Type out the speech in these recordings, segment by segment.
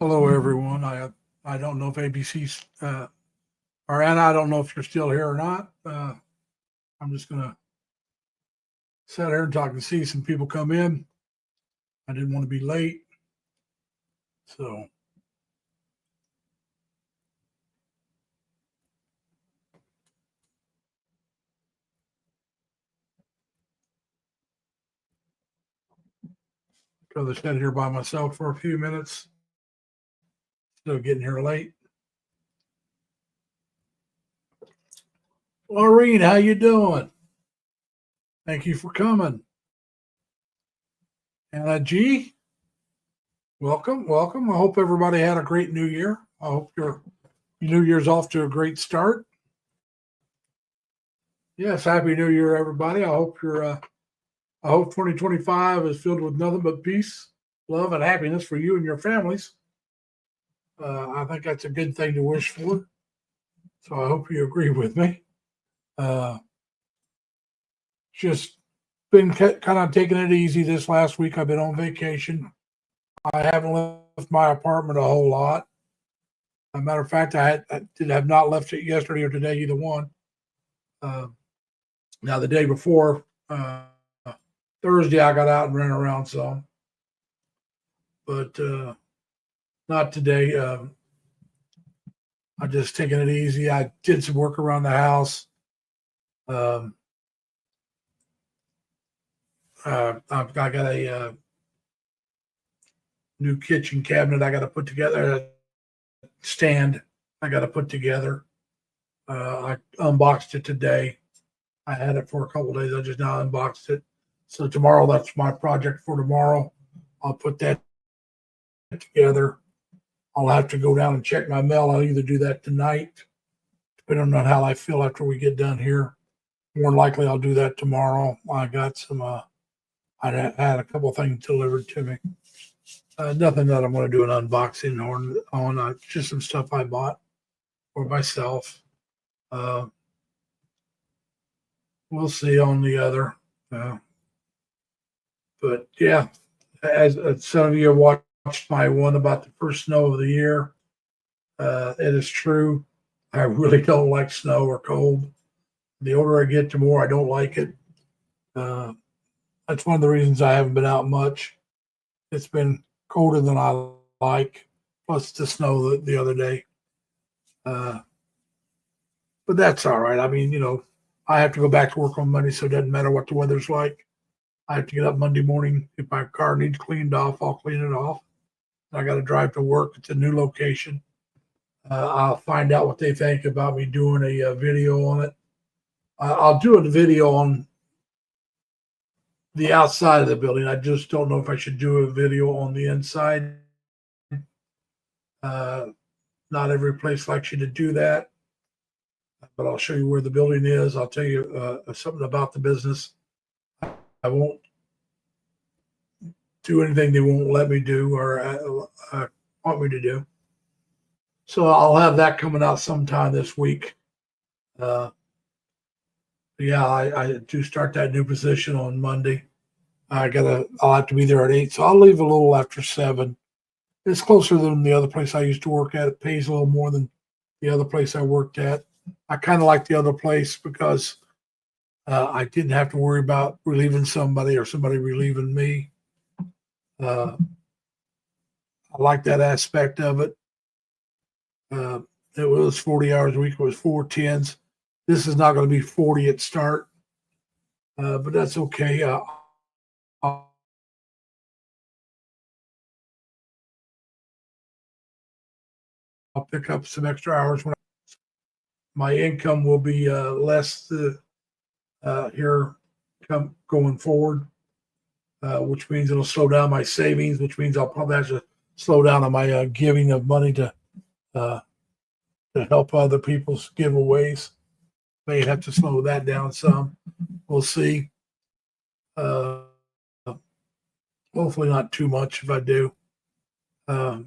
Hello, everyone. I don't know if ABC's or Anna. I don't know if you're still here or not. I'm just gonna sit here and talk and see some people come in. I didn't want to be late, so rather sit here by myself for a few minutes. Still getting here late. Laureen, how you doing? Thank you for coming. Anna G, welcome. I hope everybody had a great New Year. I hope your New Year's off to a great start. Yes, Happy New Year, everybody. I hope 2025 is filled with nothing but peace, love, and happiness for you and your families. I think that's a good thing to wish for. So I hope you agree with me. Just been kind of taking it easy this last week. I've been on vacation. I haven't left my apartment a whole lot. As a matter of fact, I have not left it yesterday or today, either one. Now, the day before, Thursday, I got out and ran around some, but not today. I just taking it easy. I did some work around the house. I've got a new kitchen cabinet I got to put together, a stand I got to put together. I unboxed it today. I had it for a couple of days. I just now unboxed it. So tomorrow, that's my project for tomorrow. I'll put that together. I'll have to go down and check my mail. I'll either do that tonight, depending on how I feel after we get done here. More than likely, I'll do that tomorrow. I got some, I had a couple of things delivered to me. Nothing that I'm going to do an unboxing on just some stuff I bought for myself. We'll see on the other. But yeah, as some of you have watched my one about the first snow of the year, it is true. I really don't like snow or cold. The older I get, the more I don't like it. That's one of the reasons I haven't been out much. It's been colder than I like, plus the snow the other day. But that's all right. I mean, I have to go back to work on Monday, so it doesn't matter what the weather's like. I have to get up Monday morning. If my car needs cleaned off, I'll clean it off. I got to drive to work. It's a new location. I'll find out what they think about me doing a video on it. I'll do a video on the outside of the building. I just don't know if I should do a video on the inside. Not every place likes you to do that, but I'll show you where the building is. I'll tell you something about the business. I won't do anything they won't let me do or want me to do. So I'll have that coming out sometime this week. Yeah, I do start that new position on Monday. I'll have to be there at 8, so I'll leave a little after 7. It's closer than the other place I used to work at. It pays a little more than the other place I worked at. I kind of like the other place because I didn't have to worry about relieving somebody or somebody relieving me. I like that aspect of it. It was 40 hours a week. It was 4 10s. This is not going to be 40 at start, but that's okay. I'll pick up some extra hours when my income will be less here going forward, which means it'll slow down my savings, which means I'll probably have to slow down on my giving of money to help other people's giveaways. May have to slow that down some. We'll see. Hopefully not too much if I do. But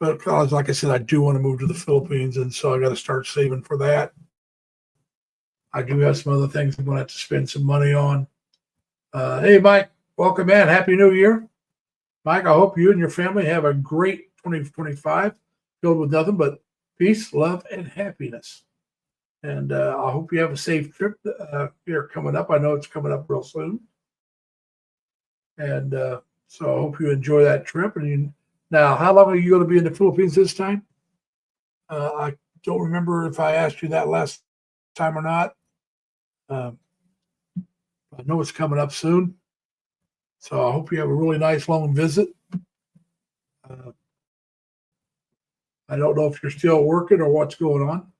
because, like I said, I do want to move to the Philippines, and so I got to start saving for that. I do have some other things I'm going to have to spend some money on. Hey, Mike, welcome in. Happy New Year. Mike, I hope you and your family have a great 2025 filled with nothing but peace, love, and happiness. And I hope you have a safe trip here coming up. I know it's coming up real soon. And so I hope you enjoy that trip. Now, how long are you going to be in the Philippines this time? I don't remember if I asked you that last time or not. I know it's coming up soon. So I hope you have a really nice long visit. I don't know if you're still working or what's going on.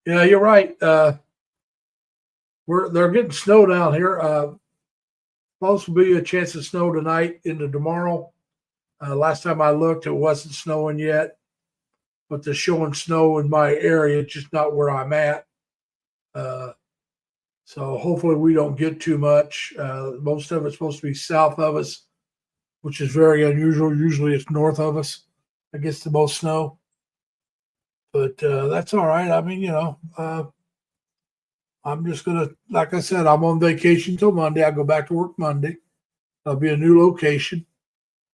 Yeah, you're right. They're getting snow down here. Supposed to be a chance of snow tonight into tomorrow. Last time I looked, it wasn't snowing yet, but they're showing snow in my area, just not where I'm at. So hopefully we don't get too much. Most of it's supposed to be south of us, which is very unusual. Usually it's north of us that gets the most snow. But that's all right. I mean, I'm just going to, like I said, I'm on vacation till Monday. I go back to work Monday. There'll be a new location.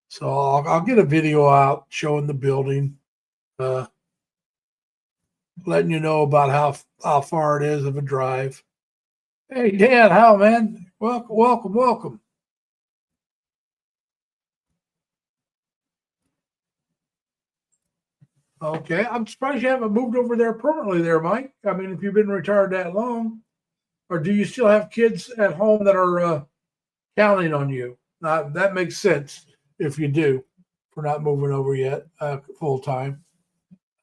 So I'll get a video out showing the building, letting you know about how far it is of a drive. Hey, Dan, how, man? Welcome. Okay, I'm surprised you haven't moved over there permanently there, Mike. I mean, if you've been retired that long, or do you still have kids at home that are counting on you? That makes sense if you do, for not moving over yet full time.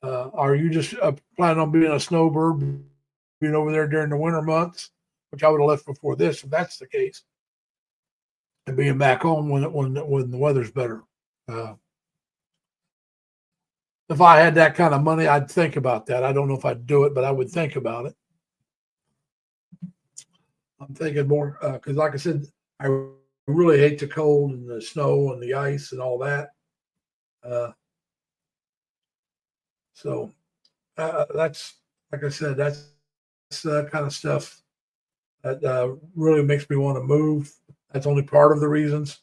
Are you just planning on being a snowbird, being over there during the winter months, which I would have left before this if that's the case, and being back home when the weather's better? If I had that kind of money, I'd think about that. I don't know if I'd do it, but I would think about it. I'm thinking more because, like I said, I really hate the cold and the snow and the ice and all that. So that's, like I said, that's the kind of stuff that really makes me want to move. That's only part of the reasons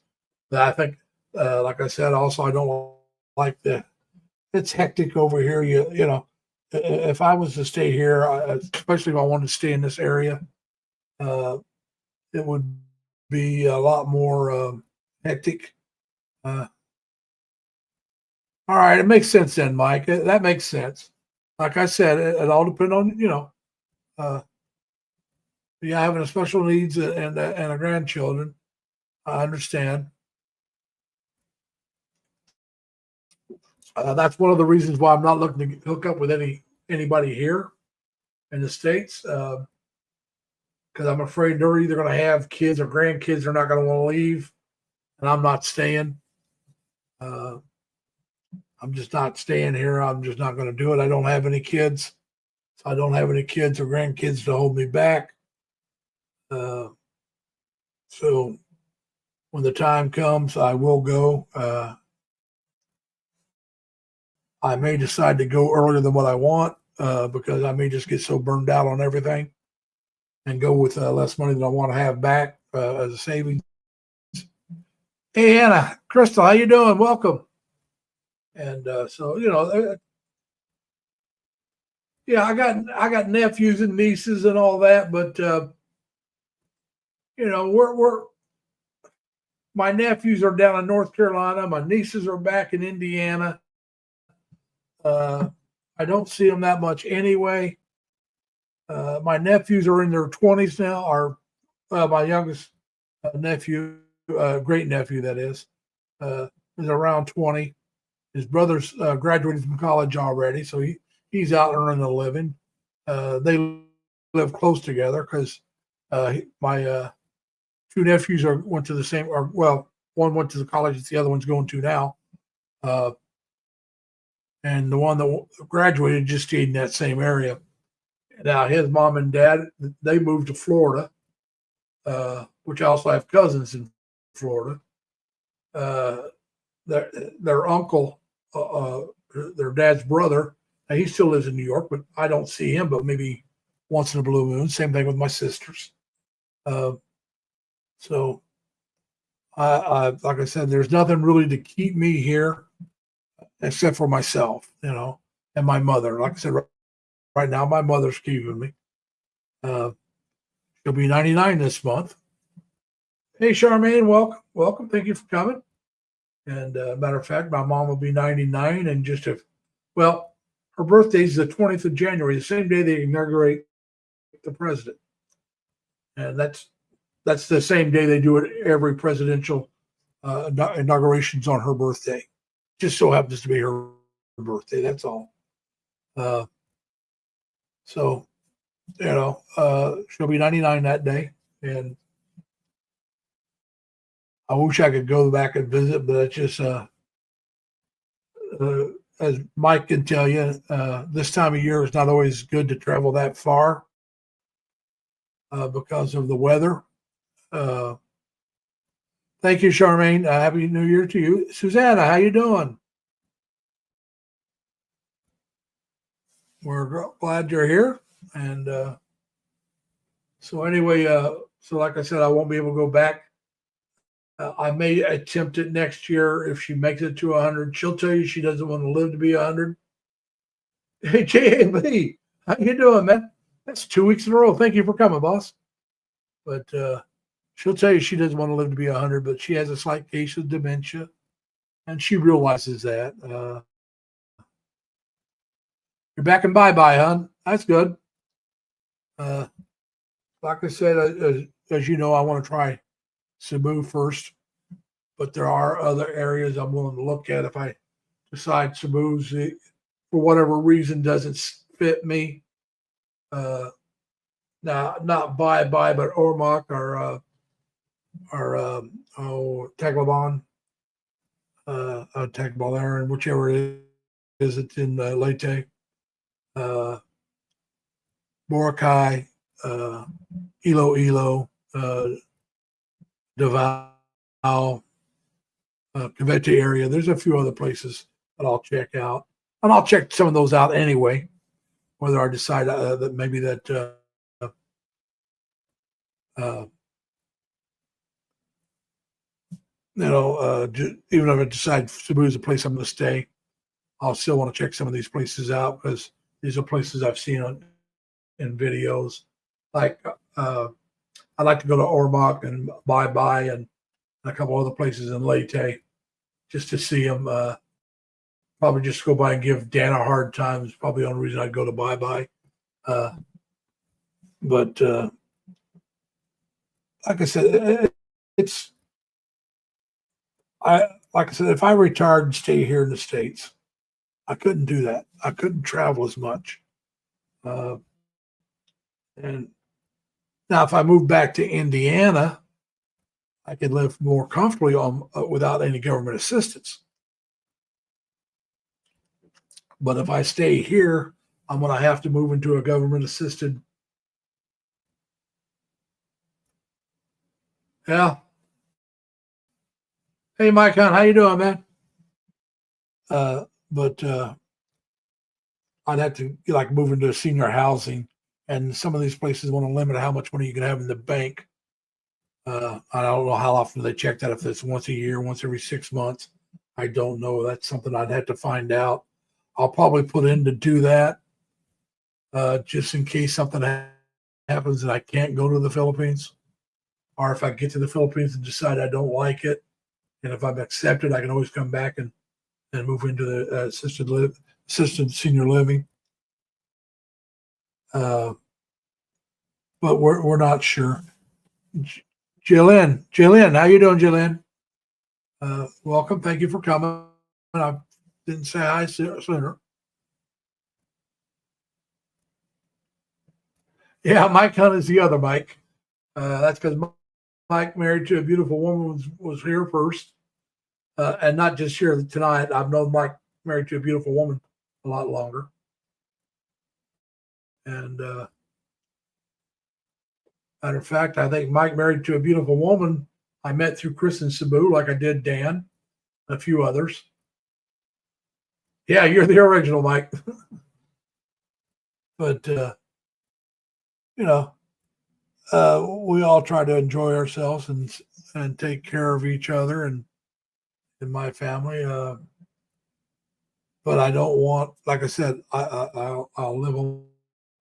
that I think. Like I said, also I don't like it's hectic over here. You know, if I was to stay here, especially if I wanted to stay in this area, it would be a lot more hectic. All right, it makes sense then, Mike. That makes sense. Like I said, it all depends on having a special needs and a grandchildren. I understand. That's one of the reasons why I'm not looking to hook up with anybody here in the States, because I'm afraid they're either going to have kids or grandkids. They're not going to want to leave, and I'm not staying. I'm just not staying here. I'm just not going to do it. I don't have any kids. So I don't have any kids or grandkids to hold me back. So when the time comes, I will go. I may decide to go earlier than what I want because I may just get so burned out on everything and go with less money than I want to have back as a savings. Hey, Anna, Crystal, how you doing? Welcome. And so yeah, I got nephews and nieces and all that, but we're my nephews are down in North Carolina. My nieces are back in Indiana. I don't see them that much anyway. My nephews are in their 20s now. My youngest nephew, great nephew that is around 20. His brother's graduated from college already, so he's out earning a living. They live close together because my two nephews went to the same, or well, one went to the college that the other one's going to now. And the one that graduated just stayed in that same area. Now his mom and dad, they moved to Florida, which I also have cousins in Florida. Their uncle, their dad's brother, he still lives in New York, but I don't see him but maybe once in a blue moon. Same thing with my sisters. So like I said, there's nothing really to keep me here except for myself, and my mother. Like I said, right now, my mother's keeping me. She'll be 99 this month. Hey, Charmaine, welcome. Thank you for coming. And matter of fact, my mom will be 99 and her birthday is the 20th of January, the same day they inaugurate the president. And that's the same day they do it every presidential inaugurations on her birthday. Just so happens to be her birthday. That's all. So, she'll be 99 that day. And I wish I could go back and visit, but it's just, as Mike can tell you, this time of year is not always good to travel that far because of the weather. Thank you, Charmaine. Happy New Year to you. Susanna, how you doing? We're glad you're here. And so anyway, so like I said, I won't be able to go back. I may attempt it next year if she makes it to 100. She'll tell you she doesn't want to live to be 100. Hey, JB, how you doing, man? That's 2 weeks in a row. Thank you for coming, boss. But she'll tell you she doesn't want to live to be 100, but she has a slight case of dementia, and she realizes that. You're back and bye-bye, hon. That's good. Like I said, as you know, I want to try Cebu first, but there are other areas I'm willing to look at if I decide Cebu's, for whatever reason, doesn't fit me. Now, not bye-bye, but Ormoc or Taglaban, Tagballaran, whichever it is, it's in Leyte, Boracay, Iloilo, Davao, Cavite area. There's a few other places that I'll check out, and I'll check some of those out anyway. Whether I decide that maybe that even if I decide Cebu is a place I'm going to stay, I'll still want to check some of these places out because these are places I've seen in videos. Like I like to go to Ormoc and Bye and a couple other places in Leyte just to see them. Probably just go by and give Dan a hard time. It's probably the only reason I'd go to Bye. But like I said, if I retired and stay here in the States, I couldn't do that. I couldn't travel as much. And now, if I moved back to Indiana, I could live more comfortably without any government assistance. But if I stay here, I'm going to have to move into a government-assisted. Yeah. Hey, Mike, how you doing, man? But I'd have to move into senior housing, and some of these places want to limit how much money you can have in the bank. I don't know how often they check that. If it's once a year, once every 6 months, I don't know. That's something I'd have to find out. I'll probably put in to do that just in case something happens and I can't go to the Philippines. Or if I get to the Philippines and decide I don't like it, and if I'm accepted, I can always come back and move into the assisted senior living. But we're not sure. Jillian, how you doing, Jillian? Welcome. Thank you for coming. I didn't say hi sooner. Yeah, Mike Hunt is the other Mike. That's because Mike, married to a beautiful woman, was here first. And not just here tonight. I've known Mike married to a beautiful woman a lot longer. And matter of fact, I think Mike married to a beautiful woman I met through Chris and Cebu, like I did Dan, a few others. Yeah, you're the original, Mike. But you know, we all try to enjoy ourselves and take care of each other and in my family. But I don't want, like I said, I'll live on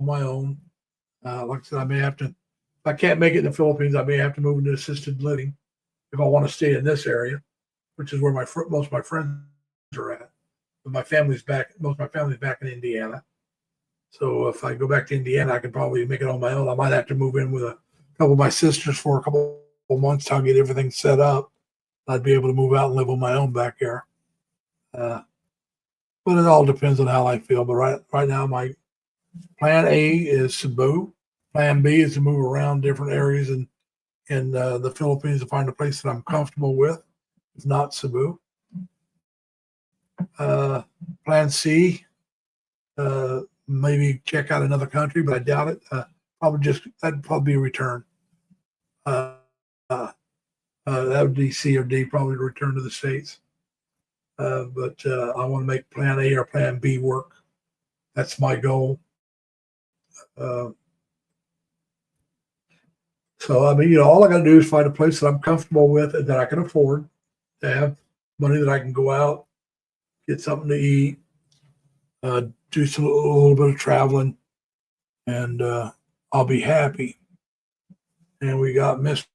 my own. Like I said, I may have to, if I can't make it in the Philippines, I may have to move into assisted living if I want to stay in this area, which is where most of my friends are at. But my family's back. Most of my family's back in Indiana. So if I go back to Indiana, I can probably make it on my own. I might have to move in with a couple of my sisters for a couple of months till I get everything set up. I'd be able to move out and live on my own back there. But it all depends on how I feel. But right now, my plan A is Cebu. Plan B is to move around different areas in the Philippines to find a place that I'm comfortable with. If not Cebu. Plan C, maybe check out another country, but I doubt it. That'd probably be a return. That would be C or D, probably return to the States. But I want to make plan A or plan B work. That's my goal. So, I mean, all I got to do is find a place that I'm comfortable with and that I can afford to have money that I can go out, get something to eat, do a little bit of traveling, and I'll be happy. And we got Mr.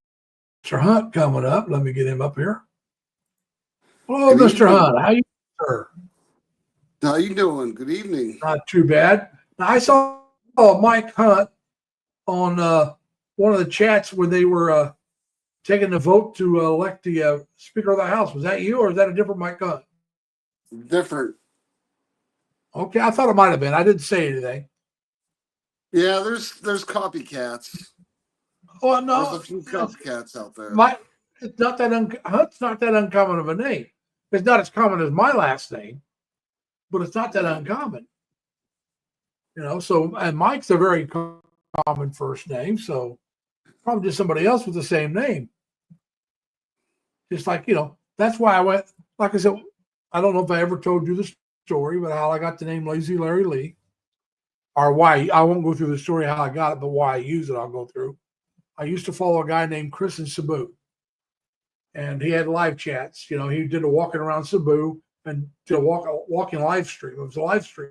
Hunt coming up. Let me get him up here. Hello, Good Mr. evening. Hunt. How you, sir? How you doing? Good evening. Not too bad. Now, I saw Mike Hunt on one of the chats where they were taking the vote to elect the Speaker of the House. Was that you, or is that a different Mike Hunt? Different. Okay, I thought it might have been. I didn't say anything. Yeah, there's copycats. Oh no, There's a few copycats out there. It's not that Hunt's not that uncommon of a name. It's not as common as my last name, but it's not that uncommon. So and Mike's a very common first name, so probably just somebody else with the same name. Just like, that's why I went, like I said, I don't know if I ever told you the story, but how I got the name Lazy Larry Lee, or why. I won't go through the story how I got it, but why I use it, I'll go through. I used to follow a guy named Chris in Cebu, and he had live chats. He did a walking around Cebu and did a walking live stream. It was a live stream.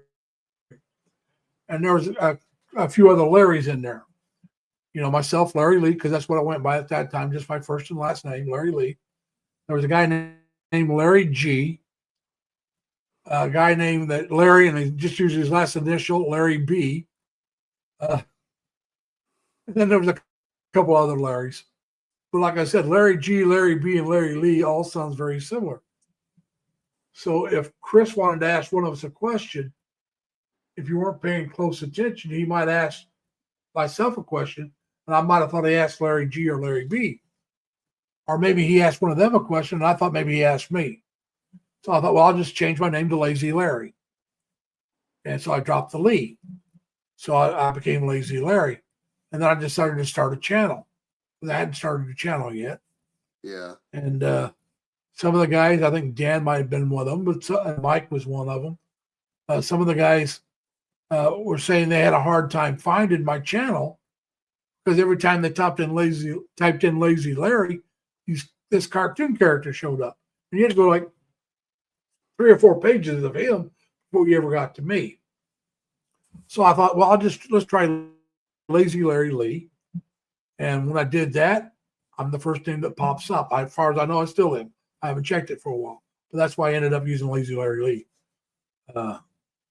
And there was a few other Larrys in there. Myself, Larry Lee, because that's what I went by at that time, just my first and last name, Larry Lee. There was a guy named Larry G, a guy named Larry, and he just used his last initial, Larry B. And then there was a couple other Larrys. But like I said, Larry G, Larry B, and Larry Lee all sounds very similar. So if Chris wanted to ask one of us a question, if you weren't paying close attention, he might ask myself a question, and I might have thought he asked Larry G or Larry B. Or maybe he asked one of them a question, and I thought maybe he asked me. So I thought, well, I'll just change my name to Lazy Larry. And so I dropped the Lee. So I became Lazy Larry. And then I decided to start a channel. But I hadn't started a channel yet. Yeah. And some of the guys, I think Dan might have been one of them, but Mike was one of them. Some of the guys were saying they had a hard time finding my channel because every time they typed in Lazy Larry, this cartoon character showed up. And you had to go like 3 or 4 pages of him before you ever got to me. So I thought, well, let's try Lazy Larry Lee. And when I did that, I'm the first name that pops up. As far as I know, I still am. I haven't checked it for a while. But that's why I ended up using Lazy Larry Lee.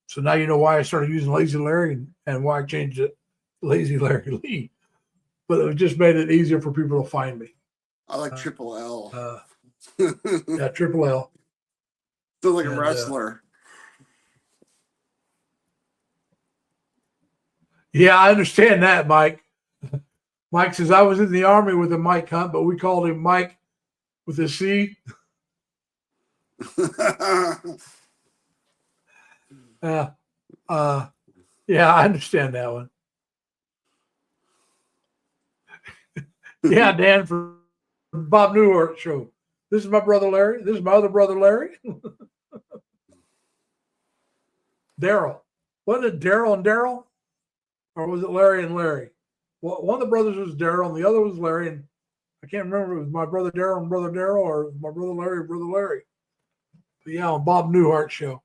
So now you know why I started using Lazy Larry and why I changed it to Lazy Larry Lee. But it just made it easier for people to find me. I like Triple L. Yeah, Triple L. Sounds like a wrestler. Yeah, I understand that, Mike. Mike says, I was in the Army with a Mike Hunt, but we called him Mike with a C. Yeah, I understand that one. Yeah, Dan from Bob Newhart show. This is my brother Larry. This is my other brother Larry. Daryl. Wasn't it Daryl and Daryl? Or was it Larry and Larry? one of the brothers was Daryl, and the other was Larry, and I can't remember if it was my brother Daryl and brother Daryl, or it was my brother Larry and brother Larry. But yeah, on Bob Newhart show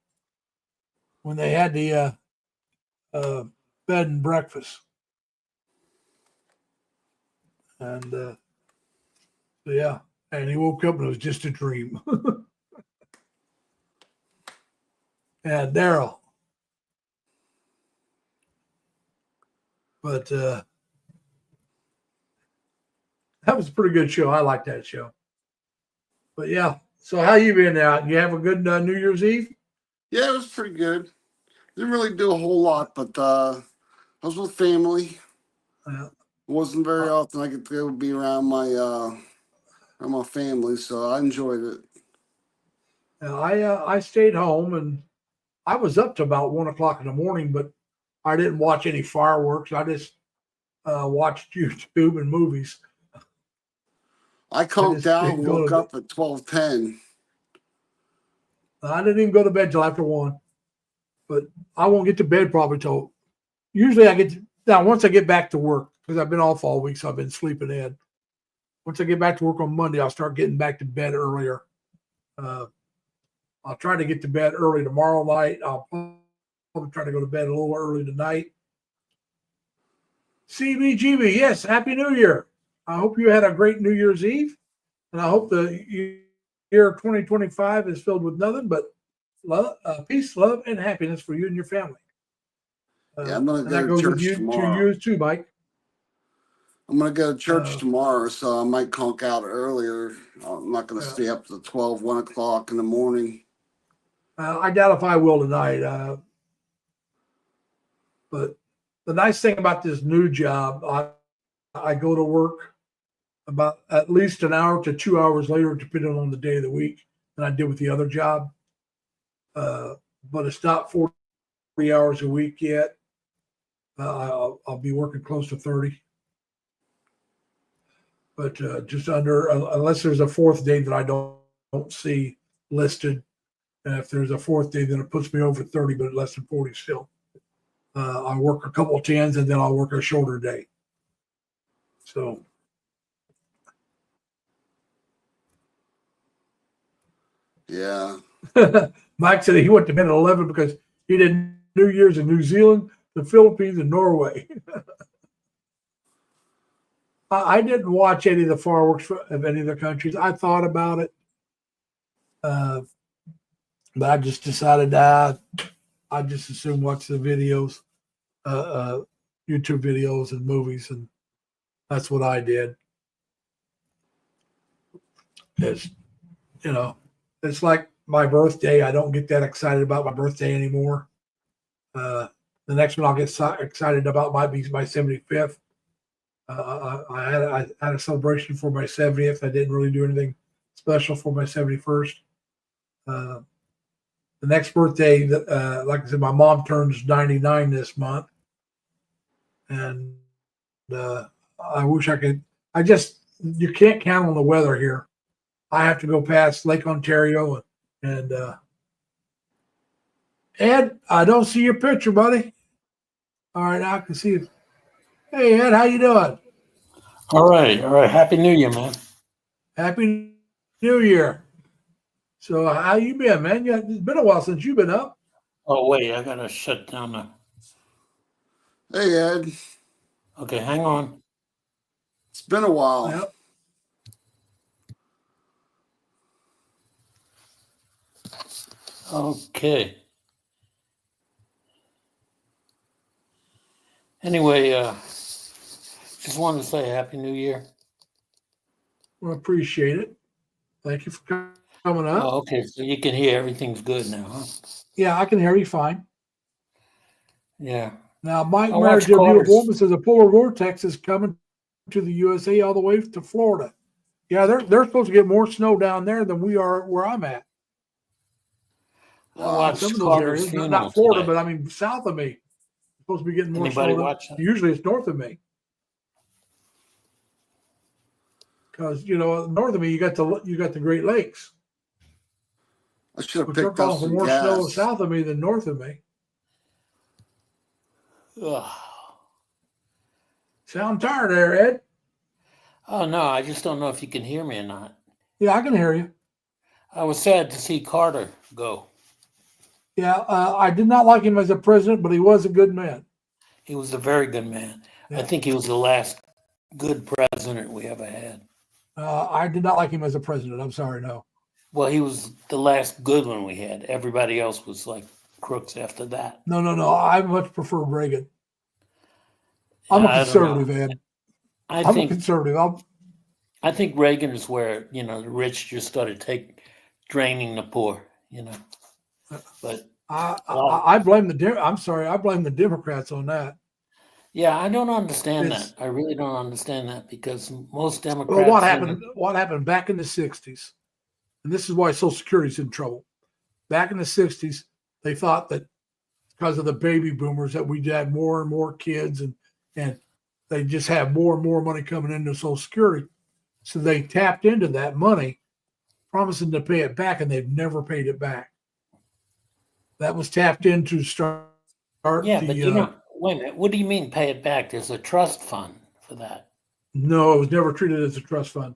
when they had the bed and breakfast, and so yeah, and he woke up and it was just a dream. And Daryl, but that was a pretty good show. I like that show. But yeah, so how you been out? You have a good New Year's Eve? Yeah, it was pretty good. Didn't really do a whole lot, but I was with family. Yeah. It wasn't very often I could go be around my family, so I enjoyed it. I stayed home and I was up to about 1 o'clock in the morning, but I didn't watch any fireworks. I just watched YouTube and movies. I conked just out didn't and go woke to up at 12:10. I didn't even go to bed till after 1, but I won't get to bed probably till usually now once I get back to work, because I've been off all week, so I've been sleeping in. Once I get back to work on Monday, I'll start getting back to bed earlier. I'll try to get to bed early tomorrow night. I'll probably try to go to bed a little early tonight. CBGB, yes, Happy New Year. I hope you had a great New Year's Eve, and I hope the year 2025 is filled with nothing but love, peace, love, and happiness for you and your family. Yeah, I'm gonna and that go goes to with church you tomorrow. too, Mike. I'm gonna go to church tomorrow, so I might conk out earlier. I'm not gonna stay up to 12, 1 o'clock in the morning. I doubt if I will tonight. But the nice thing about this new job, I go to work about at least an hour to 2 hours later, depending on the day of the week, than I did with the other job. But it's not 40 hours a week yet. I'll be working close to 30. But just under, unless there's a fourth day that I don't see listed. And if there's a fourth day, then it puts me over 30, but less than 40 still. I work a couple of 10s and then I'll work a shoulder day. So. Yeah. Mike said he went to bed at 11 because he did New Year's in New Zealand, the Philippines, and Norway. I didn't watch any of the fireworks of any of the countries. I thought about it. But I just decided I just assume watch the videos, YouTube videos and movies, and that's what I did. It's, it's like my birthday. I don't get that excited about my birthday anymore. The next one I'll get excited about might be my 75th. I had a celebration for my 70th. I didn't really do anything special for my 71st. The next birthday, like I said, my mom turns 99 this month. And I wish I could. You can't count on the weather here. I have to go past Lake Ontario and Ed, I don't see your picture, buddy. All right, I can see it. Hey, Ed, how you doing? All right. Happy New Year, man. Happy New Year. So how you been, man? It's been a while since you've been up. Oh, wait, I got to shut down the... Hey, Ed. Okay, hang on. It's been a while. Yep. Okay. Anyway, just wanted to say Happy New Year. Well, appreciate it. Thank you for coming up. Oh, okay, so you can hear everything's good now, huh? Yeah, I can hear you fine. Yeah. Now, Mike I watched Merritt, Carter's- Woman says a polar vortex is coming to the USA all the way to Florida. Yeah, they're supposed to get more snow down there than we are where I'm at. I watched Some of those Carter's areas, funeral not Florida, today. but I mean south of me. It's supposed to be getting more Anybody snow. watch that? Usually it's north of me. Because north of me you got the Great Lakes. I should have But they're picked up calling for some more snow gas. south of me than north of me. Ugh. Sound tired there, Ed? Oh, no, I just don't know if you can hear me or not. Yeah, I can hear you. I was sad to see Carter go. Yeah, I did not like him as a president, but he was a good man. He was a very good man. I Yeah. think he was the last good president we ever had. I did not like him as a president. I'm sorry, no. Well, he was the last good one we had. Everybody else was like crooks after that. No. I much prefer Reagan. I'm a I don't know. conservative, Ed. I I'm a think conservative. I think Reagan is where, the rich just started draining the poor, But I blame I'm sorry. I blame the Democrats on that. yeah, I don't understand It's- that. I really don't understand that because most Well, Democrats. what happened? What happened back in the '60s? And this is why Social Security's in trouble. Back in the '60s, they thought that because of the baby boomers that we had more and more kids, and they just have more and more money coming into Social Security. So they tapped into that money, promising to pay it back, and they've never paid it back. That was tapped into to start Yeah, the. but wait a minute. What do you mean pay it back? There's a trust fund for that. No, it was never treated as a trust fund.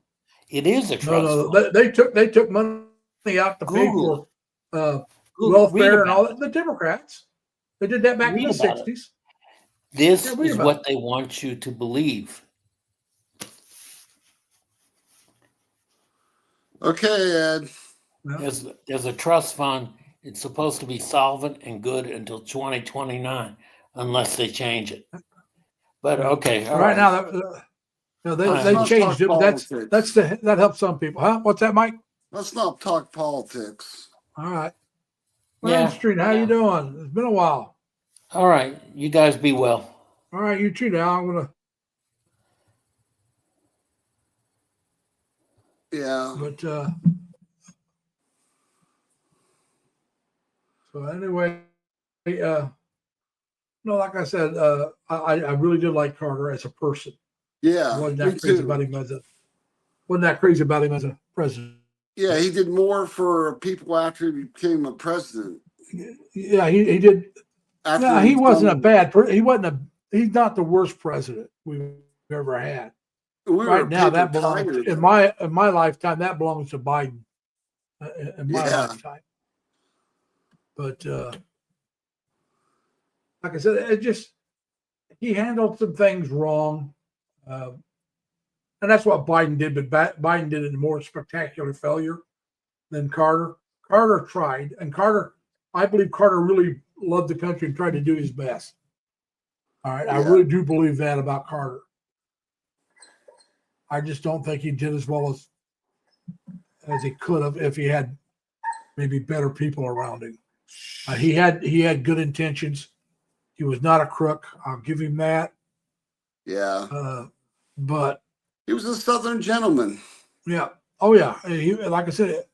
It is a trust No. fund. They took money out to pay Google for Read welfare and about all it. that. The Democrats. They did that back in Read the about it. '60s. This Yeah, read is about what they want you to believe. Okay, Ed. There's a trust fund. It's supposed to be solvent and good until 2029, unless they change it. But okay, all Right right. now, they Let's changed it. talk But politics. that helps some people, huh? What's that, Mike? Let's not talk politics. All right. Yeah, Street, how yeah. you doing? It's been a while. All right, you guys be well. All right, you too. Now I'm gonna. Yeah. But so anyway, no, like I said, I really did like Carter as a person. Yeah. Wasn't Me that crazy too. about him as a president? Yeah, he did more for people after he became a president. Yeah, he did. After Yeah, he he's wasn't a done- bad. He's not the worst president we've ever had. We were Right now, that paper belongs tiger. in my lifetime. That belongs to Biden in my Yeah. lifetime. But like I said, he handled some things wrong, and that's what Biden did. But Biden did it in a more spectacular failure than Carter. Carter tried, and I believe Carter really loved the country and tried to do his best. All right, I Yeah. really do believe that about Carter. I just don't think he did as well as he could have if he had maybe better people around him. He had good intentions. He was not a crook. I'll give him that. Yeah. But He was a Southern gentleman. yeah, oh yeah. Like I said,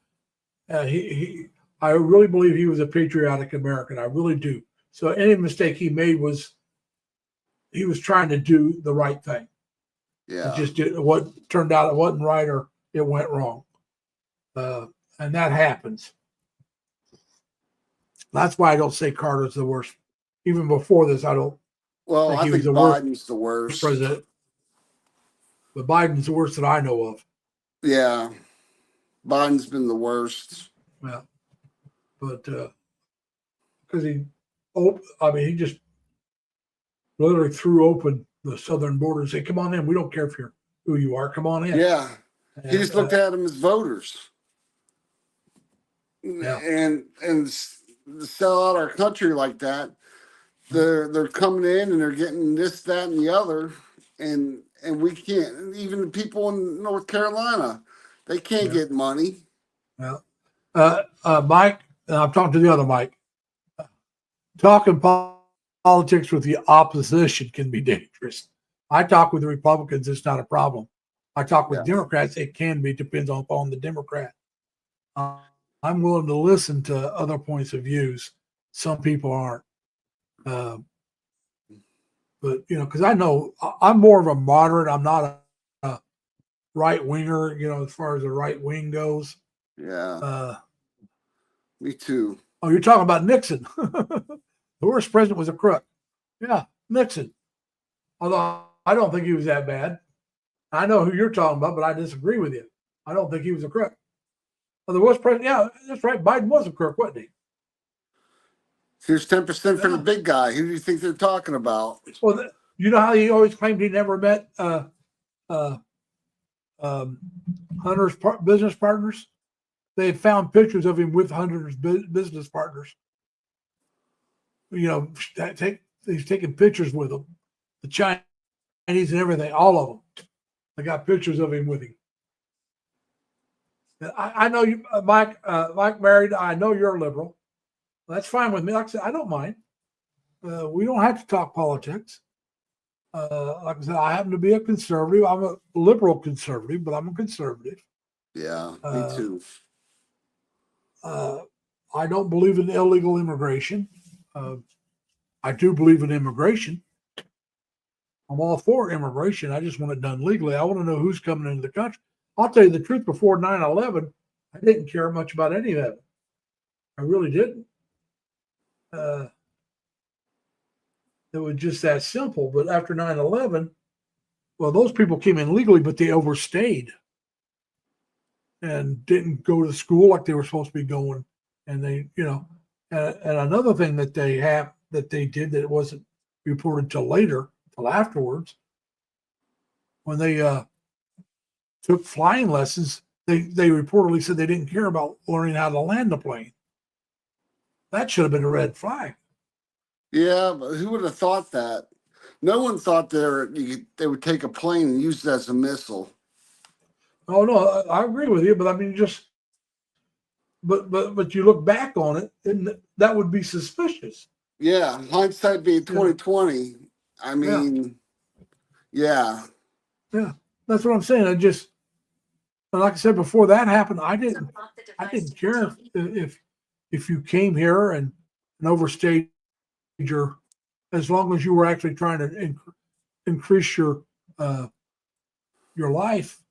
I really believe he was a patriotic American. I really do. So any mistake he made was he was trying to do the right thing. Yeah. It just what turned out it wasn't right or it went wrong, and that happens. That's why I don't say Carter's the worst. Even before this, I don't Well, think I he think was the worst Biden's the worst. president. But Biden's the worst that I know of. Yeah. Biden's been the worst. Yeah, but because he just literally threw open the southern border and said, "Come on in. We don't care if you're who you are. Come on in." Yeah. And, He just looked at them as voters. Yeah. And sell out our country like that. They're coming in and they're getting this, that, and the other. And we can't, even the people in North Carolina, they can't Yeah. get money. Well, Mike, and I'm talking to the other Mike. Talking politics with the opposition can be dangerous. I talk with the Republicans; it's not a problem. I talk with Yeah. Democrats; it can be. Depends on the Democrat. I'm willing to listen to other points of views. Some people aren't. But because I know I'm more of a moderate. I'm not a right winger. As far as the right wing goes. Yeah. Me too. Oh, you're talking about Nixon. The worst president was a crook. Yeah, Nixon. Although I don't think he was that bad. I know who you're talking about, but I disagree with you. I don't think he was a crook. Well, there was president. Yeah, that's right. Biden was a crook, wasn't he? Here's 10% for the Yeah. big guy. Who do you think they're talking about? Well, you know how he always claimed he never met Hunter's business partners? They had found pictures of him with Hunter's business partners. You know, he's taking pictures with them, the Chinese and everything, all of them. They got pictures of him with him. I know you, Mike. Mike married. I know you're a liberal. That's fine with me. Like I said, I don't mind. We don't have to talk politics. Like I said, I happen to be a conservative. I'm a liberal conservative, but I'm a conservative. Yeah, me too. I don't believe in illegal immigration. I do believe in immigration. I'm all for immigration. I just want it done legally. I want to know who's coming into the country. I'll tell you the truth, before 9/11, I didn't care much about any of it. I really didn't. It was just that simple. But after 9/11, well, those people came in legally, but they overstayed and didn't go to school like they were supposed to be going. And they, you know, and another thing that they did that it wasn't reported till later, till afterwards, when they took flying lessons, they reportedly said they didn't care about learning how to land a plane. That should have been a red flag. Yeah, but who would have thought that? No one thought they would take a plane and use it as a missile. Oh no, I agree with you, but I mean, but you look back on it, and that would be suspicious. Yeah, hindsight being 2020. I mean, yeah. That's what I'm saying. And like I said before that happened, I didn't care if you came here and overstayed as long as you were actually trying to increase your life.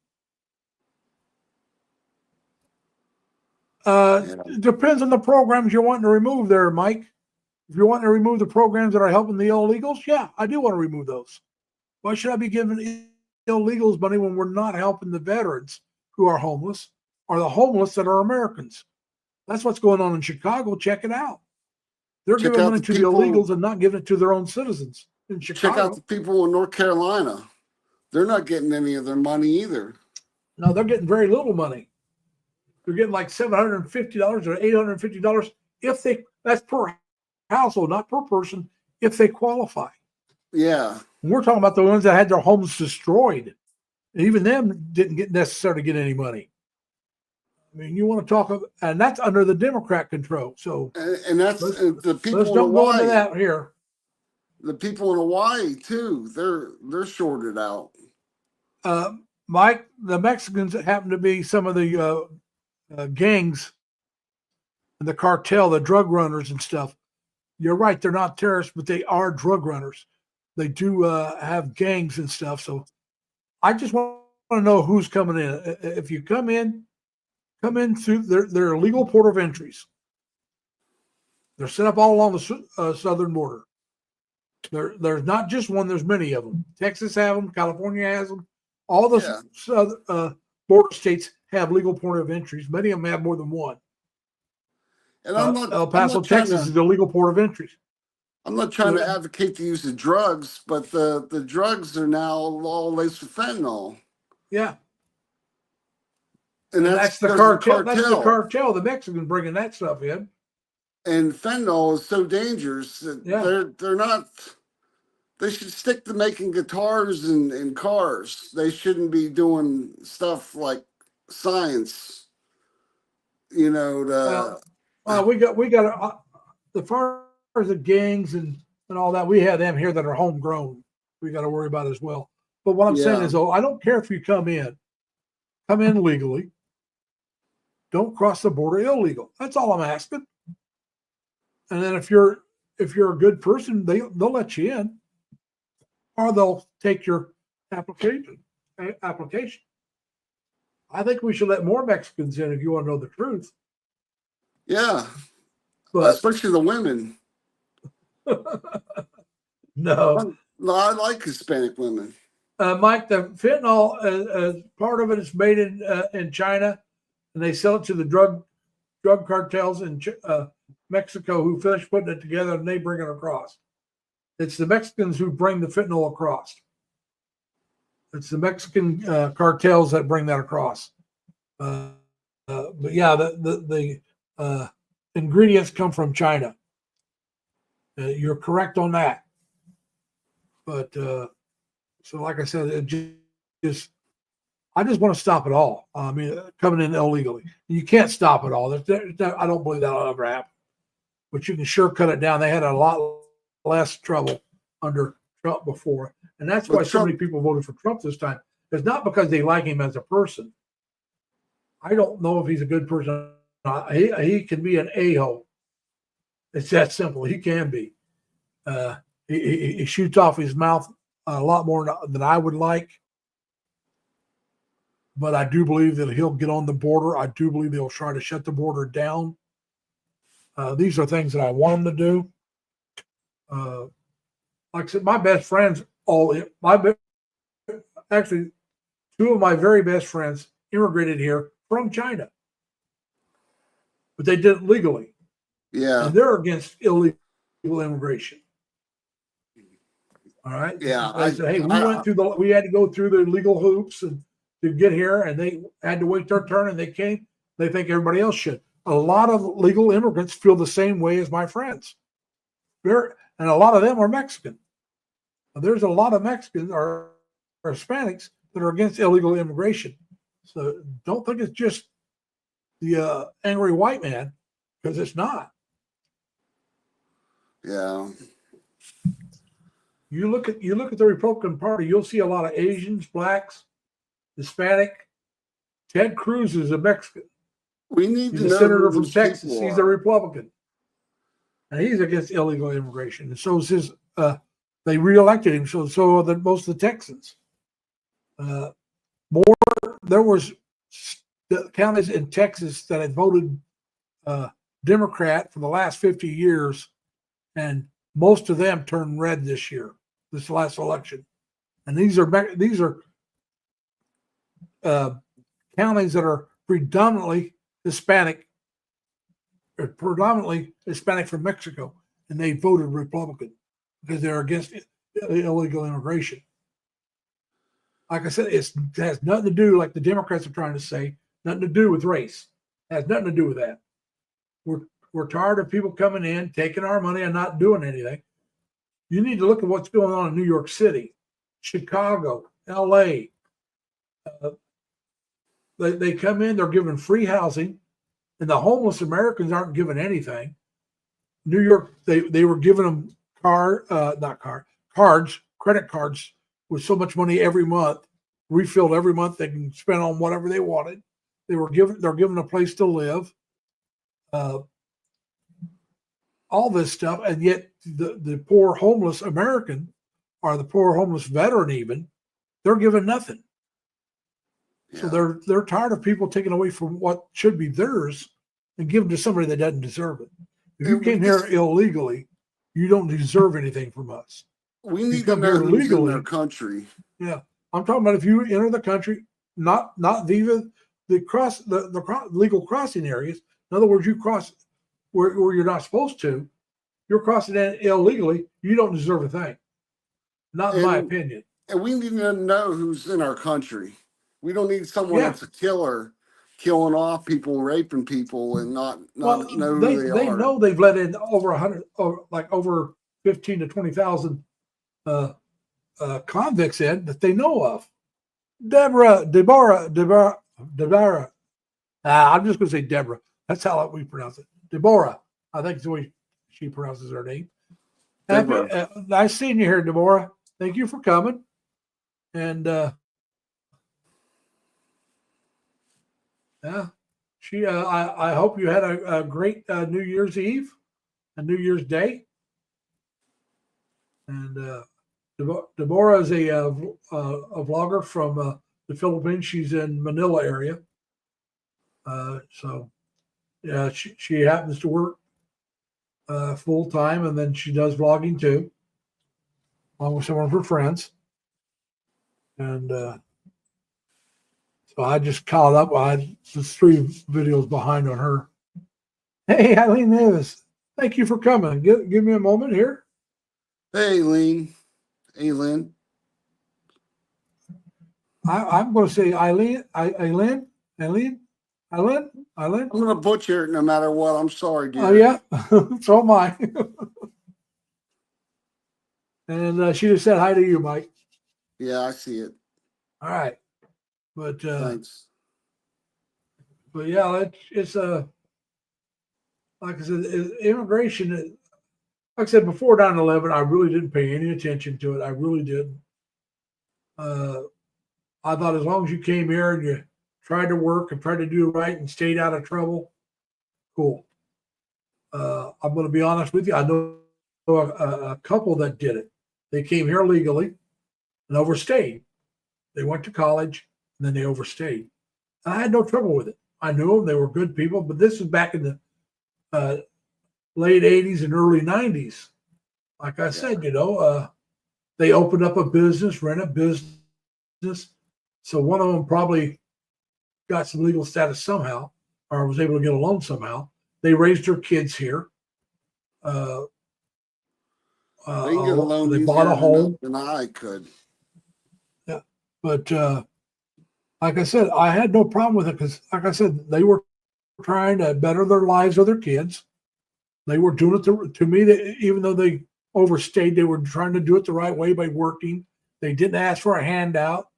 It depends on the programs you're wanting to remove there, Mike. If you're wanting to remove the programs that are helping the illegals, yeah, I do want to remove those. Why should I be giving illegals money when we're not helping the veterans who are homeless or the homeless that are Americans? That's what's going on in Chicago. Check it out. They're giving money to the illegals and not giving it to their own citizens in Chicago. Check out the people in North Carolina. They're not getting any of their money either. No, they're getting very little money. They're getting like $750 or $850 that's per household, not per person, if they qualify. Yeah. And we're talking about the ones that had their homes destroyed. And even them didn't necessarily get any money. I mean, you want to talk about, and that's under the Democrat control. So, and that's the people. Let's don't go into that here. The people in Hawaii too. They're shorted out. Mike, the Mexicans happen to be some of the gangs and the cartel, the drug runners and stuff. You're right; they're not terrorists, but they are drug runners. They do have gangs and stuff. So, I just want to know who's coming in. If you come in through their illegal port of entries. They're set up all along the southern border. There's not just one. There's many of them. Texas has them. California has them. All the southern border states have legal port of entries. Many of them have more than one. And I'm not, El Paso, Texas is the legal port of entries. I'm not trying to advocate the use of drugs, but the drugs are now all laced with fentanyl. Yeah. And that's the cartel. That's the cartel. The Mexicans bringing that stuff in. And fentanyl is so dangerous that they're not. They should stick to making guitars and cars. They shouldn't be doing stuff like science. You know, we got the far as the gangs and all that. We have them here that are homegrown. We got to worry about as well. But what I'm saying is, I don't care if you come in legally. Don't cross the border illegal. That's all I'm asking. And then if you're a good person, they'll let you in, or they'll take your application. I think we should let more Mexicans in if you want to know the truth. Yeah, but especially the women. No, I like Hispanic women. Mike, the fentanyl, part of it is made in China, and they sell it to the drug cartels in Mexico, who finish putting it together and they bring it across. It's the Mexicans who bring the fentanyl across. It's the Mexican cartels that bring that across. But yeah, the ingredients come from China. You're correct on that. But so, like I said, I just want to stop it all. I mean, coming in illegally, you can't stop it all. I don't believe that'll ever happen. But you can sure cut it down. They had a lot less trouble under Trump before, and that's why so many people voted for Trump this time. It's not because they like him as a person. I don't know if he's a good person. He can be an a-hole. It's that simple. He can be. He shoots off his mouth a lot more than I would like. But I do believe that he'll get on the border. I do believe they'll try to shut the border down. These are things that I want them to do. Like I said, my best friends, actually, two of my very best friends immigrated here from China, but they did it legally. Yeah. And they're against illegal immigration. All right. Yeah. I said, hey, we had to go through the legal hoops and to get here, and they had to wait their turn, and they came. They think everybody else should. A lot of legal immigrants feel the same way as my friends. And a lot of them are Mexican. There's a lot of Mexicans or Hispanics that are against illegal immigration. So don't think it's just the angry white man, because it's not. Yeah. You look at the Republican Party, you'll see a lot of Asians, blacks, Hispanic. Ted Cruz is a Mexican. We need He's to a know senator who from these Texas. people He's a are. Republican. And he's against illegal immigration. And so is his, they reelected him, so are most of the Texans. There was the counties in Texas that had voted Democrat for the last 50 years, and most of them turned red this last election. And these are counties that are predominantly Hispanic from Mexico, and they voted Republican because they're against illegal immigration. Like I said, it has nothing to do, like the Democrats are trying to say, nothing to do with race. It has nothing to do with that. We're tired of people coming in, taking our money, and not doing anything. You need to look at what's going on in New York City, Chicago, LA. They come in, they're given free housing, and the homeless Americans aren't given anything. New York, they were giving them credit cards with so much money every month, refilled every month. They can spend on whatever they wanted. They're given a place to live. All this stuff, and yet the poor homeless American, or the poor homeless veteran, even, they're given nothing. Yeah. So they're tired of people taking away from what should be theirs and give them to somebody that doesn't deserve it. If you came here illegally, you don't deserve anything from us. We need to know who's in their country. Yeah, I'm talking about if you enter the country, not via the legal crossing areas. In other words, you cross where you're not supposed to. You're crossing that illegally. You don't deserve a thing. Not in my opinion. And we need to know who's in our country. We don't need someone that's a killer, killing off people, raping people, and not know who they are. They know they've let in over 100, over 15 to 20,000 convicts in that they know of. Deborah. I'm just going to say Deborah. That's how we pronounce it. Deborah. I think it's the way she pronounces her name. Nice seeing you here, Deborah. Thank you for coming. And I hope you had a great New Year's Eve and New Year's Day. And Deborah is a vlogger from the Philippines. She's in Manila area. So yeah, she happens to work full time, and then she does vlogging too, along with some of her friends. And so I just caught up. I had just 3 videos behind on her. Hey, Eileen Davis, thank you for coming. Give me a moment here. Hey, Lean. Hey, Lynn. I'm going to say Eileen. I'm I'm going to butcher it no matter what. I'm sorry, dear. Oh, yeah. So am I. And she just said hi to you, Mike. Yeah, I see it. All right. But Thanks. yeah, it's like I said, immigration. Like I said before 9/11, I really didn't pay any attention to it. I really didn't. I thought as long as you came here and you tried to work and tried to do right and stayed out of trouble, cool. I'm going to be honest with you. I know a couple that did it. They came here legally and overstayed. They went to college and then they overstayed. And I had no trouble with it. I knew them. They were good people. But this is back in the late 80s and early 90s. Like I said, they opened up a business, ran a business. So one of them probably got some legal status somehow or was able to get a loan somehow. They raised their kids here. They can get a loan they bought a home than I could. Yeah, but like I said, I had no problem with it because, like I said, they were trying to better their lives of their kids. They were doing it to me. Even though they overstayed, they were trying to do it the right way by working. They didn't ask for a handout.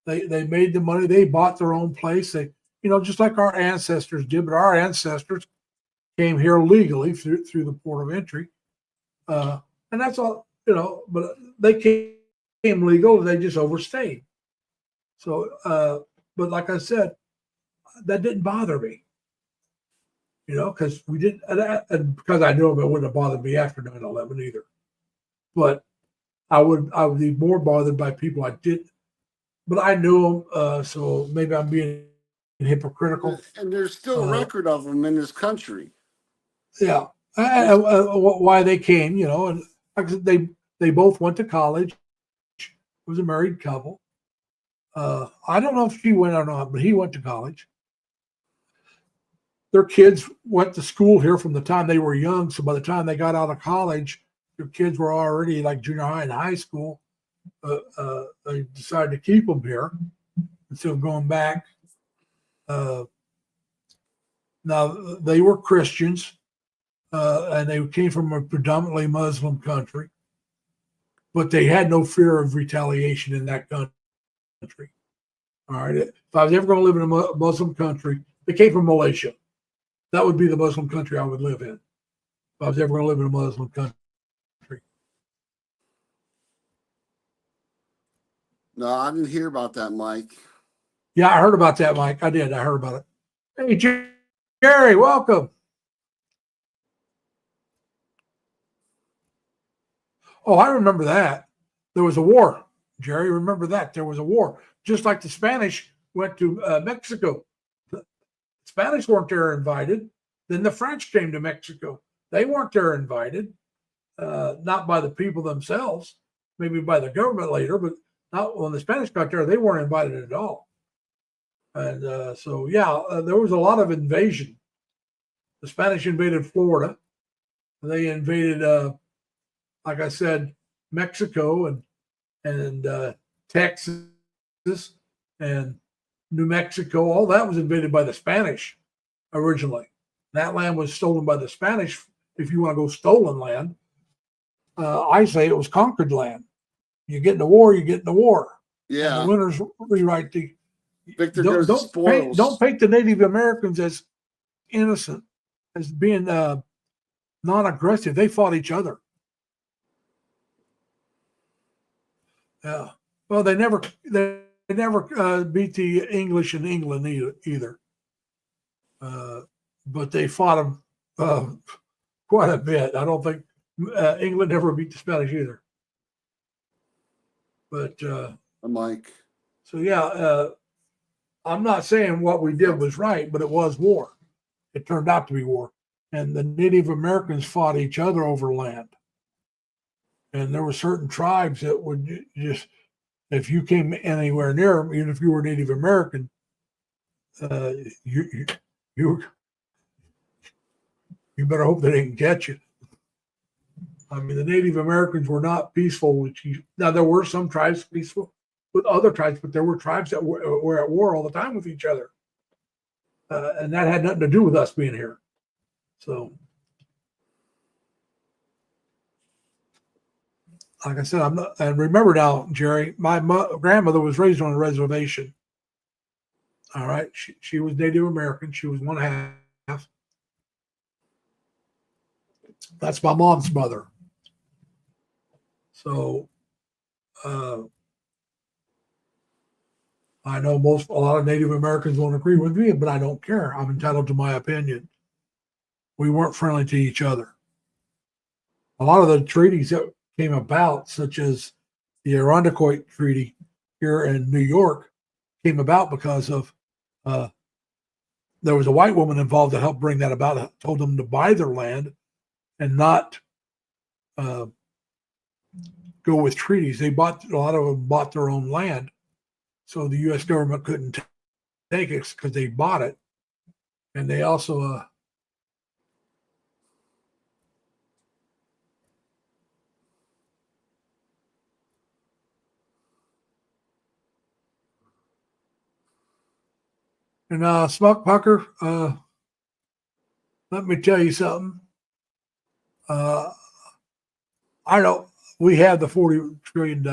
They made the money. They bought their own place. They, just like our ancestors did. But our ancestors came here legally through the port of entry. And that's all, but they came legal, they just overstayed. So, but like I said, that didn't bother me, because we didn't, and because I knew it wouldn't have bothered me after 9/11 either. But I would be more bothered by people I did, but I knew them, so maybe I'm being hypocritical. And there's still a record of them in this country. Yeah. Why they came, and like I said, they both went to college. It was a married couple. I don't know if she went or not, but he went to college. Their kids went to school here from the time they were young. So by the time they got out of college, their kids were already like junior high and high school. They decided to keep them here instead of going back. Now, they were Christians. And they came from a predominantly Muslim country, but they had no fear of retaliation in that country. All right. If I was ever going to live in a Muslim country, they came from Malaysia. That would be the Muslim country I would live in. If I was ever going to live in a Muslim country. No, I didn't hear about that, Mike. Yeah, I heard about that, Mike. I did. I heard about it. Hey, Jerry, welcome. Oh, I remember that. There was a war. Jerry, remember that. There was a war. Just like the Spanish went to Mexico. The Spanish weren't there invited. Then the French came to Mexico. They weren't there invited. Not by the people themselves, maybe by the government later, but not when the Spanish got there, they weren't invited at all. And there was a lot of invasion. The Spanish invaded Florida. They invaded like I said, Mexico and Texas and New Mexico, all that was invaded by the Spanish originally. That land was stolen by the Spanish. If you want to go stolen land, I say it was conquered land. You get in the war, you get in the war. Yeah. And the winners rewrite the. Victor goes to spoils. Don't paint the Native Americans as innocent, as being non-aggressive. They fought each other. Yeah. Well, they never beat the English in England either. But they fought them quite a bit. I don't think England ever beat the Spanish either. But Mike. So yeah, I'm not saying what we did was right, but it was war. It turned out to be war, and the Native Americans fought each other over land. And there were certain tribes that would just if you came anywhere near them, even if you were Native American, you better hope they didn't catch you. I mean, the Native Americans were not peaceful with you. Now, there were some tribes peaceful with other tribes, but there were tribes that were at war all the time with each other. And that had nothing to do with us being here. So, like I said, I'm not, and remember now, Jerry, my grandmother was raised on a reservation. All right. She was Native American. She was one half. That's my mom's mother. So, I know a lot of Native Americans won't agree with me, but I don't care. I'm entitled to my opinion. We weren't friendly to each other. A lot of the treaties that came about, such as the Irondequoit Treaty here in New York, came about because of there was a white woman involved that helped bring that about, told them to buy their land and not go with treaties. A lot of them bought their own land. So the U.S. government couldn't take it because they bought it. And they also and Smoke Pucker, let me tell you something. I don't. We have the $40 trillion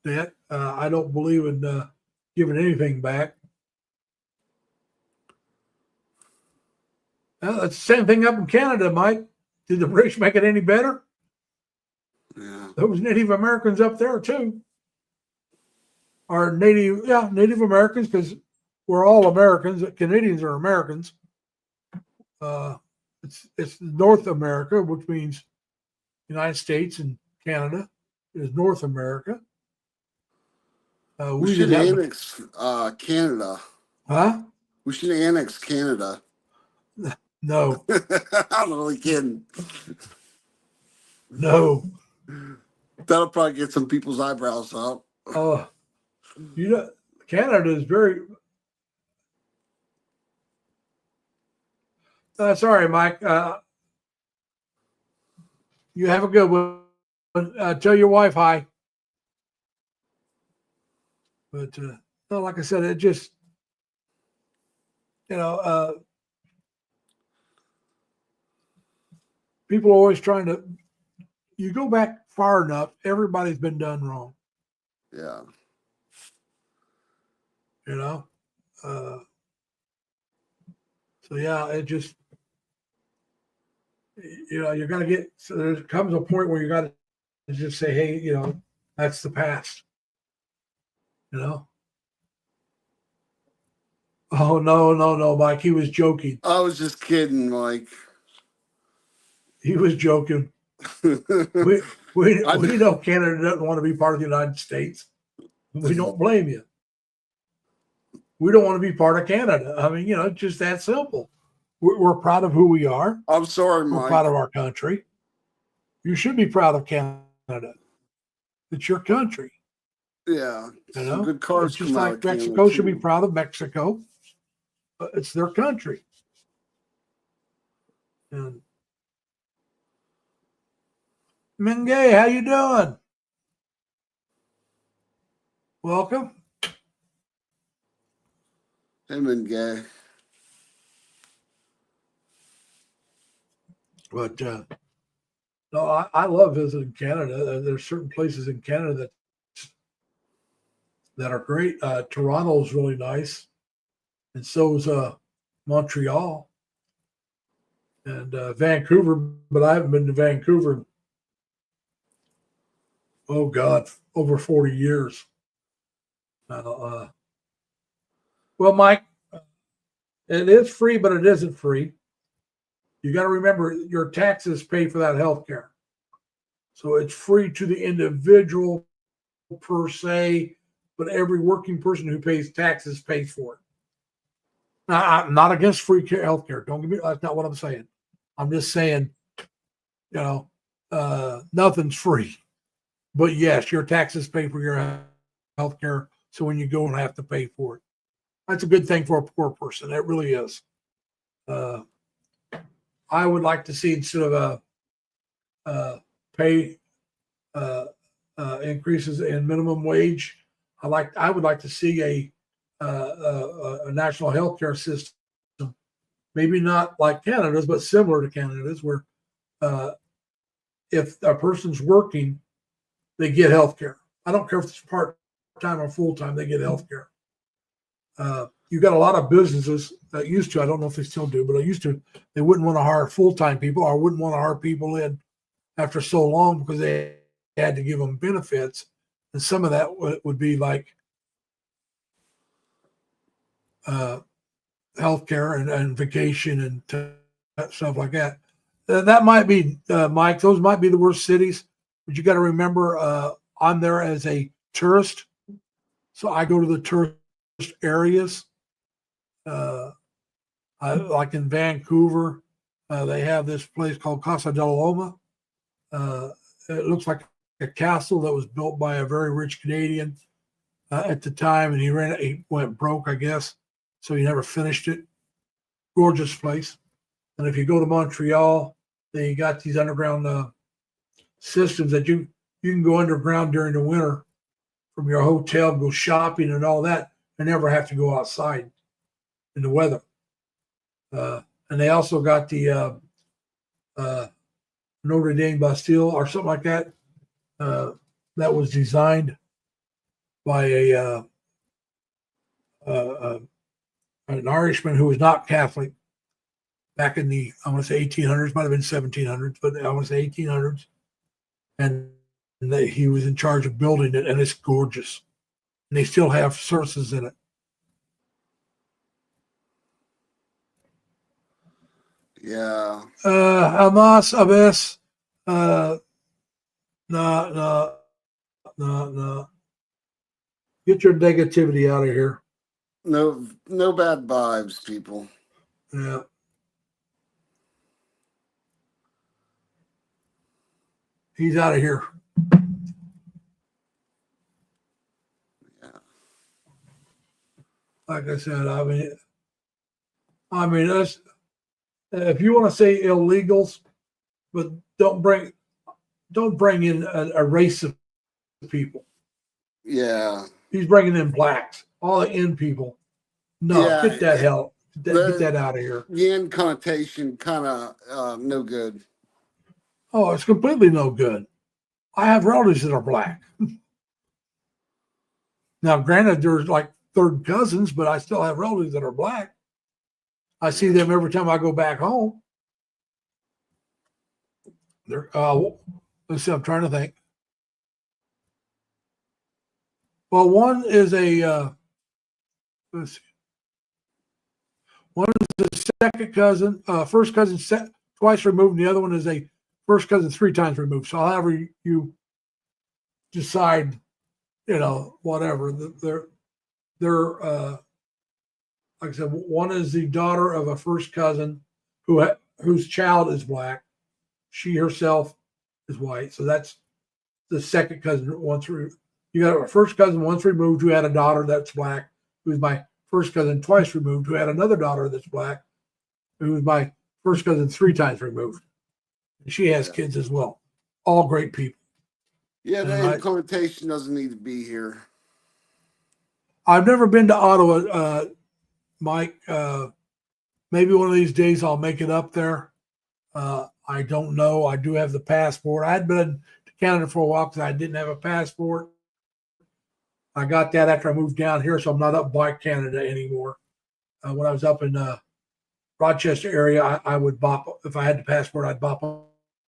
debt. I don't believe in giving anything back. It's the same thing up in Canada, Mike. Did the British make it any better? Yeah. There was Native Americans up there too. Or Native Americans, because we're all Americans. Canadians are Americans. It's North America, which means United States and Canada is North America. We should annex Canada. Huh? We should annex Canada. No. I'm only kidding. No. That'll probably get some people's eyebrows up. Canada is very. Sorry, Mike. You have a good one. Tell your wife hi. But no, like I said, it just, people are always trying to. You go back far enough, everybody's been done wrong. Yeah. So yeah, it just, you're gonna get. So there comes a point where you got to just say, hey, that's the past. Oh no, Mike. He was joking. I was just kidding, Mike. He was joking. We know Canada doesn't want to be part of the United States. We don't blame you. We don't want to be part of Canada. I mean, it's just that simple. We're proud of who we are. I'm sorry, We're Mike. proud of our country. You should be proud of Canada. It's your country. Yeah. Some good cards. It's just like Mexico should be proud of Mexico. It's their country. And Mingay, how you doing? Welcome. Hey, Mingay. But no, I love visiting Canada. There's certain places in Canada that are great. Toronto's really nice, and so is Montreal and Vancouver. But I haven't been to Vancouver. Oh God, over 40 years. Well, Mike, it is free, but it isn't free. You got to remember your taxes pay for that health care. So it's free to the individual per se, but every working person who pays taxes pays for it. Now, I'm not against free health care. Don't get me, that's not what I'm saying. I'm just saying, nothing's free. But yes, your taxes pay for your health care. So when you go and have to pay for it, that's a good thing for a poor person. It really is. I would like to see, instead of pay increases in minimum wage, I would like to see a national healthcare system, maybe not like Canada's, but similar to Canada's, where if a person's working, they get health care. I don't care if it's part-time or full-time, they get health care. You got a lot of businesses that used to, I don't know if they still do, but I used to, they wouldn't want to hire full-time people, or wouldn't want to hire people in after so long because they had to give them benefits. And some of that would be like healthcare and vacation and stuff like that. That might be, Mike, those might be the worst cities, but you got to remember, I'm there as a tourist. So I go to the tourist areas. Like in Vancouver, they have this place called Casa de Loma. It looks like a castle that was built by a very rich Canadian at the time, and he went broke, I guess, so he never finished it. Gorgeous place. And if you go to Montreal, they got these underground systems that you can go underground during the winter from your hotel, go shopping and all that, and never have to go outside in the weather. And they also got the Notre Dame Bastille or something like that. That was designed by an Irishman who was not Catholic back in the, I want to say 1800s, might have been 1700s, but I want to say 1800s. And he was in charge of building it, and it's gorgeous. And they still have services in it. Yeah. Hamas, Abbas, no. Get your negativity out of here. No bad vibes, people. Yeah. He's out of here. Yeah. Like I said, I mean, that's, if you want to say illegals, but don't bring in a race of people. Yeah. He's bringing in blacks, all the in people. No, Yeah, get that hell, get that out of here. The end connotation kind of no good. Oh, it's completely no good. I have relatives that are black. Now, granted, there's like third cousins, but I still have relatives that are black. I see them every time I go back home. They're, let's see, I'm trying to think. Well, one is let's see. One is a second cousin, first cousin twice removed, and the other one is a first cousin 3 times removed. So however you decide, whatever, they're like I said, one is the daughter of a first cousin whose child is black. She herself is white. So that's the second cousin once removed. You got a first cousin once removed who had a daughter that's black, who's my first cousin twice removed, who had another daughter that's black, who was my first cousin 3 times removed. And she has kids as well. All great people. Yeah, the connotation doesn't need to be here. I've never been to Ottawa, Mike. Maybe one of these days I'll make it up there. I don't know. I do have the passport. I had been to Canada for a while because I didn't have a passport. I got that after I moved down here, so I'm not up by Canada anymore. When I was up in Rochester area, I would bop, if I had the passport, I'd bop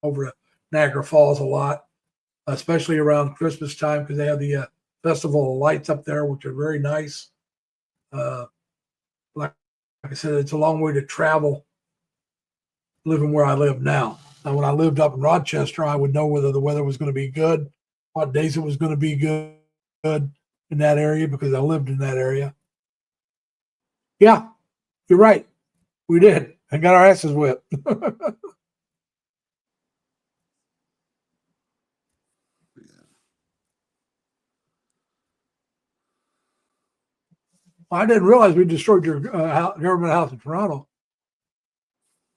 over to Niagara Falls a lot, especially around Christmas time because they have the Festival of Lights up there, which are very nice. Like I said, it's a long way to travel living where I live now. Now, when I lived up in Rochester, I would know whether the weather was going to be good, what days it was going to be good in that area because I lived in that area. Yeah, you're right. We did. And got our asses whipped. I didn't realize we destroyed your government house in Toronto.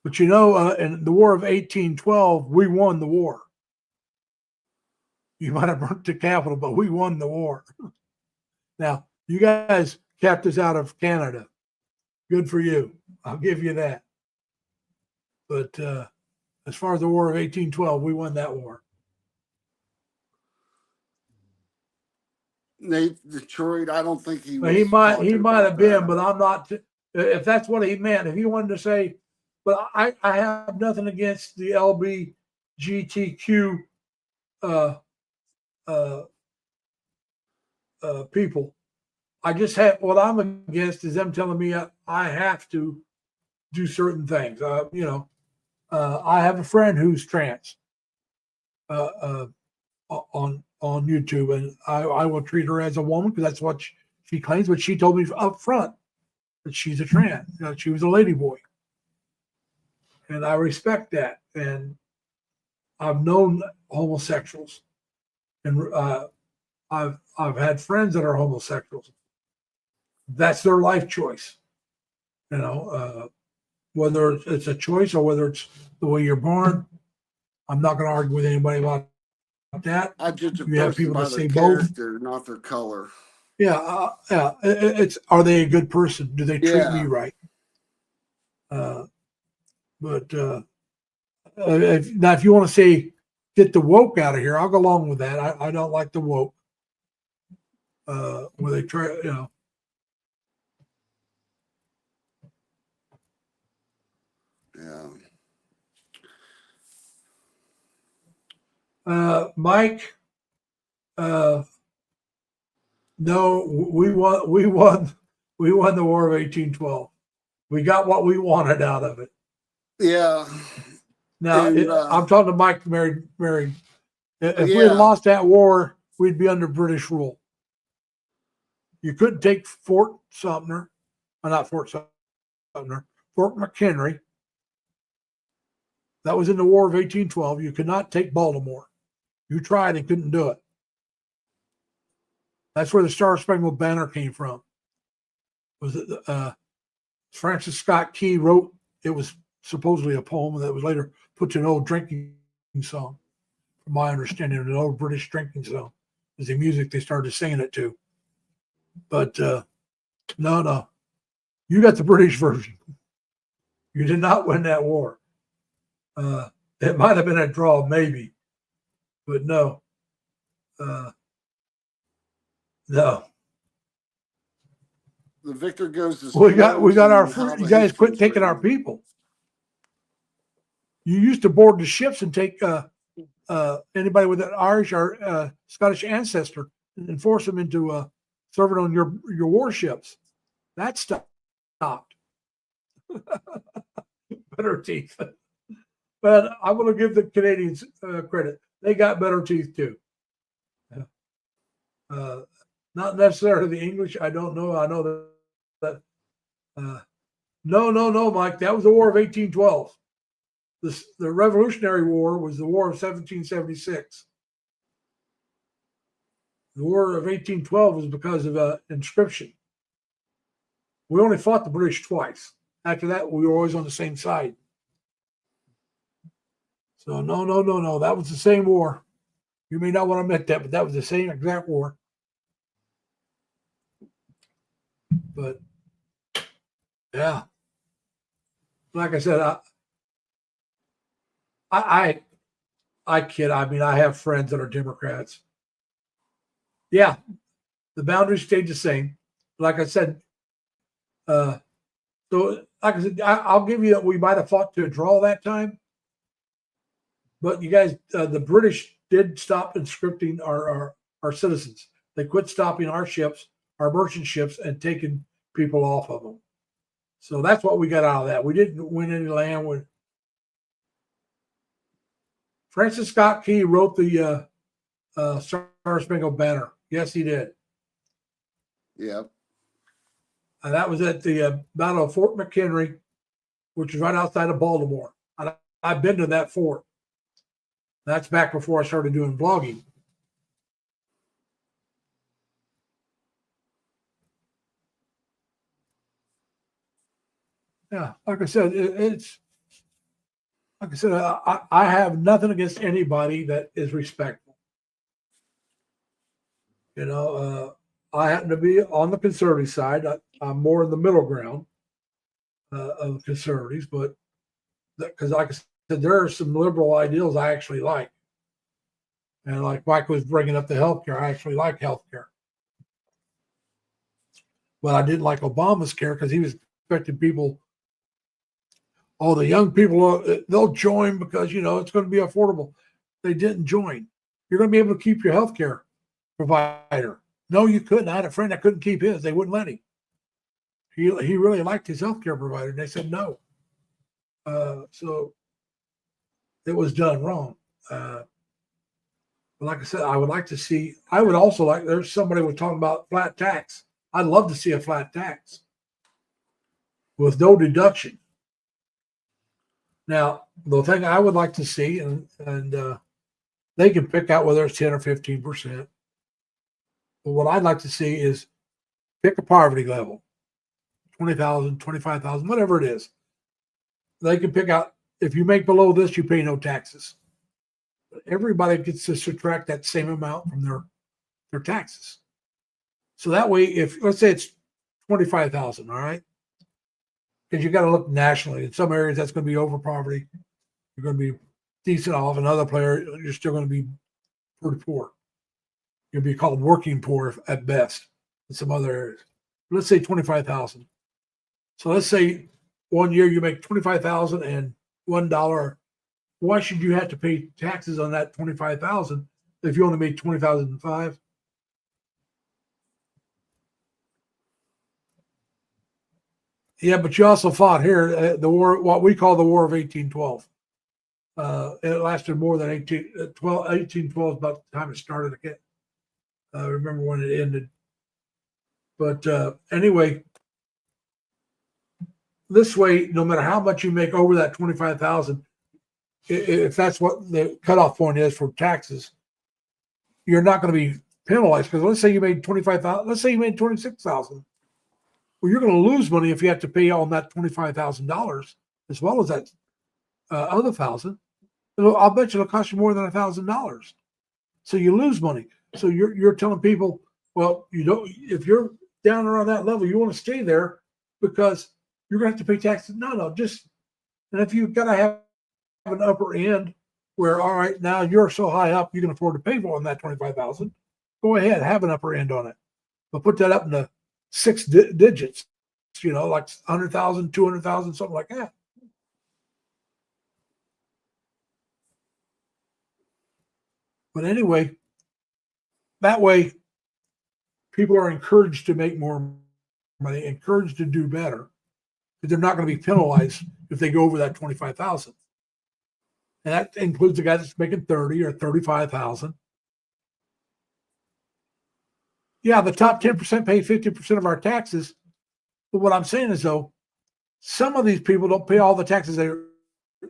But in the War of 1812, we won the war. You might have burnt the Capitol, but we won the war. Now, you guys kept us out of Canada. Good for you. I'll give you that. But as far as the War of 1812, we won that war. Nate, Detroit, I don't think he was. He might talking have about been, that. but I'm not. If that's what he meant, if he wanted to say, but I have nothing against the LBGTQ people. I just have what I'm against is them telling me I have to do certain things. I have a friend who's trans on YouTube, and I will treat her as a woman because that's what she claims. But she told me up front that she's a trans. She was a lady boy, and I respect that. And I've known homosexuals, and I've had friends that are homosexuals. That's their life choice, whether it's a choice or whether it's the way you're born. I'm not going to argue with anybody about that. I judge a You have person people by that their say both. character, not their color. Yeah. It's are they a good person? Do they treat me right? If you want to say get the woke out of here, I'll go along with that. I don't like the woke. Where they try, Yeah. Mike. No, we won the War of 1812. We got what we wanted out of it. Yeah. Now I'm talking to Mike married. If we had Yeah. lost that war, we'd be under British rule. You couldn't take Fort Sumter, not Fort Sumter, Fort McHenry. That was in the War of 1812. You could not take Baltimore. You tried and couldn't do it. That's where the Star Spangled Banner came from. Was it Francis Scott Key wrote? It was supposedly a poem that was later put to an old drinking song. From my understanding, an old British drinking song is the music they started singing it to. But no, you got the British version. You did not win that war. It might have been a draw, maybe, but no. No. The victor goes to. We got our fruit. You guys quit taking our people. You used to board the ships and take anybody with an Irish or Scottish ancestor and force them into serving on your warships. That stopped. Better teeth. But I'm going to give the Canadians credit. They got better teeth too. Not necessarily the English. I don't know. I know that. No, Mike. That was the War of 1812. The Revolutionary War was the War of 1776. The War of 1812 was because of conscription. We only fought the British twice. After that, we were always on the same side. So no. That was the same war. You may not want to admit that, but that was the same exact war. But yeah, like I said, I kid. I mean, I have friends that are Democrats. Yeah, the boundaries stayed the same. Like I said, so like I said, I'll give you that we might have fought to a draw that time, but you guys, the British did stop conscripting our citizens. They quit stopping our ships, our merchant ships, and taking people off of them. So that's what we got out of that. We didn't win any land. With Francis Scott Key wrote the Star Spangled Banner. Yes, he did. Yeah. And that was at the Battle of Fort McHenry, which is right outside of Baltimore. And I've been to that fort. That's back before I started doing blogging. Yeah, like I said, it's like I said, I have nothing against anybody that is respectful. You know, I happen to be on the conservative side. I'm more in the middle ground of conservatives, but because, like I said, there are some liberal ideals I actually like. And like Mike was bringing up the healthcare, I actually like healthcare. But I didn't like Obama's care because he was expecting people, oh, the young people, they'll join because, you know, it's going to be affordable. They didn't join. You're going to be able to keep your healthcare provider. No, you couldn't. I had a friend that couldn't keep his. They wouldn't let him. He really liked his healthcare provider, and they said no. So it was done wrong. But like I said, I would like to see. I would also like. There's somebody was talking about flat tax. I'd love to see a flat tax with no deduction. Now, the thing I would like to see, and they can pick out whether it's 10 or 15%. But what I'd like to see is pick a poverty level, 20,000, 25,000, whatever it is. They can pick out, if you make below this, you pay no taxes. Everybody gets to subtract that same amount from their taxes. So that way, if let's say it's 25,000, all right, because you got to look nationally. In some areas, that's going to be over poverty. You're going to be decent off. Another player, you're still going to be pretty poor. You'll be called working poor at best in some other areas. Let's say 25,000. So let's say 1 year you make 25,000 and $1. Why should you have to pay taxes on that 25,000 if you only made 20,005? Yeah, but you also fought here the war, what we call the War of 1812. It lasted more than 1812 about the time it started again. I remember when it ended. But anyway, this way, no matter how much you make over that 25,000, if that's what the cutoff point is for taxes, you're not going to be penalized. Because let's say you made 25,000, let's say you made 26,000. Well, you're going to lose money if you have to pay on that $25,000 as well as that other thousand. I'll bet you it'll cost you more than $1,000. So you lose money. So you're telling people, well, you don't. If you're down around that level, you want to stay there because you're going to have to pay taxes. No, just and if you've got to have an upper end where, all right, now you're so high up you can afford to pay more on that 25,000. Go ahead, have an upper end on it, but put that up in the six digits. You know, like 100,000, 200,000, something like that. But anyway, that way people are encouraged to make more money, encouraged to do better, because they're not going to be penalized if they go over that 25,000. And that includes the guy that's making 30 or 35,000. Yeah, the top 10% pay 50% of our taxes. But what I'm saying is, though, some of these people don't pay all the taxes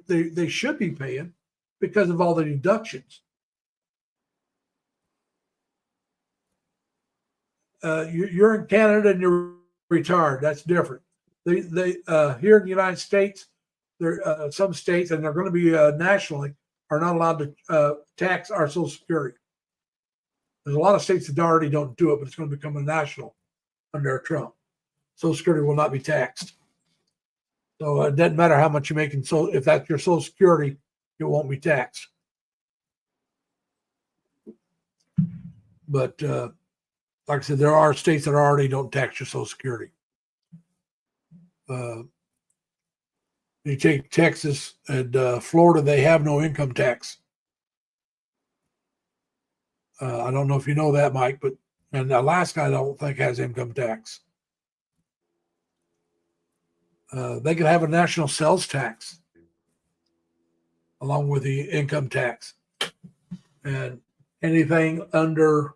they should be paying because of all the deductions. You're in Canada and you're retired. That's different. They here in the United States, there some states, and they're going to be nationally, are not allowed to tax our Social Security. There's a lot of states that already don't do it, but it's going to become a national under Trump. Social Security will not be taxed. So it doesn't matter how much you make in so if that's your Social Security, it won't be taxed. But like I said, there are states that already don't tax your Social Security. You take Texas and Florida, they have no income tax. I don't know if you know that, Mike, but and Alaska, I don't think has income tax. They could have a national sales tax along with the income tax, and anything under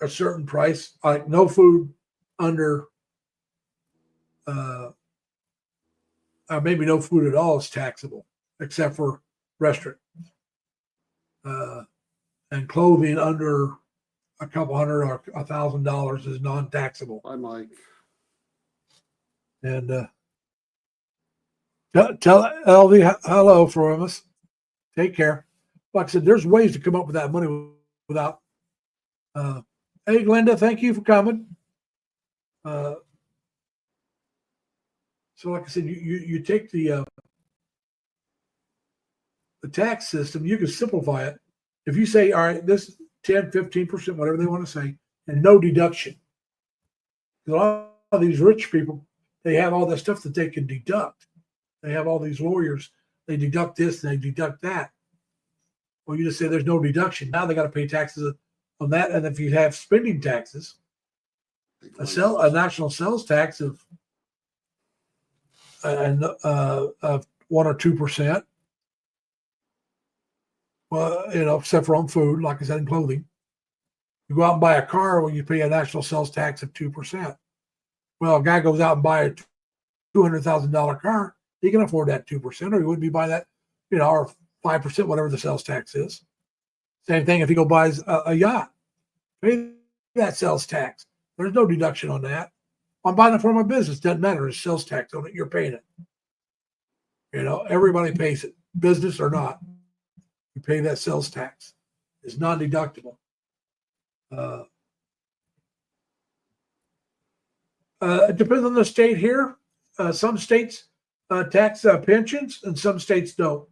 a certain price, like no food under, maybe no food at all is taxable, except for restaurant. And clothing under a couple hundred or $1,000 is non-taxable. Hi, Mike. And Tell LV hello from us. Take care. Like I said, there's ways to come up with that money without. Hey, Glenda, thank you for coming. So, like I said, you take the tax system, you can simplify it. If you say, all right, this 10, 15%, whatever they want to say, and no deduction. A lot of these rich people, they have all that stuff that they can deduct. They have all these lawyers, they deduct this and they deduct that. Well, you just say there's no deduction. Now they got to pay taxes on that. And if you have spending taxes, a national sales tax of 1 or 2%. Well, except for on food, like I said, and clothing. You go out and buy a car, well, you pay a national sales tax of 2%. Well, a guy goes out and buy a $200,000 car, he can afford that 2%, or he wouldn't be buying that, or 5%, whatever the sales tax is. Same thing if he go buys a yacht, pay that sales tax. There's no deduction on that. I'm buying it for my business. Doesn't matter. There's sales tax on it. You're paying it. Everybody pays it, business or not. You pay that sales tax. It's non-deductible. It depends on the state here. Some states tax pensions and some states don't.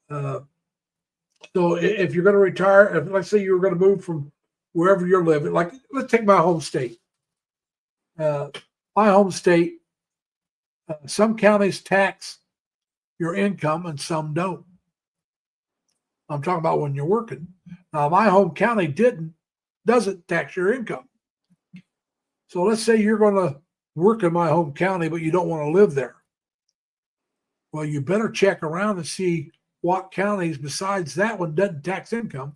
So if you're going to retire, if let's say you're going to move from wherever you're living, like let's take my home state. My home state, some counties tax your income and some don't. I'm talking about when you're working. Now, my home county doesn't tax your income. So let's say you're going to work in my home county, but you don't want to live there. Well, you better check around and see what counties besides that one doesn't tax income.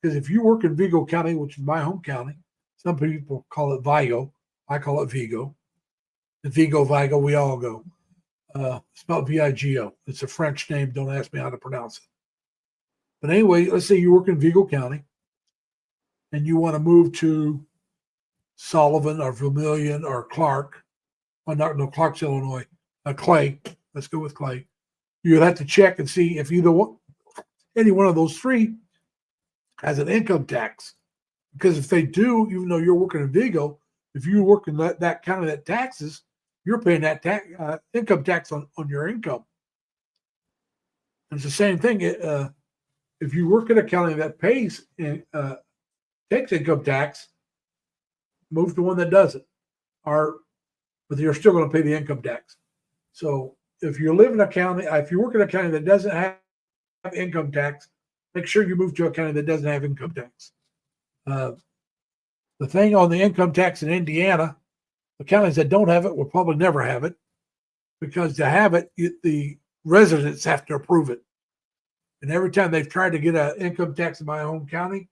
Because if you work in Vigo County, which is my home county, some people call it Vigo. I call it Vigo. The Vigo, we all go. Spelled V-I-G-O. It's a French name. Don't ask me how to pronounce it. But anyway, let's say you work in Vigo County and you want to move to Sullivan or Vermilion or Clark. No, Clark's Illinois. Clay. Let's go with Clay. You'd have to check and see if any one of those three has an income tax. Because if they do, even though you're working in Vigo, if you work in that county that taxes, you're paying that income tax on your income. And it's the same thing. If you work in a county that pays takes income tax, move to one that doesn't. But you're still going to pay the income tax. So if you live in a county, if you work in a county that doesn't have income tax, make sure you move to a county that doesn't have income tax. The thing on the income tax in Indiana, the counties that don't have it will probably never have it, because to have it, the residents have to approve it. And every time they've tried to get an income tax in my home county,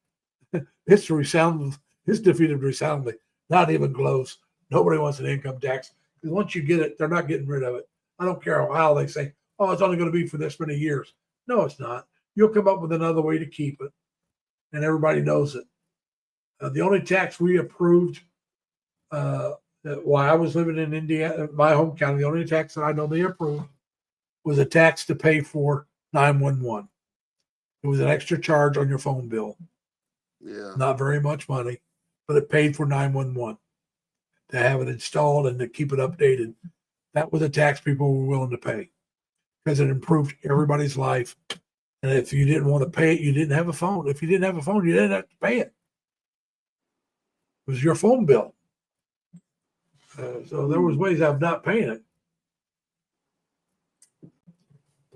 it's defeated resoundingly. Not even close. Nobody wants an income tax, because once you get it, they're not getting rid of it. I don't care how they say, oh, it's only going to be for this many years. No, it's not. You'll come up with another way to keep it, and everybody knows it. The only tax we approved while I was living in Indiana, my home county, the only tax that I know they approved was a tax to pay for 911. It was an extra charge on your phone bill. Yeah. Not very much money, but it paid for 911 to have it installed and to keep it updated. That was a tax people were willing to pay because it improved everybody's life. And if you didn't want to pay it, you didn't have a phone. If you didn't have a phone, you didn't have to pay it. It was your phone bill. So there was ways of not paying it.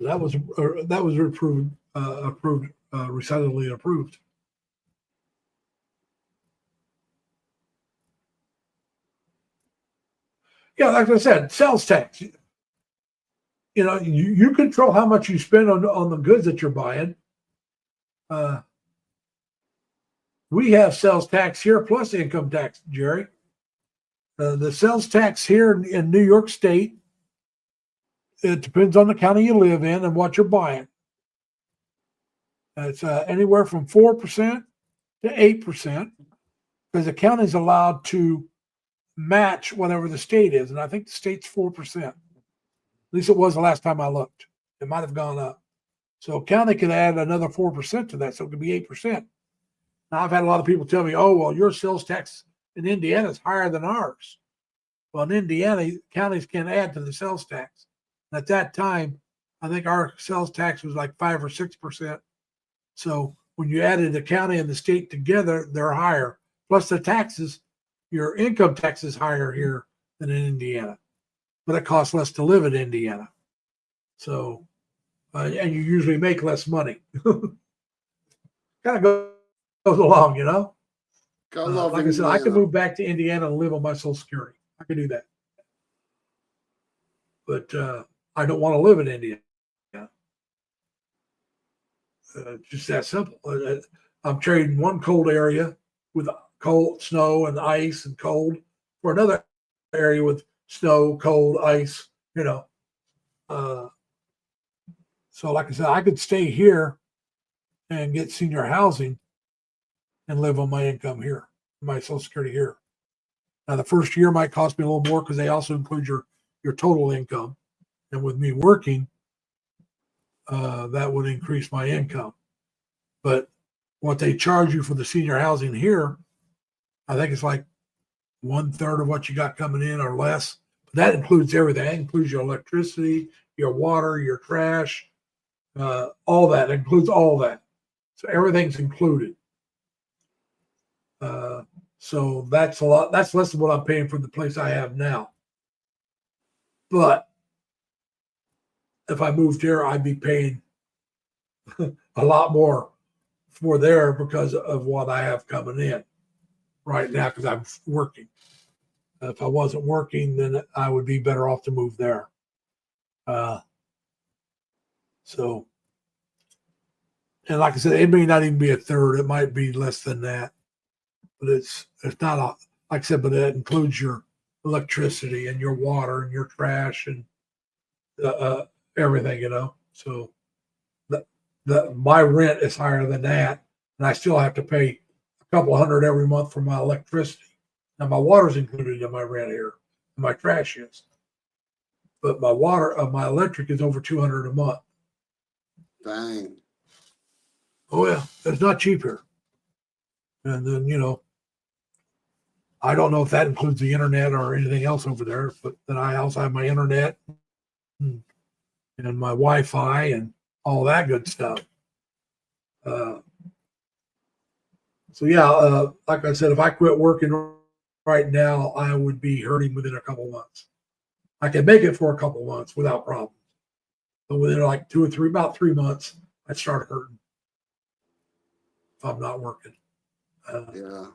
That was approved, recitally approved. Yeah, like I said, sales tax. You control how much you spend on the goods that you're buying. We have sales tax here plus income tax, Jerry. The sales tax here in New York State, it depends on the county you live in and what you're buying. It's anywhere from 4% to 8%, because the county is allowed to match whatever the state is, and I think the state's 4%. least it was the last time I looked. It might have gone up. So county could add another 4% to that, so it could be 8%. Now I've had a lot of people tell me, "Oh, well, your sales tax in Indiana is higher than ours." Well, in Indiana, counties can add to the sales tax. At that time, I think our sales tax was like 5 or 6%. So when you added the county and the state together, they're higher. Plus the taxes, your income tax is higher here than in Indiana, but it costs less to live in Indiana. So, and you usually make less money. Kind of goes along, you know. God love Like I said, I could Indiana. move back to Indiana and live on my Social Security. I could do that, but I don't want to live in Indiana. Just that simple. I'm trading one cold area with cold snow and ice and cold for another area with snow, cold, ice. You know, so like I said, I could stay here and get senior housing and live on my income here, my Social Security here. Now the first year might cost me a little more because they also include your total income, and with me working, that would increase my income. But what they charge you for the senior housing here, I think it's like 1/3 of what you got coming in or less. But that includes everything. That includes your electricity, your water, your trash, all that. It includes all that. So everything's included. So that's a lot. That's less than what I'm paying for the place I have now. But if I moved here, I'd be paying a lot more for there because of what I have coming in right now because I'm working. If I wasn't working, then I would be better off to move there. So, and like I said, it may not even be 1/3. It might be less than that. But it's not like I said, but it includes your electricity and your water and your trash and everything, you know. So my rent is higher than that, and I still have to pay a couple hundred every month for my electricity. Now my water's included in my rent here, and my trash is, but my electric is over $200 a month. Dang. Oh yeah, it's not cheap here. And then I don't know if that includes the internet or anything else over there, but then I also have my internet and my Wi-Fi and all that good stuff. So yeah, like I said, if I quit working right now, I would be hurting within a couple months. I can make it for a couple months without problems, but within like about 3 months, I'd start hurting if I'm not working. Yeah.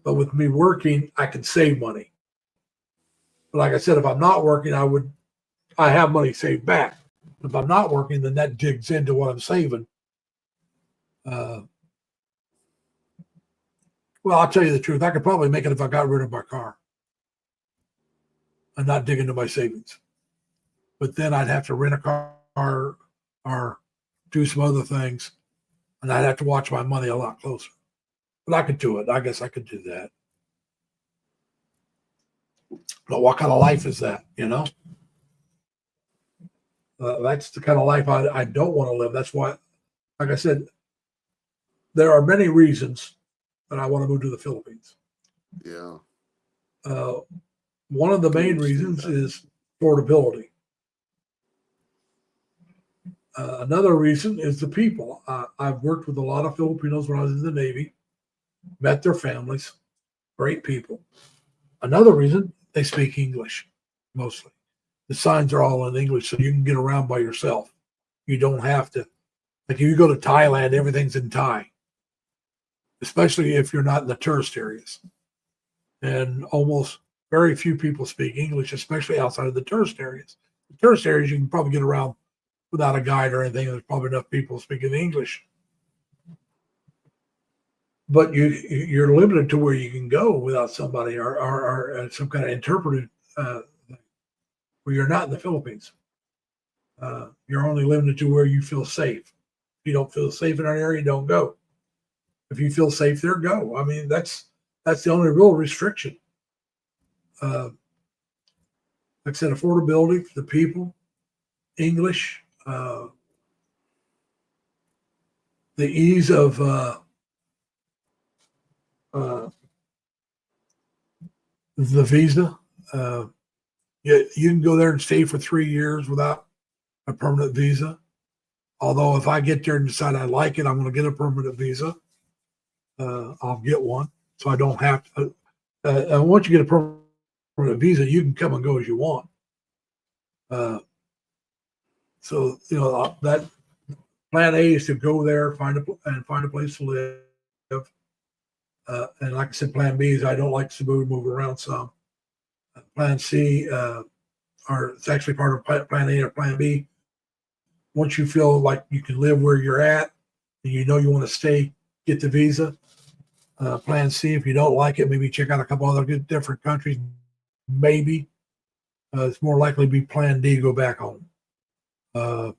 But with me working, I can save money. But like I said, if I'm not working, I have money saved back. If I'm not working, then that digs into what I'm saving. Well, I'll tell you the truth. I could probably make it if I got rid of my car and not dig into my savings. But then I'd have to rent a car or do some other things, and I'd have to watch my money a lot closer. But I could do it. I guess I could do that. But what kind of life is that, you know? That's the kind of life I don't want to live. That's why, like I said, there are many reasons that I want to move to the Philippines. Yeah. One of the main reasons is affordability. Another reason is the people. I've worked with a lot of Filipinos when I was in the Navy, met their families, great people. Another reason, they speak English mostly. The signs are all in English, so you can get around by yourself. You don't have to, like if you go to Thailand, everything's in Thai, especially if you're not in the tourist areas. And almost very few people speak English, especially outside of the tourist areas. The tourist areas, you can probably get around without a guide or anything. There's probably enough people speaking English. But you're limited to where you can go without somebody or some kind of interpreted where you're not in the Philippines. You're only limited to where you feel safe. If you don't feel safe in an area, don't go. If you feel safe there, go. I mean, that's the only real restriction. like I said, affordability for the people, English, the ease of the visa. You can go there and stay for 3 years without a permanent visa. Although if I get there and decide I like it, I'm going to get a permanent visa. I'll get one, so I don't have to. And once you get a permanent visa, you can come and go as you want. So that plan A is to go there, find a place to live. And like I said, plan B is I don't like to move around some. Plan C, or it's actually part of plan A or plan B. Once you feel like you can live where you're at and you want to stay, get the visa. Plan C, if you don't like it, maybe check out a couple other different countries. Maybe it's more likely to be plan D, go back home. But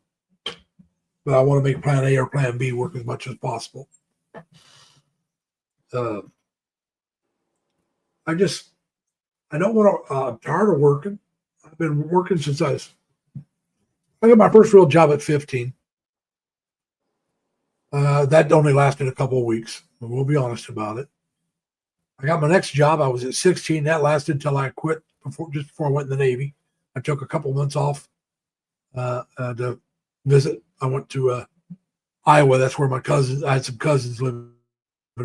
I want to make plan A or plan B work as much as possible. I don't want to, I'm tired of working. I've been working since I got my first real job at 15. That only lasted a couple of weeks. We'll be honest about it. I got my next job. I was at 16. That lasted until I quit just before I went in the Navy. I took a couple months off to visit. I went to Iowa. That's where I had some cousins living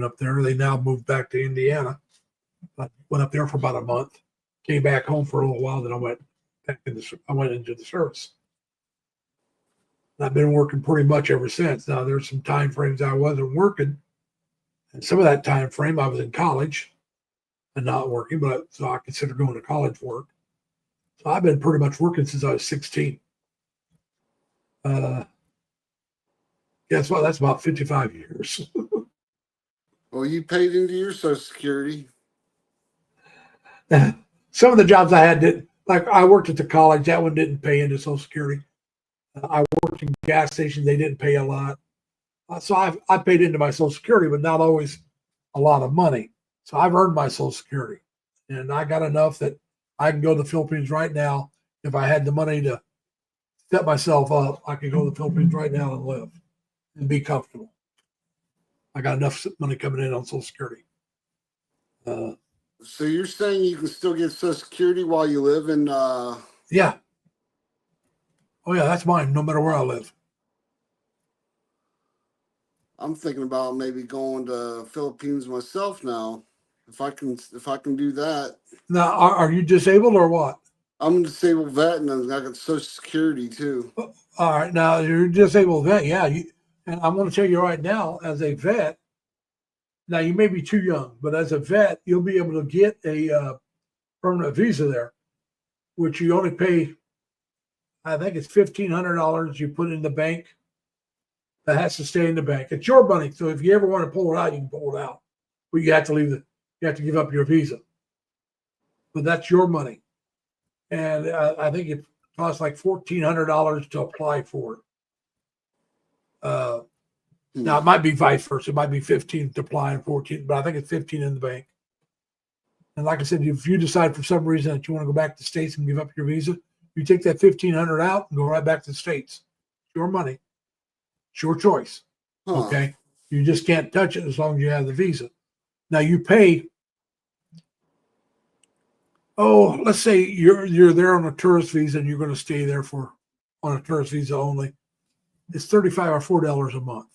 up there. They now moved back to Indiana. I went up there for about a month, came back home for a little while. Then I went into the service. I've been working pretty much ever since. Now there's some time frames I wasn't working, and some of that time frame I was in college and not working, so I consider going to college work. So I've been pretty much working since I was 16. Guess what? That's about 55 years. Well, you paid into your Social Security. Some of the jobs I had didn't. Like I worked at the college, that one didn't pay into Social Security. I worked in gas stations, they didn't pay a lot. So I paid into my Social Security, but not always a lot of money. So I've earned my Social Security. And I got enough that I can go to the Philippines right now. If I had the money to set myself up, I could go to the Philippines right now and live and be comfortable. I got enough money coming in on Social Security. So you're saying you can still get Social Security while you live in Yeah. Oh yeah, that's mine, no matter where I live. I'm thinking about maybe going to Philippines myself now. If I can do that. Now, are you disabled or what? I'm a disabled vet and I got Social Security too. All right, now you're a disabled vet, yeah. And I'm going to tell you right now, as a vet, now you may be too young, but as a vet, you'll be able to get a permanent visa there, which you only pay. I think it's $1,500 you put in the bank. That has to stay in the bank. It's your money, so if you ever want to pull it out, you can pull it out. But you have to you have to give up your visa. But that's your money, and I think it costs like $1,400 to apply for it. Now it might be vice versa. It might be 15 to apply and 14, but I think it's 15 in the bank. And like I said, if you decide for some reason that you want to go back to the States and give up your visa, you take that $1,500 out and go right back to the States. It's your money. It's your choice. Huh. Okay. You just can't touch it as long as you have the visa. Now you pay. Oh, let's say you're there on a tourist visa and you're going to stay there on a tourist visa only. It's $35 or $40 a month.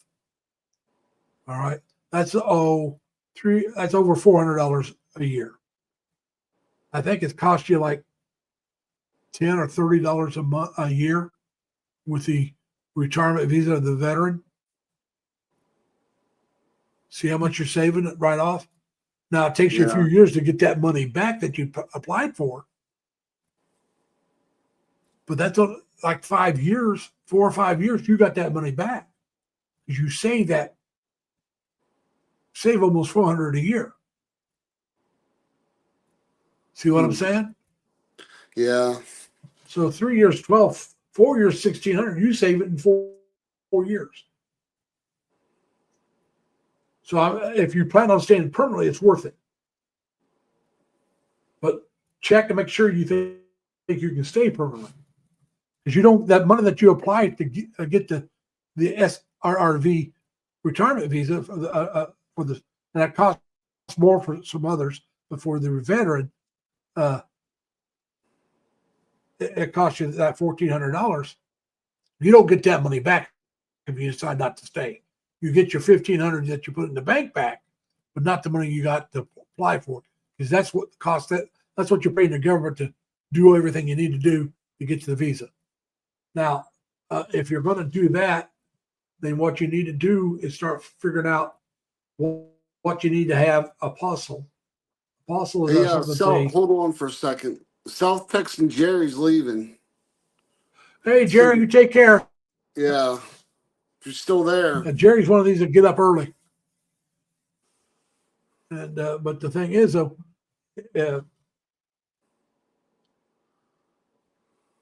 All right. That's over $400 a year. I think it costs you like $10 or $30 a year with the retirement visa of the veteran. See how much you're saving right off? Now it takes you a few years to get that money back that you applied for. But that's like 5 years, 4 or 5 years, you got that money back. Because you save almost $400 a year. See what I'm saying? Yeah. So 3 years, 12, 4 years, $1,600. You save it in 4 years. So if you plan on staying permanently, it's worth it. But check to make sure you think you can stay permanently. Because you don't, that money that you apply to get the SRRV retirement visa for the, and that costs more for some others, but for the veteran, it costs you that $1,400. You don't get that money back if you decide not to stay. You get your $1,500 that you put in the bank back, but not the money you got to apply for, because that's what costs that. That's what you're paying the government to do everything you need to do to get to the visa. Now, if you're going to do that, then what you need to do is start figuring out what you need to have apostle. Apostle is something so hold on for a second. South Texan Jerry's leaving. Hey, Jerry, you take care. Yeah, if you're still there. Jerry's one of these that get up early. And but the thing is, though,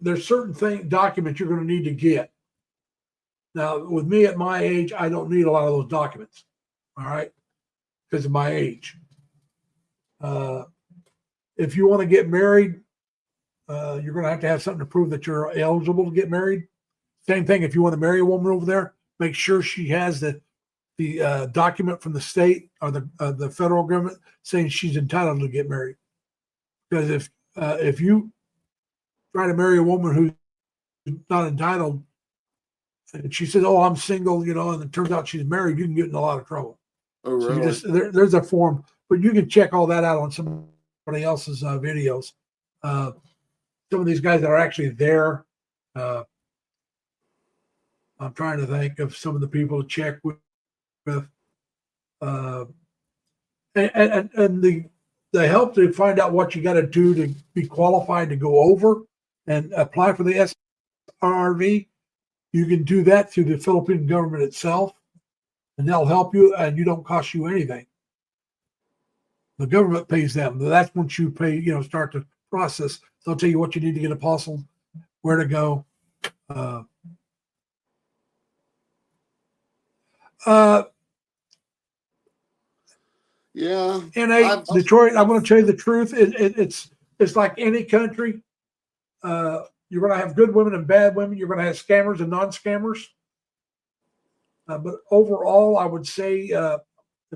there's certain documents you're going to need to get. Now, with me at my age, I don't need a lot of those documents. All right, because of my age. If you want to get married, you're going to have something to prove that you're eligible to get married. Same thing if you want to marry a woman over there, make sure she has the document from the state or the federal government saying she's entitled to get married. Because if you try to marry a woman who's not entitled, and she says, "Oh, I'm single," and it turns out she's married, you can get in a lot of trouble. Oh, really? So there's a form, but you can check all that out on somebody else's videos. Some of these guys that are actually there. I'm trying to think of some of the people to check with. And the help to find out what you got to do to be qualified to go over and apply for the SRRV. You can do that through the Philippine government itself, and they'll help you, and you don't cost you anything. The government pays them. That's once you pay, start the process. They'll tell you what you need to get apostle, where to go. Yeah. In Detroit, I'm going to tell you the truth. It's like any country. You're going to have good women and bad women. You're going to have scammers and non-scammers. But overall, I would say, in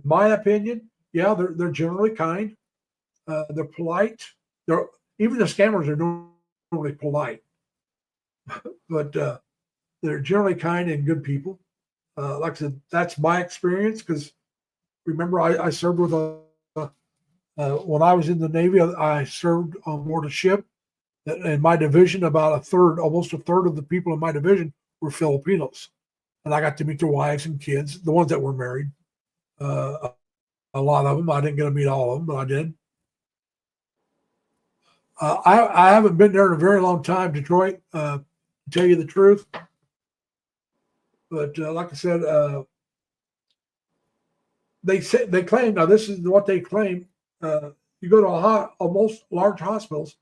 my opinion, yeah, they're generally kind. They're polite. Even the scammers are normally polite, but they're generally kind and good people. Like I said, that's my experience. Because remember, I served with when I was in the Navy, I served on board a ship. In my division, almost a third of the people in my division were Filipinos. And I got to meet their wives and kids, the ones that were married. A lot of them. I didn't get to meet all of them, but I did. I haven't been there in a very long time, Detroit, to tell you the truth. But like I said, they claim, now this is what they claim. You go to most large hospitals,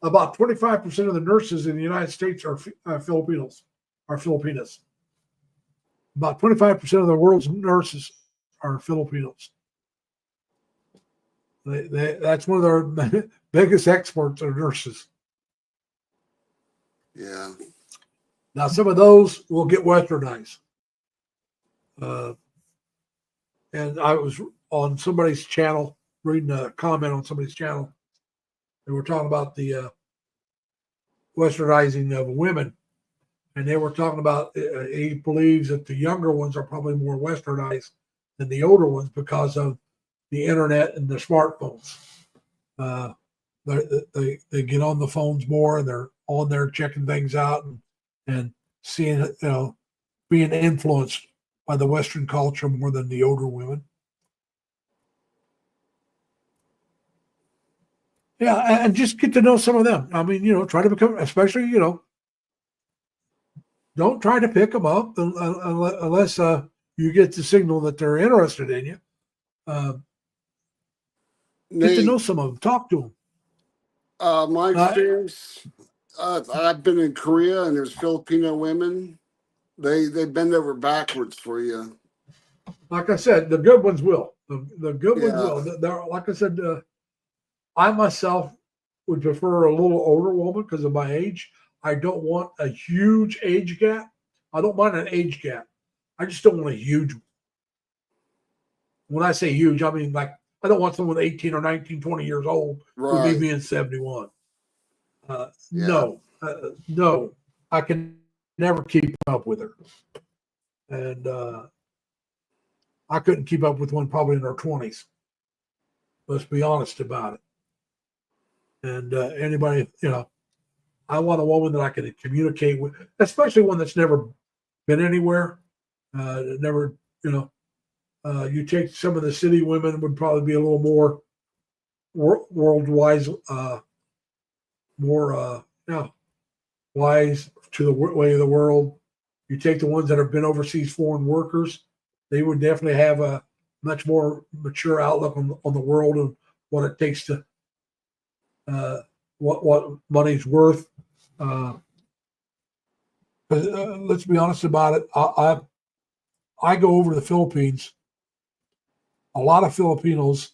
about 25% of the nurses in the United States are Filipinos, are Filipinas. About 25% of the world's nurses are Filipinos. That's one of their biggest exports are nurses. Yeah. Now, some of those will get westernized. And I was on somebody's channel, reading a comment on somebody's channel. They were talking about the westernizing of women. And they were talking about, he believes that the younger ones are probably more westernized than the older ones because of the internet and the smartphones. They get on the phones more, and they're on there checking things out and seeing, being influenced by the Western culture more than the older women. Yeah, and just get to know some of them. I mean, try to become, especially, don't try to pick them up unless you get the signal that they're interested in you. Get to know some of them. Talk to them. My experience, I've been in Korea, and there's Filipino women. They bend over backwards for you. Like I said, the good ones will. The good ones will. Like I said, I myself would prefer a little older woman because of my age. I don't want a huge age gap. I don't mind an age gap. I just don't want a huge one. When I say huge, I mean like I don't want someone 18 or 19, 20 years old with me Right. being 71. Yeah. No, I can never keep up with her. And I couldn't keep up with one probably in her 20s. Let's be honest about it. And anybody, I want a woman that I can communicate with, especially one that's never been anywhere. Never, you take some of the city women would probably be a little more world-wise, more, wise to the way of the world. You take the ones that have been overseas foreign workers, they would definitely have a much more mature outlook on the world and what it takes to, what money's worth. Let's be honest about it. I go over to the Philippines. A lot of Filipinos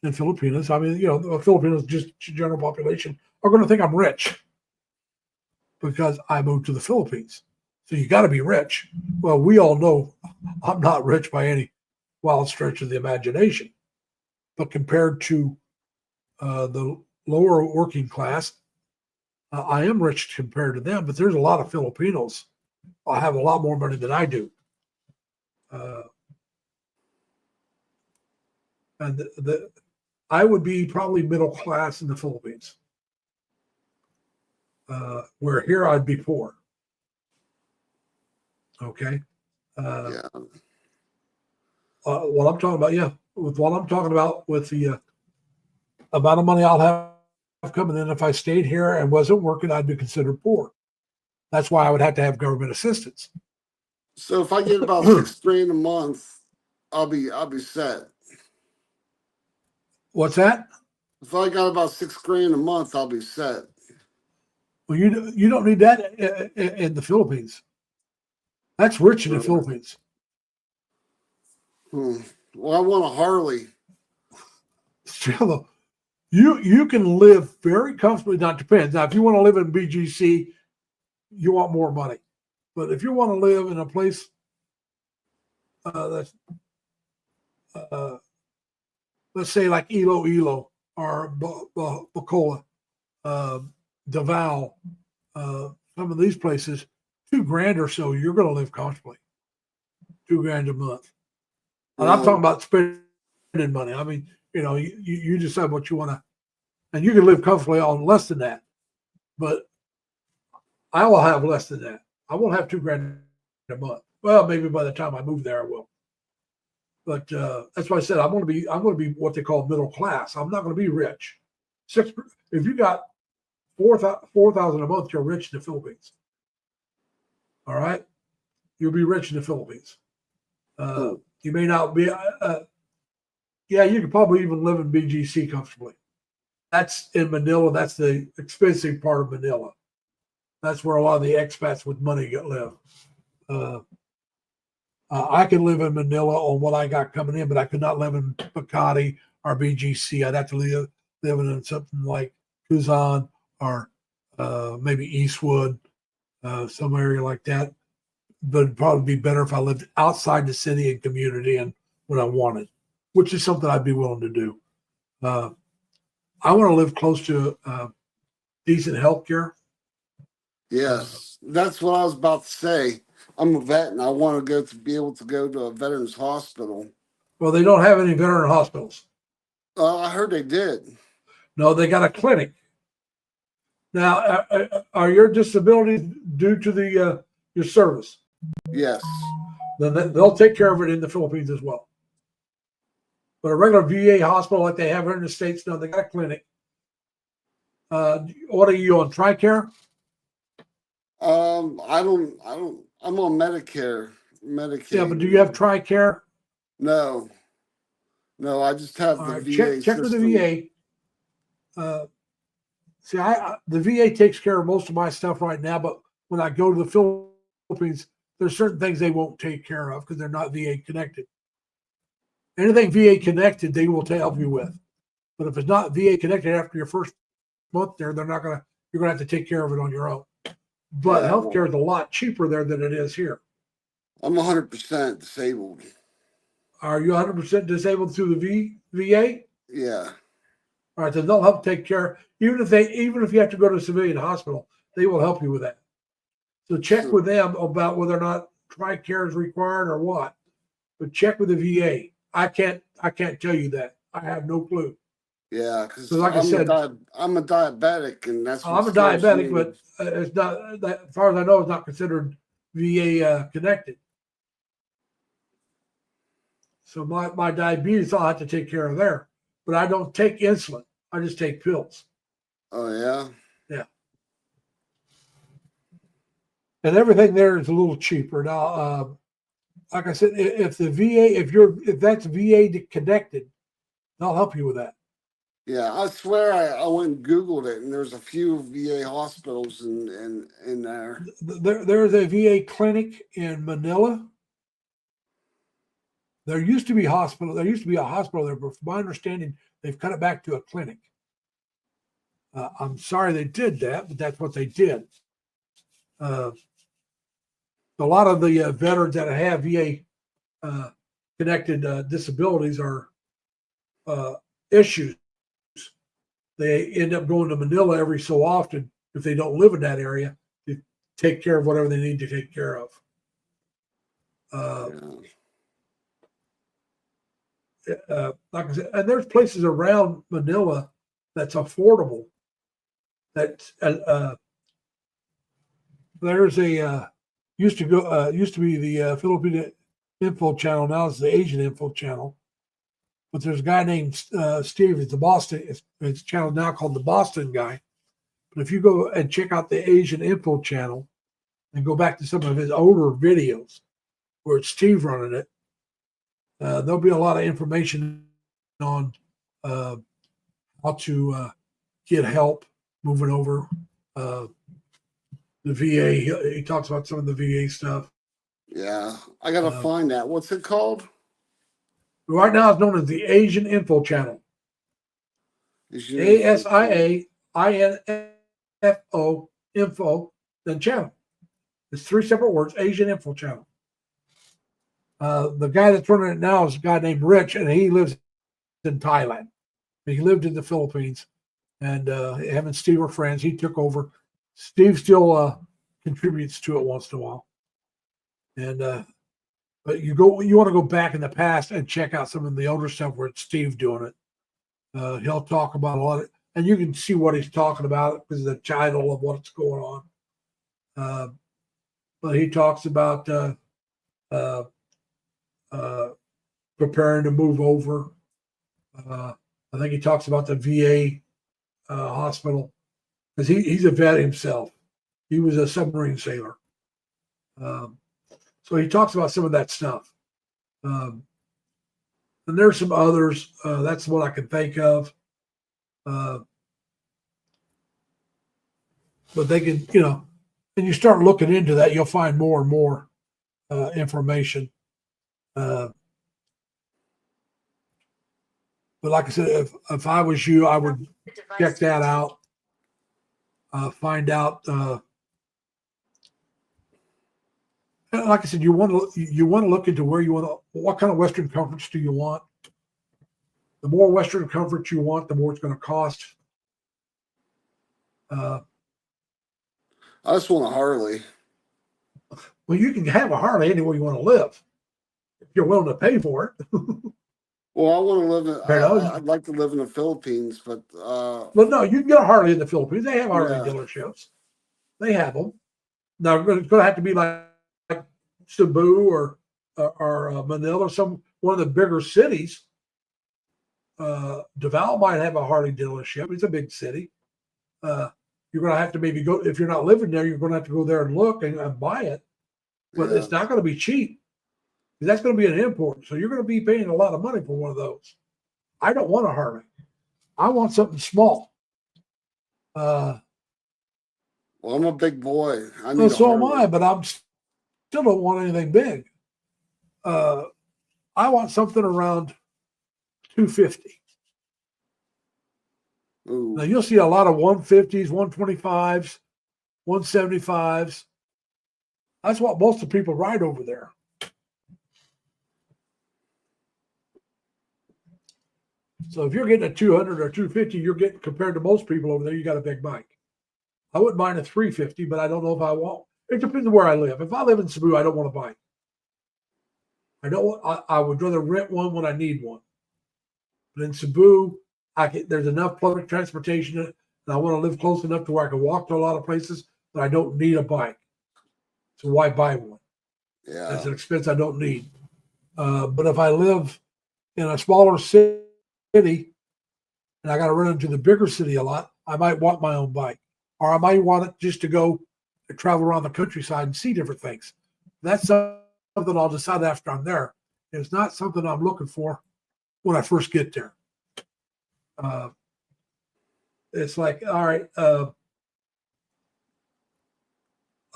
and Filipinas, I mean, the Filipinos, just general population, are going to think I'm rich because I moved to the Philippines. So you got to be rich. Well, we all know I'm not rich by any wild stretch of the imagination. But compared to the lower working class, I am rich compared to them. But there's a lot of Filipinos. I have a lot more money than I do. And I would be probably middle class in the Philippines, where here I'd be poor. Okay. Yeah. What I'm talking about, with what I'm talking about with the amount of money I'll have coming in, if I stayed here and wasn't working, I'd be considered poor. That's why I would have to have government assistance. So if I get about $6,000 a month, I'll be set. What's that? If I got about $6,000 a month, I'll be set. Well, you don't need that in the Philippines. That's rich in the Philippines. Well, I want a Harley. Still, you can live very comfortably. Now, it depends. Now, if you want to live in BGC, you want more money. But if you want to live in a place that's, let's say like Iloilo or Bacoa, Davao, some of these places, $2,000 or so, you're going to live comfortably. $2,000 a month. And I'm talking about spending money. I mean, you decide what you want to, and you can live comfortably on less than that. But I will have less than that. I won't have $2,000 a month. Well, maybe by the time I move there, I will. But that's why I said I'm going to be what they call middle class. I'm not going to be rich. If you got $4,000 a month, you're rich in the Philippines. All right, you'll be rich in the Philippines. You may not be. You could probably even live in BGC comfortably. That's in Manila. That's the expensive part of Manila. That's where a lot of the expats with money live. I could live in Manila on what I got coming in, but I could not live in Makati or BGC. I'd have to live in something like Quezon or maybe Eastwood, some area like that. But it'd probably be better if I lived outside the city and community and what I wanted, which is something I'd be willing to do. I want to live close to decent health care. Yes, that's what I was about to say. I'm a vet and I want to be able to go to a veterans hospital. Well, they don't have any veteran hospitals. I heard they did. No, they got a clinic. Now, are your disabilities due to your service? Yes. Then they'll take care of it in the Philippines as well. But a regular VA hospital like they have here in the States, no, they got a clinic. What are you on, TRICARE? I'm on Medicare. Medicaid. Yeah, but do you have TRICARE? No, I just have the Right, VA check with the VA. See, the VA takes care of most of my stuff right now, but when I go to the Philippines, there's certain things they won't take care of because they're not VA connected. Anything VA connected, they will help you with. But if it's not VA connected after your first month there, you're gonna have to take care of it on your own. But Yeah, healthcare is a lot cheaper there than it is here. I'm 100% disabled. Are you 100% disabled through the VA? Yeah. All right, then they'll help take care. Even if you have to go to a civilian hospital, they will help you with that. So check So, with them about whether or not TRICARE is required or what. But check with the VA. I can't tell you that. I have no clue. yeah, because So like I said, I'm a diabetic, and that's what I'm a scares diabetic, me. but it's not that, as far as I know, it's not considered VA connected. So my diabetes, I'll have to take care of there. But I don't take insulin. I just take pills. Oh yeah. Yeah. And everything there is a little cheaper. Now, like I said, if the VA, if that's VA connected, they'll help you with that. Yeah, I swear I went and Googled it, and there's a few VA hospitals in there. There's a VA clinic in Manila. There used to be a hospital there, but from my understanding, they've cut it back to a clinic. I'm sorry they did that, but that's what they did. A lot of the veterans that have VA connected disabilities are issues. They end up going to Manila every so often if they don't live in that area to take care of whatever they need to take care of. Like I said, and there's places around Manila that's affordable. That there's a used to be the Filipino info channel. Now it's the Asian info channel. But there's a guy named Steve. It's the Boston. It's a channel now called the Boston Guy. But if you go and check out the Asian info channel and go back to some of his older videos where it's Steve running it, there'll be a lot of information on how to get help moving over. The VA, he talks about some of the VA stuff. Yeah, I gotta find that. What's it called? Right now, it's known as the Asian Info Channel. ASIAINFO info, then channel. It's 3 separate words, Asian Info Channel. The guy that's running it now is a guy named Rich, and he lives in Thailand. He lived in the Philippines, and him and Steve were friends. He took over. Steve still contributes to it once in a while. And but you want to go back in the past and check out some of the older stuff where it's Steve doing it. He'll talk about a lot of, and you can see what he's talking about because of the title of what's going on. But he talks about preparing to move over. I think he talks about the VA hospital because he's a vet himself. He was a submarine sailor. So he talks about some of that stuff. And there's some others. That's what I can think of. But they can, and you start looking into that, you'll find more and more information. But like I said, if I was you, I would check that out. Find out. Like I said, you want to look into where you want. What kind of Western comforts do you want? The more Western comforts you want, the more it's going to cost. I just want a Harley. Well, you can have a Harley anywhere you want to live if you're willing to pay for it. Well, I want to live. I'd like to live in the Philippines, but well, no, you can get a Harley in the Philippines. They have Harley dealerships. They have them. Now it's going to have to be like Cebu or Manila, one of the bigger cities. Davao might have a Harley dealership. It's a big city. You're going to have to maybe go, if you're not living there, you're going to have to go there and look and buy it. But it's not going to be cheap. That's going to be an import. So you're going to be paying a lot of money for one of those. I don't want a Harley. I want something small. Well, I'm a big boy. So am I, but I'm still don't want anything big. I want something around 250. Ooh. Now you'll see a lot of 150s, 125s, 175s. That's what most of the people ride over there. So if you're getting a 200 or 250, you're getting, compared to most people over there, you got a big bike. I wouldn't mind a 350, but I don't know if I want. It depends on where I live. If I live in Cebu, I don't want a bike. I would rather rent one when I need one. But in Cebu, there's enough public transportation, and I want to live close enough to where I can walk to a lot of places that I don't need a bike. So why buy one? That's Yeah. an expense I don't need. But if I live in a smaller city and I got to run into the bigger city a lot, I might want my own bike, or I might want it just to go and travel around the countryside and see different things. That's something I'll decide after I'm there. It's not something I'm looking for when I first get there. It's like, all right,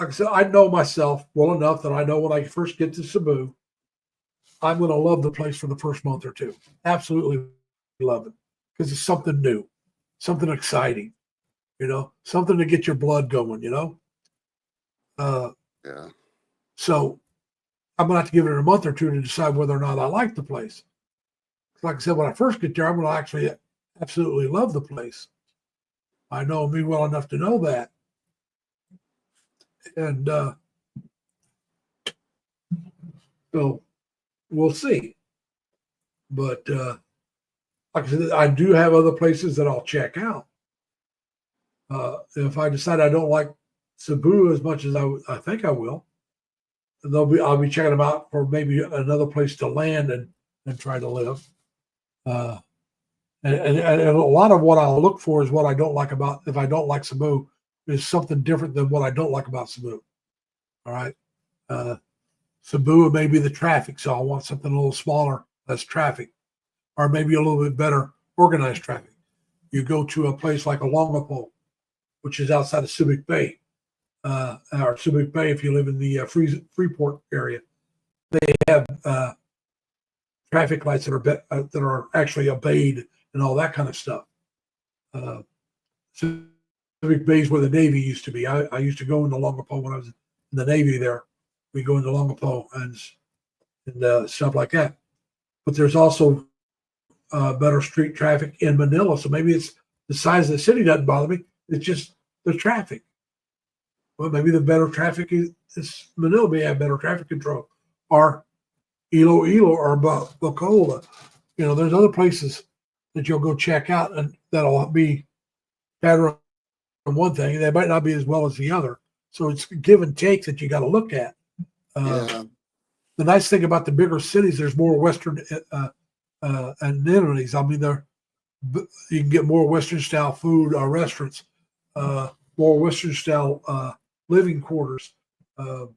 like I said, I know myself well enough that I know when I first get to Cebu, I'm going to love the place for the first month or two. Absolutely love it, because it's something new, something exciting, something to get your blood going, Yeah. So I'm going to have to give it a month or two to decide whether or not I like the place. Like I said, when I first get there, I'm going to actually absolutely love the place. I know me well enough to know that. And so we'll see. But like I said, I do have other places that I'll check out. If I decide I don't like Cebu as much as I think I will, I'll be checking them out for maybe another place to land and try to live. And a lot of what I'll look for is what I don't like about, if I don't like Cebu, is something different than what I don't like about Cebu. All right. Cebu may be the traffic, so I want something a little smaller, less traffic, or maybe a little bit better organized traffic. You go to a place like Olongapo, which is outside of Subic Bay, or Subic Bay if you live in the Freeport area. They have traffic lights that are actually obeyed and all that kind of stuff. Subic Bay is where the Navy used to be. I used to go into Olongapo when I was in the Navy there. We go into Olongapo and stuff like that. But there's also better street traffic in Manila. So maybe it's the size of the city doesn't bother me. It's just the traffic. Well, maybe the better traffic is Manila may have better traffic control, or Iloilo or Bacola. There's other places that you'll go check out and that'll be better on one thing. They might not be as well as the other. So it's give and take that you got to look at. Yeah. The nice thing about the bigger cities, there's more Western amenities. I mean, you can get more Western style food or restaurants, more Western style living quarters. But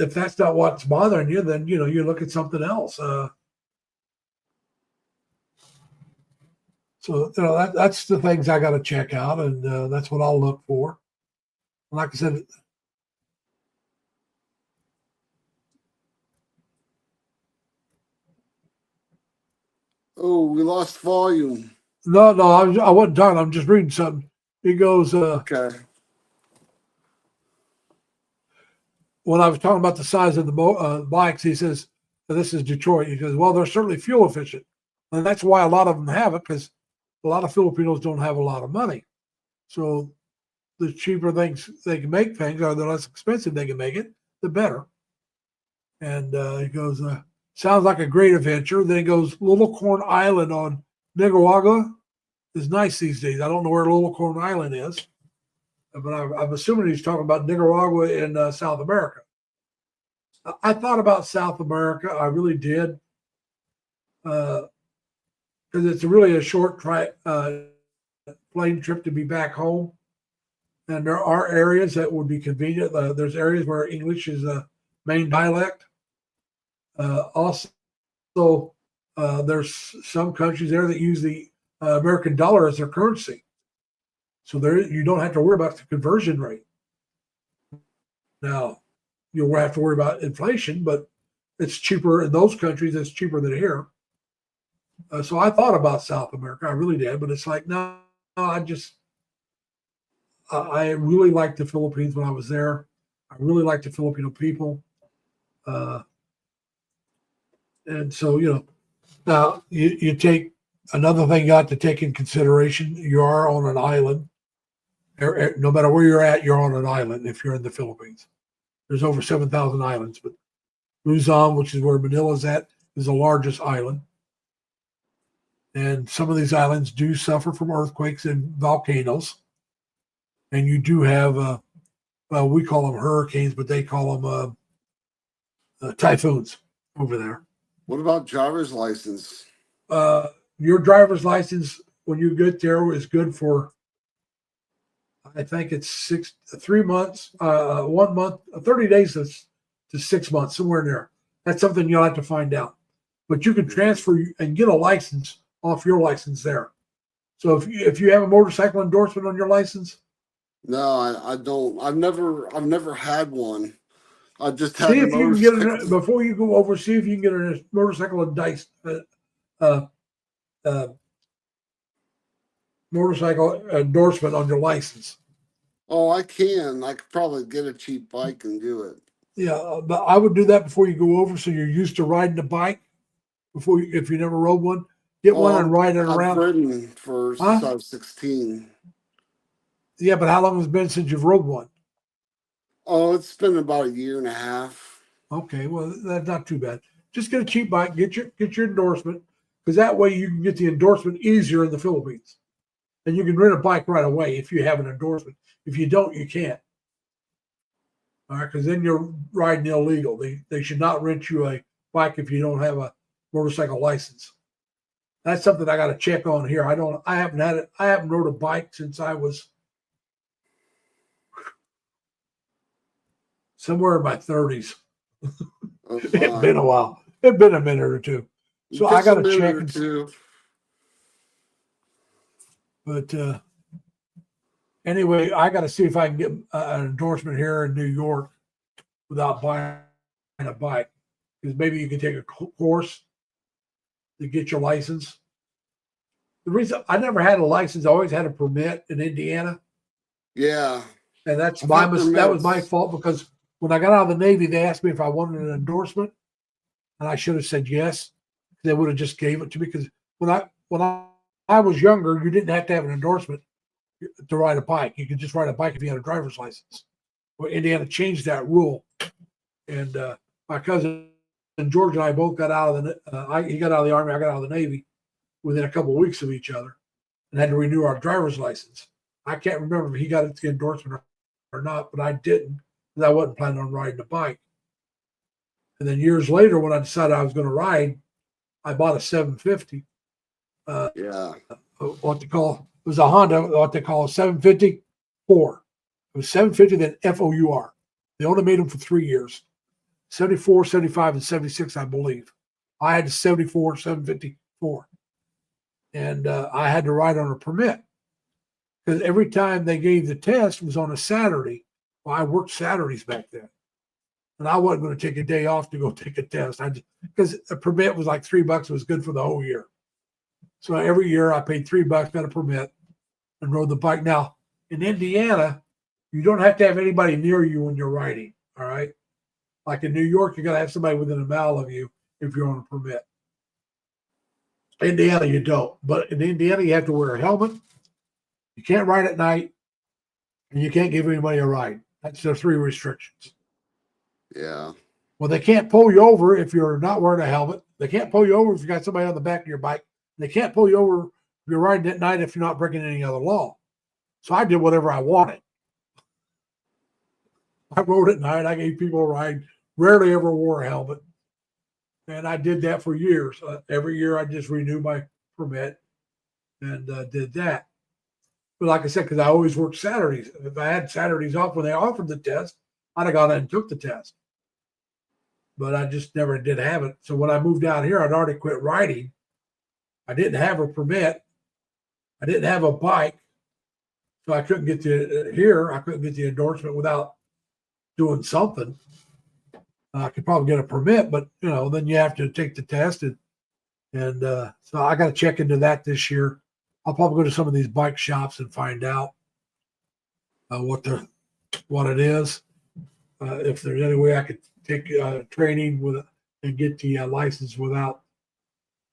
if that's not what's bothering you, then you look at something else. So that's the things I got to check out, and that's what I'll look for. Like I said, Oh, we lost volume. no, I wasn't talking. I'm just reading something. He goes, Okay. when I was talking about the size of the bikes, he says, this is Detroit. He goes, well, they're certainly fuel efficient. And that's why a lot of them have it, because a lot of Filipinos don't have a lot of money. So the cheaper things they can make things, or the less expensive they can make it, the better. And he goes, sounds like a great adventure. Then he goes, Little Corn Island on Nicaragua is nice these days. I don't know where Little Corn Island is, but I'm assuming he's talking about Nicaragua in South America. I thought about South America. I really did. Because it's really a short plane trip to be back home. And there are areas that would be convenient. There's areas where English is a main dialect. Also, there's some countries there that use the American dollar as their currency. So there, you don't have to worry about the conversion rate. Now, you'll have to worry about inflation, but it's cheaper in those countries. It's cheaper than here. So I thought about South America. I really did, but it's like, no, I really liked the Philippines when I was there. I really liked the Filipino people. And so, now you take another thing you have to take in consideration. You are on an island. No matter where you're at, you're on an island if you're in the Philippines. There's over 7,000 islands, but Luzon, which is where Manila's at, is the largest island. And some of these islands do suffer from earthquakes and volcanoes. And you do have, well, we call them hurricanes, but they call them typhoons over there. What about driver's license? Your driver's license, when you get there, is good for, I think it's 3 months, 1 month, 30 days to 6 months, somewhere in there. That's something you'll have to find out. But you can transfer and get a license off your license there. So if you have a motorcycle endorsement on your license, No, I don't. I've never had one. I just had see the if you can get it motorcycle. before you go over. See if you can get a motorcycle motorcycle endorsement on your license. Oh, I can. I could probably get a cheap bike and do it. Yeah, but I would do that before you go over, so you're used to riding a bike. If you never rode one, get one and ride it I've around. ridden for since I was 16. Yeah, but how long has it been since you've rode one? Oh, it's been about a year and a half. Okay, well that's not too bad. Just get a cheap bike, get your endorsement, because that way you can get the endorsement easier in the Philippines, and you can rent a bike right away if you have an endorsement. If you don't, you can't. All right, because then you're riding illegal. They should not rent you a bike if you don't have a motorcycle license. That's something I got to check on here. I haven't had it. I haven't rode a bike since I was somewhere in my 30s. Oh, It's been a while. It's been a minute or two. So I got to check and see. But anyway, I got to see if I can get an endorsement here in New York without buying a bike, because maybe you can take a course to get your license. The reason I never had a license, I always had a permit in Indiana. Yeah. And that's that was my fault, because when I got out of the Navy, they asked me if I wanted an endorsement, and I should have said yes. They would have just gave it to me, because when I was younger, you didn't have to have an endorsement to ride a bike. You could just ride a bike if you had a driver's license. Well, Indiana changed that rule, and my cousin and George and I both got out of the. He got out of the Army, I got out of the Navy within a couple of weeks of each other, and had to renew our driver's license. I can't remember if he got the endorsement or not, but I didn't, because I wasn't planning on riding a bike. And then years later, when I decided I was going to ride, I bought a 750. Yeah. What they call, it was a Honda, what they call a 750 4. It was 750, then FOUR. They only made them for 3 years. 74, 75, and 76, I believe. I had the 74, 754. And I had to ride on a permit, because every time they gave the test was on a Saturday. Well, I worked Saturdays back then, and I wasn't going to take a day off to go take a test. Because a permit was like $3. It was good for the whole year. So every year I paid $3, got a permit, and rode the bike. Now in Indiana, you don't have to have anybody near you when you're riding. All right, like in New York, you got to have somebody within a mile of you if you're on a permit. Indiana, you don't. But in Indiana, you have to wear a helmet. You can't ride at night, and you can't give anybody a ride. That's the 3 restrictions. Yeah. Well, they can't pull you over if you're not wearing a helmet. They can't pull you over if you got somebody on the back of your bike. They can't pull you over if you're riding at night if you're not breaking any other law. So I did whatever I wanted. I rode at night. I gave people a ride. Rarely ever wore a helmet. And I did that for years. Every year I just renewed my permit and did that. But like I said, because I always worked Saturdays. If I had Saturdays off when they offered the test, I'd have gone and took the test. But I just never did have it. So when I moved out here, I'd already quit riding. I didn't have a permit. I didn't have a bike. So I couldn't get I couldn't get the endorsement without doing something. I could probably get a permit, but then you have to take the test, and And so I got to check into that this year. I'll probably go to some of these bike shops and find out what it is. If there's any way I could take training with and get the license without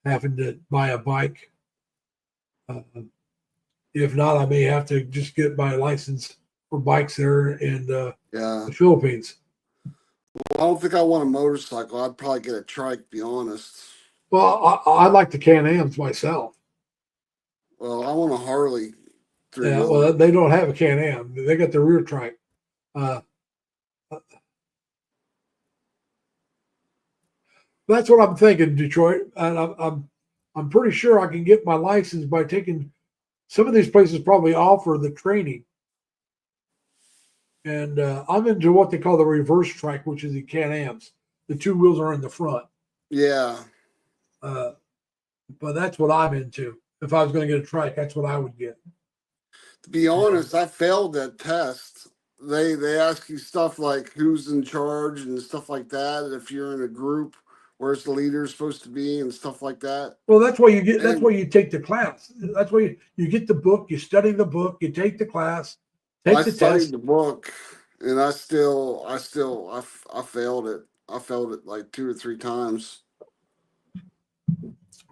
having to buy a bike. If not, I may have to just get my license for bikes there in Yeah. the Philippines. I don't think I want a motorcycle. I'd probably get a trike, to be honest. Well, I like the Can-Ams myself. Well, I want a Harley. Yeah, well, they don't have a Can-Am. They got the rear trike. That's what I'm thinking, Detroit. And I'm pretty sure I can get my license by taking some of these places probably offer the training. And I'm into what they call the reverse trike, which is the Can-Ams. The two wheels are in the front. Yeah. But that's what I'm into. If I was going to get a trike, that's what I would get. To be honest, I failed that test. They ask you stuff like who's in charge and stuff like that. If you're in a group, where's the leader supposed to be and stuff like that. Well, that's why you get. That's why you take the class. That's why you get the book. You study the book. You take the class. Take I the studied test. the book, and I failed it. I failed it like 2 or 3 times.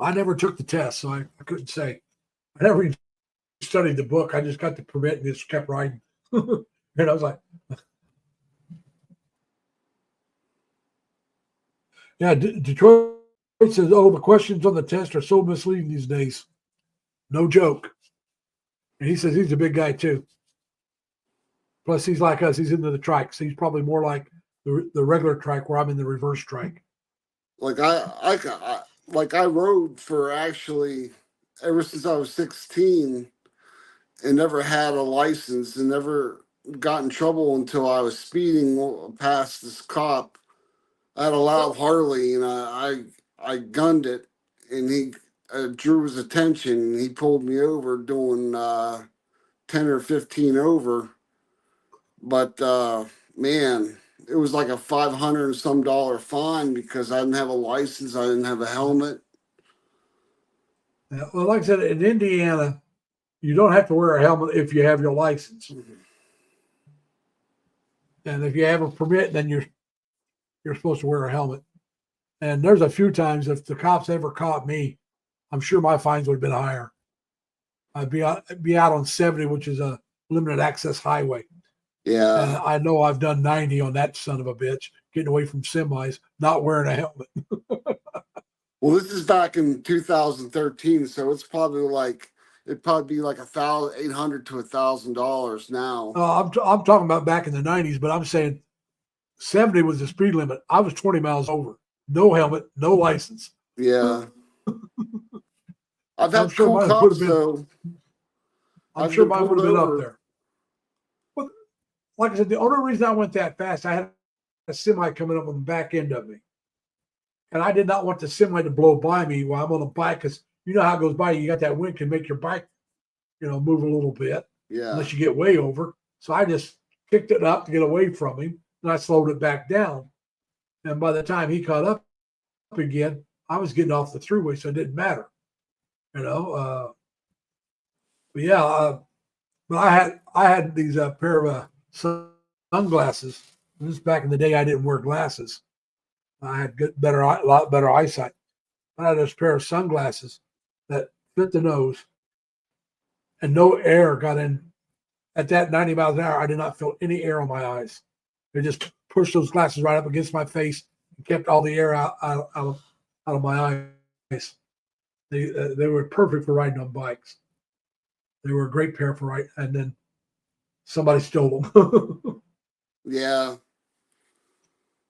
I never took the test, so I couldn't say. I never even studied the book. I just got the permit and just kept riding. And I was like, yeah, Detroit says, oh, the questions on the test are so misleading these days. No joke. And he says he's a big guy too. Plus, he's like us. He's into the trike. So he's probably more like the regular trike where I'm in the reverse trike. Like I rode for actually ever since I was 16 and never had a license and never got in trouble until I was speeding past this cop. I had a loud Harley and I gunned it and he drew his attention and he pulled me over doing 10 or 15 over. But man, it was like a $500 and some fine because I didn't have a license. I didn't have a helmet. Yeah, well, like I said, in Indiana, you don't have to wear a helmet if you have your license. And if you have a permit, then you're supposed to wear a helmet. And there's a few times if the cops ever caught me, I'm sure my fines would have been higher. I'd be out on 70, which is a limited access highway. Yeah. And I know I've done 90 on that son of a bitch, getting away from semis, not wearing a helmet. Well, this is back in 2013, so it'd probably be like $1,800 to $1,000 now. I'm talking about back in the 90s, but I'm saying 70 was the speed limit. I was 20 miles over. No helmet, no license. Yeah. I've had sure cool mine cops, would've been- though. I'm I've sure been mine would have pulled been over. up there. But like I said, the only reason I went that fast, I had a semi coming up on the back end of me. And I did not want the semi to blow by me while I'm on a bike because you know how it goes by. You got that wind can make your bike, move a little bit Yeah. unless you get way over. So I just kicked it up to get away from him and I slowed it back down. And by the time he caught up again, I was getting off the throughway, so it didn't matter. But yeah, but I had these pair of sunglasses. This is back in the day I didn't wear glasses. I had a lot better eyesight. I had this pair of sunglasses that fit the nose, and no air got in. At that 90 miles an hour, I did not feel any air on my eyes. They just pushed those glasses right up against my face and kept all the air out of my eyes. They were perfect for riding on bikes. They were a great pair for riding, and then somebody stole them. Yeah.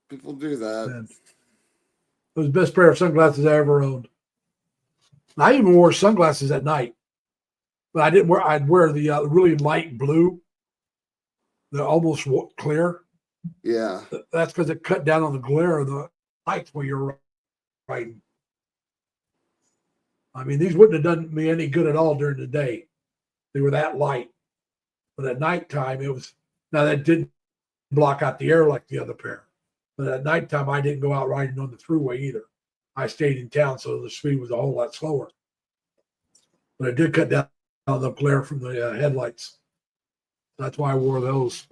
People do that. And it was the best pair of sunglasses I ever owned. And I even wore sunglasses at night, but I didn't wear. I'd wear the really light blue, the almost clear. Yeah. That's because it cut down on the glare of the lights while you're riding. I mean, these wouldn't have done me any good at all during the day. They were that light, but at nighttime it was. Now that didn't block out the air like the other pair, but at nighttime I didn't go out riding on the thruway either. I stayed in town, so the speed was a whole lot slower. But it did cut down the glare from the headlights. That's why I wore those.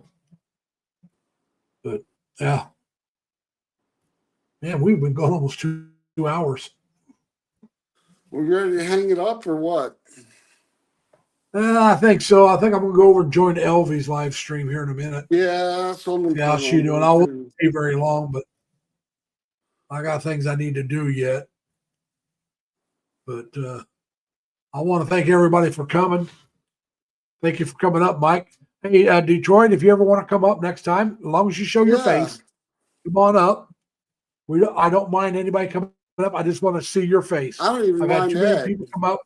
But yeah, man, we've been going almost 2 hours. We ready to hang it up or what? I think so. I think I'm gonna go over and join Elvie's live stream here in a minute. Yeah, that's what I'm Yeah, how she doing? I won't stay very long, but I got things I need to do yet. But I want to thank everybody for coming. Thank you for coming up, Mike. Hey, Detroit, if you ever want to come up next time, as long as you show your face, come on up. I don't mind anybody coming up. I just want to see your face. I don't even I've had mind too many Ed. people come up.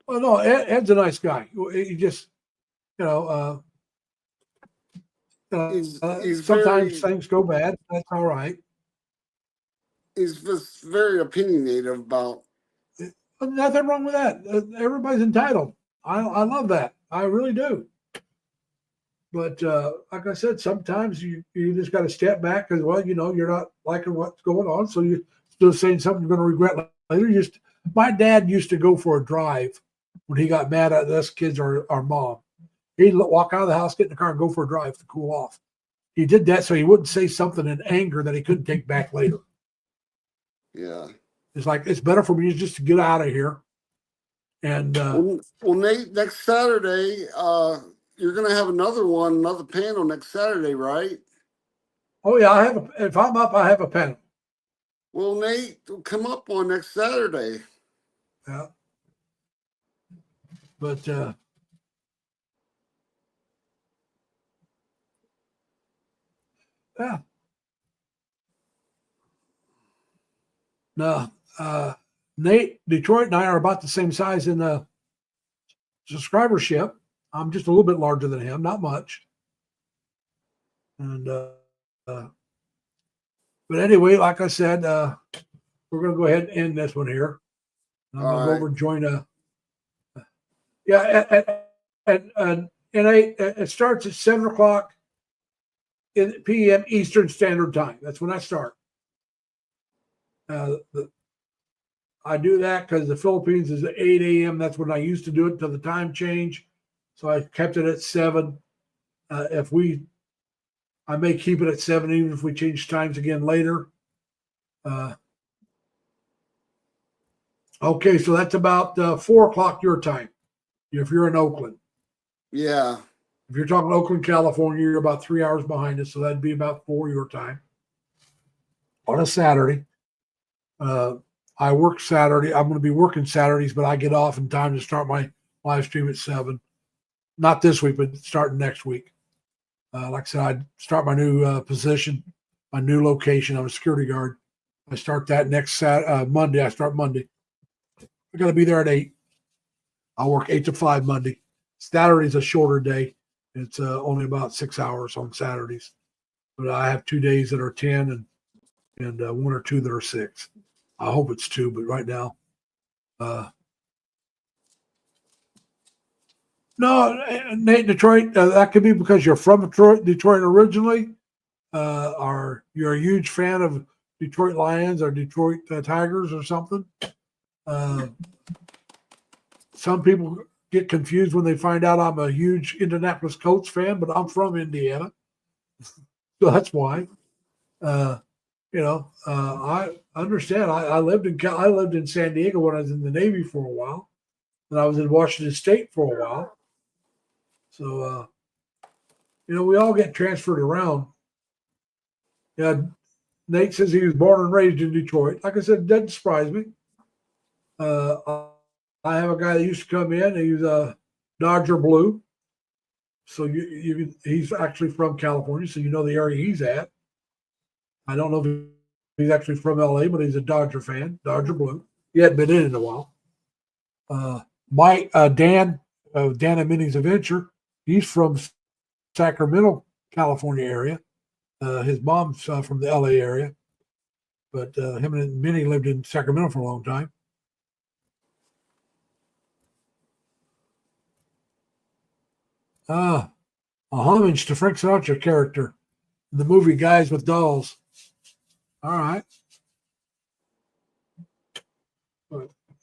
Well, no, Ed's a nice guy. He just, you know, He's sometimes very, things go bad. That's all right. he's just very opinionated about. Nothing wrong with that. Everybody's entitled. I love that. I really do. But like I said, sometimes you just got to step back because, well, you know, you're not liking what's going on. So you're still saying something you're going to regret later. My dad used to go for a drive when he got mad at us kids or our mom. He'd walk out of the house, get in the car, and go for a drive to cool off. He did that so he wouldn't say something in anger that he couldn't take back later. Yeah. It's like, it's better for me just to get out of here. And well, Nate, next Saturday, you're gonna have another panel next Saturday, right? oh yeah, if I'm up, I have a panel. Well, Nate, come up on next Saturday. Yeah. But yeah. No, Nate, Detroit and I are about the same size in the subscribership. I'm just a little bit larger than him, not much. And but anyway, like I said, we're going to go ahead and end this one here. I'm going to go over and join and it starts at 7:00 p.m. Eastern Standard Time. That's when I start. I do that because the Philippines is at 8 a.m. That's when I used to do it until the time change. So I kept it at 7. I may keep it at 7 even if we change times again later. Okay, so that's about 4:00 your time if you're in Oakland. Yeah. If you're talking Oakland, California, you're about 3 hours behind us, so that'd be about 4 your time on a Saturday. I work Saturday. I'm going to be working Saturdays, but I get off in time to start my live stream at 7. Not this week, but starting next week. Like I said, I start my new position, my new location. I'm a security guard. I start that next Monday. I start Monday. I got to be there at 8. I'll work 8 to 5 Monday. Saturday's a shorter day. It's only about 6 hours on Saturdays. But I have 2 days that are 10 and 1 or 2 that are 6. I hope it's 2, but right now, no, Nate, Detroit. That could be because you're from Detroit originally, or you're a huge fan of Detroit Lions or Detroit Tigers or something. Some people get confused when they find out I'm a huge Indianapolis Colts fan, but I'm from Indiana, so that's why. I understand. I lived in San Diego when I was in the Navy for a while, and I was in Washington State for a while. So, we all get transferred around. Yeah, Nate says he was born and raised in Detroit. Like I said, it doesn't surprise me. I have a guy that used to come in. He was a Dodger Blue. So he's actually from California, so you know the area he's at. I don't know if he's actually from LA, but he's a Dodger fan, Dodger Blue. He hadn't been in a while. Dan and Minnie's Adventure, he's from Sacramento, California area. His mom's from the LA area, but him and Minnie lived in Sacramento for a long time. A homage to Frank Sinatra character in the movie Guys with Dolls. All right.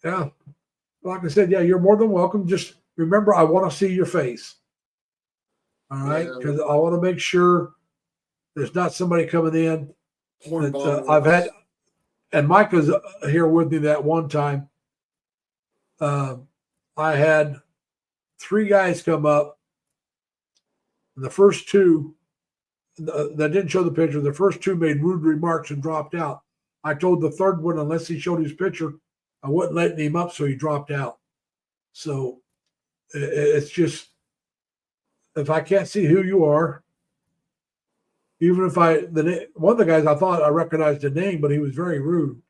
Yeah. Like I said, yeah, you're more than welcome. Just remember, I want to see your face. All right. Yeah. Because I want to make sure there's not somebody coming in that Hornball I've had, works. and Mike was here with me that one time. I had 3 guys come up. And the first 2 that didn't show the picture, the first 2 made rude remarks and dropped out. I told the third one, unless he showed his picture, I wasn't letting him up, so he dropped out. So it's just, if I can't see who you are, even if one of the guys, I thought I recognized the name, but he was very rude.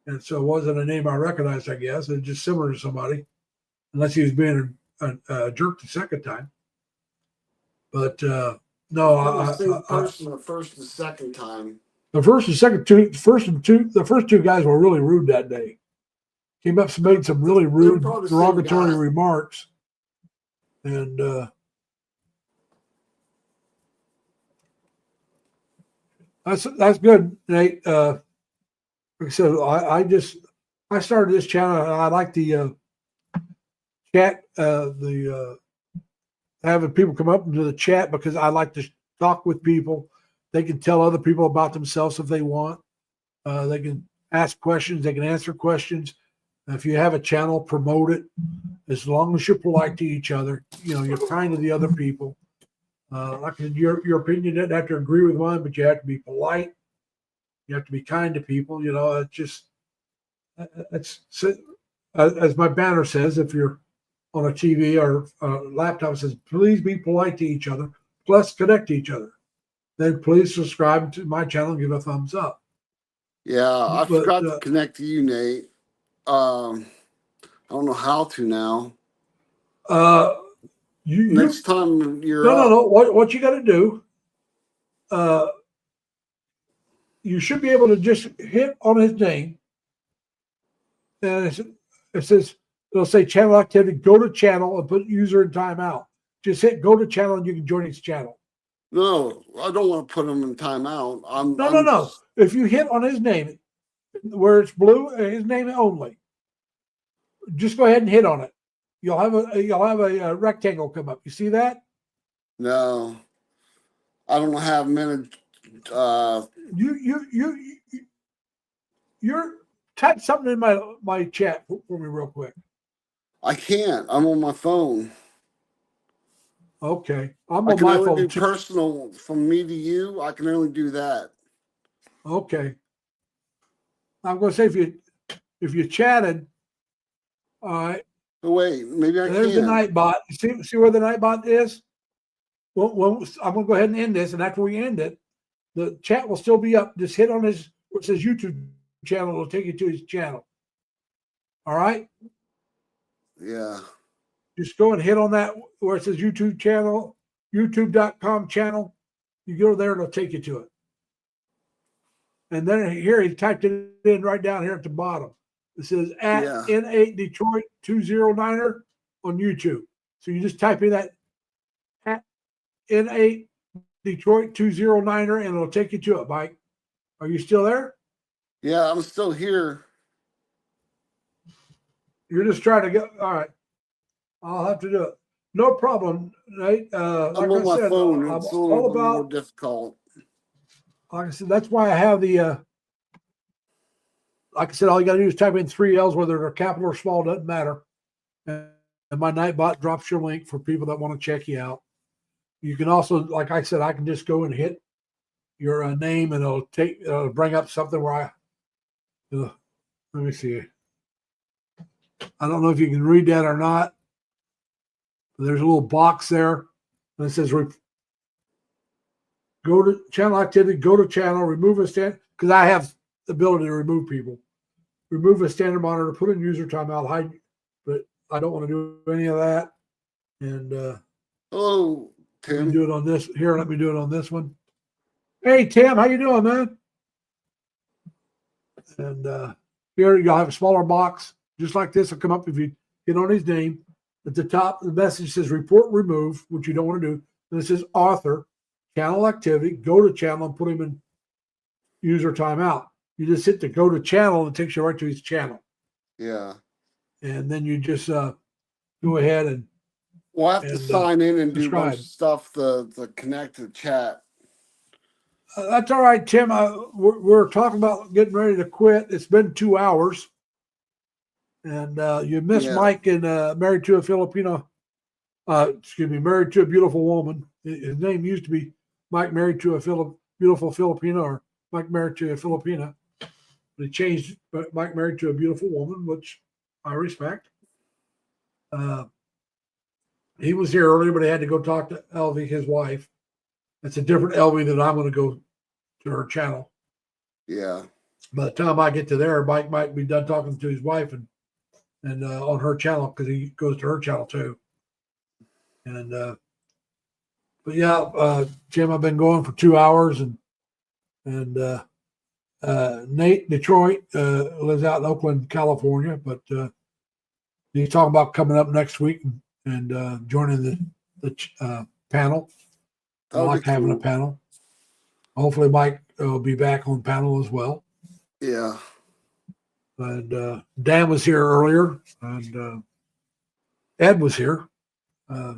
And so it wasn't a name I recognized, I guess. It's just similar to somebody, unless he was being a jerk the second time. But no, The same person the first and second time. the first and second two, the first 2 guys were really rude that day. Came up and made some really rude, probably the same derogatory guy. remarks, and that's good, Nate. Like I said, I started this channel, and I like the chat, having people come up into the chat, because I like to talk with people. They can tell other people about themselves if they want. They can ask questions. They can answer questions. If you have a channel, promote it. As long as you're polite to each other, you're kind to the other people. Like I said, your opinion doesn't have to agree with mine, but you have to be polite. You have to be kind to people. It's just, as my banner says, if you're on a TV or a laptop, it says, please be polite to each other, plus connect to each other. Then please subscribe to my channel and give a thumbs up. Yeah, I But, forgot to connect to you, Nate. I don't know how to now. Next time you're no. What you got to do? You should be able to just hit on his name, and it says, it'll say channel activity. Go to channel and put user in timeout. Just hit go to channel and you can join his channel. No, I don't want to put him in timeout. No. If you hit on his name, where it's blue, his name only, just go ahead and hit on it. You'll have a rectangle come up. You see that? No, I don't have many. You're type something in my chat for me real quick. I can't. I'm on my phone. Okay, I'm I on can my only phone do too. personal from me to you. I can only do that. Okay, I'm going to say if you chatted, all right. Oh, wait, maybe I There's can. the Nightbot. See where the Nightbot is? Well, I'm going to go ahead and end this, and after we end it, the chat will still be up. Just hit on his where it says YouTube channel. It'll take you to his channel. All right. Yeah. Just go and hit on that where it says YouTube channel, youtube.com channel. You go there, it'll take you to it. And then here he typed it in right down here at the bottom. It says at N8 Detroit 209er on YouTube. So you just type in that at N8 Detroit 209er and it'll take you to it, Mike. Are you still there? Yeah, I'm still here. You're just trying to get, all right. I'll have to do it. No problem, Nate. I'm on my phone. It's a little bit more difficult. Like I said, that's why I have the, like I said, all you got to do is type in 3 L's, whether they're capital or small, doesn't matter. And my Nightbot drops your link for people that want to check you out. You can also, like I said, I can just go and hit your name and it'll bring up something where let me see. I don't know if you can read that or not. There's a little box there and it says go to channel activity, go to channel, remove a stand, because I have the ability to remove people. Remove a standard monitor, put in user timeout, hide, but I don't want to do any of that. And hello, Tim. Let me do it on this here. Let me do it on this one. Hey, Tim, how you doing, man? And here you'll have a smaller box, just like this will come up if you hit on his name. At the top, the message says report remove, which you don't want to do. And it says author, channel activity, go to channel and put him in user timeout. You just hit the go to channel and it takes you right to his channel. Yeah. and then you just go ahead and We'll have to And, sign in and do a bunch subscribe. of stuff to connect to the chat. that's all right, Tim. We're talking about getting ready to quit. It's been 2 hours, and you missed Yeah. Mike in Married to a Filipino. Married to a Beautiful Woman. His name used to be Mike Married to a Beautiful Filipino, or Mike Married to a Filipina. But he changed Mike Married to a Beautiful Woman, which I respect. He was here earlier, but he had to go talk to Elvie, his wife. It's a different Elvie that I'm going to go to her channel. Yeah. By the time I get to there, Mike might be done talking to his wife and on her channel, because he goes to her channel too. And but yeah, Jim, I've been going for 2 hours, and Nate Detroit lives out in Oakland, California, but he's talking about coming up next week and joining the panel. I That'll like be having a cool. panel. Hopefully, Mike will be back on panel as well. Yeah. And Dan was here earlier, and Ed was here. But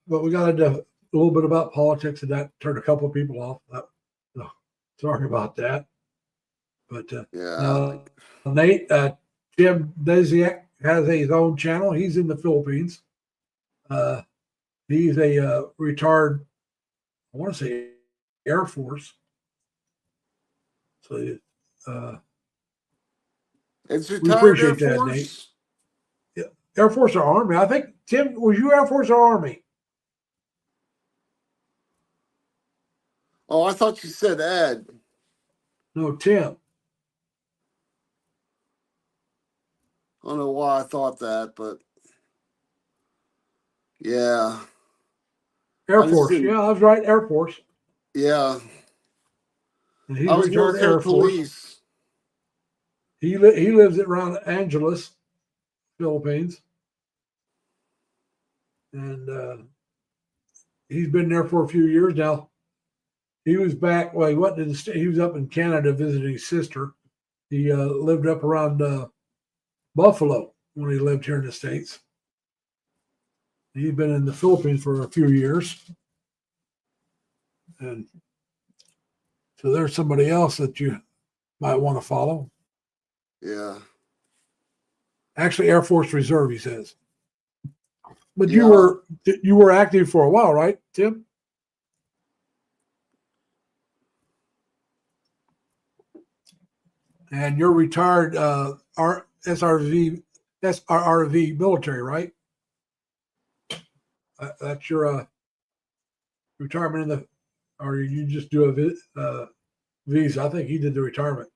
we got into a little bit about politics, and that turned a couple of people off. Sorry about that. But Yeah. Nate, Jim Desiak has his own channel. He's in the Philippines. He's a retired, I want to say, Air Force. So It's we retired Air appreciate that, Force. Nate. Yeah, Air Force or Army? I think, Tim, was you Air Force or Army? Oh, I thought you said Ed. No, Tim. I don't know why I thought that, but yeah. Air I just Force. didn't- Yeah, I was right. Air Force. Yeah. And he's I was retired military Air Force. police. He lives around Angeles, Philippines, and he's been there for a few years now. He was back. Well, he wasn't in the state. He was up in Canada visiting his sister. He lived up around Buffalo when he lived here in the States. He's been in the Philippines for a few years, and so there's somebody else that you might want to follow. Yeah. Actually, Air Force Reserve, he says. But Yeah. you were active for a while, right, Tim? And you're retired SRRV military, right? That's your retirement in the, or you just do a visa? I think he did the retirement.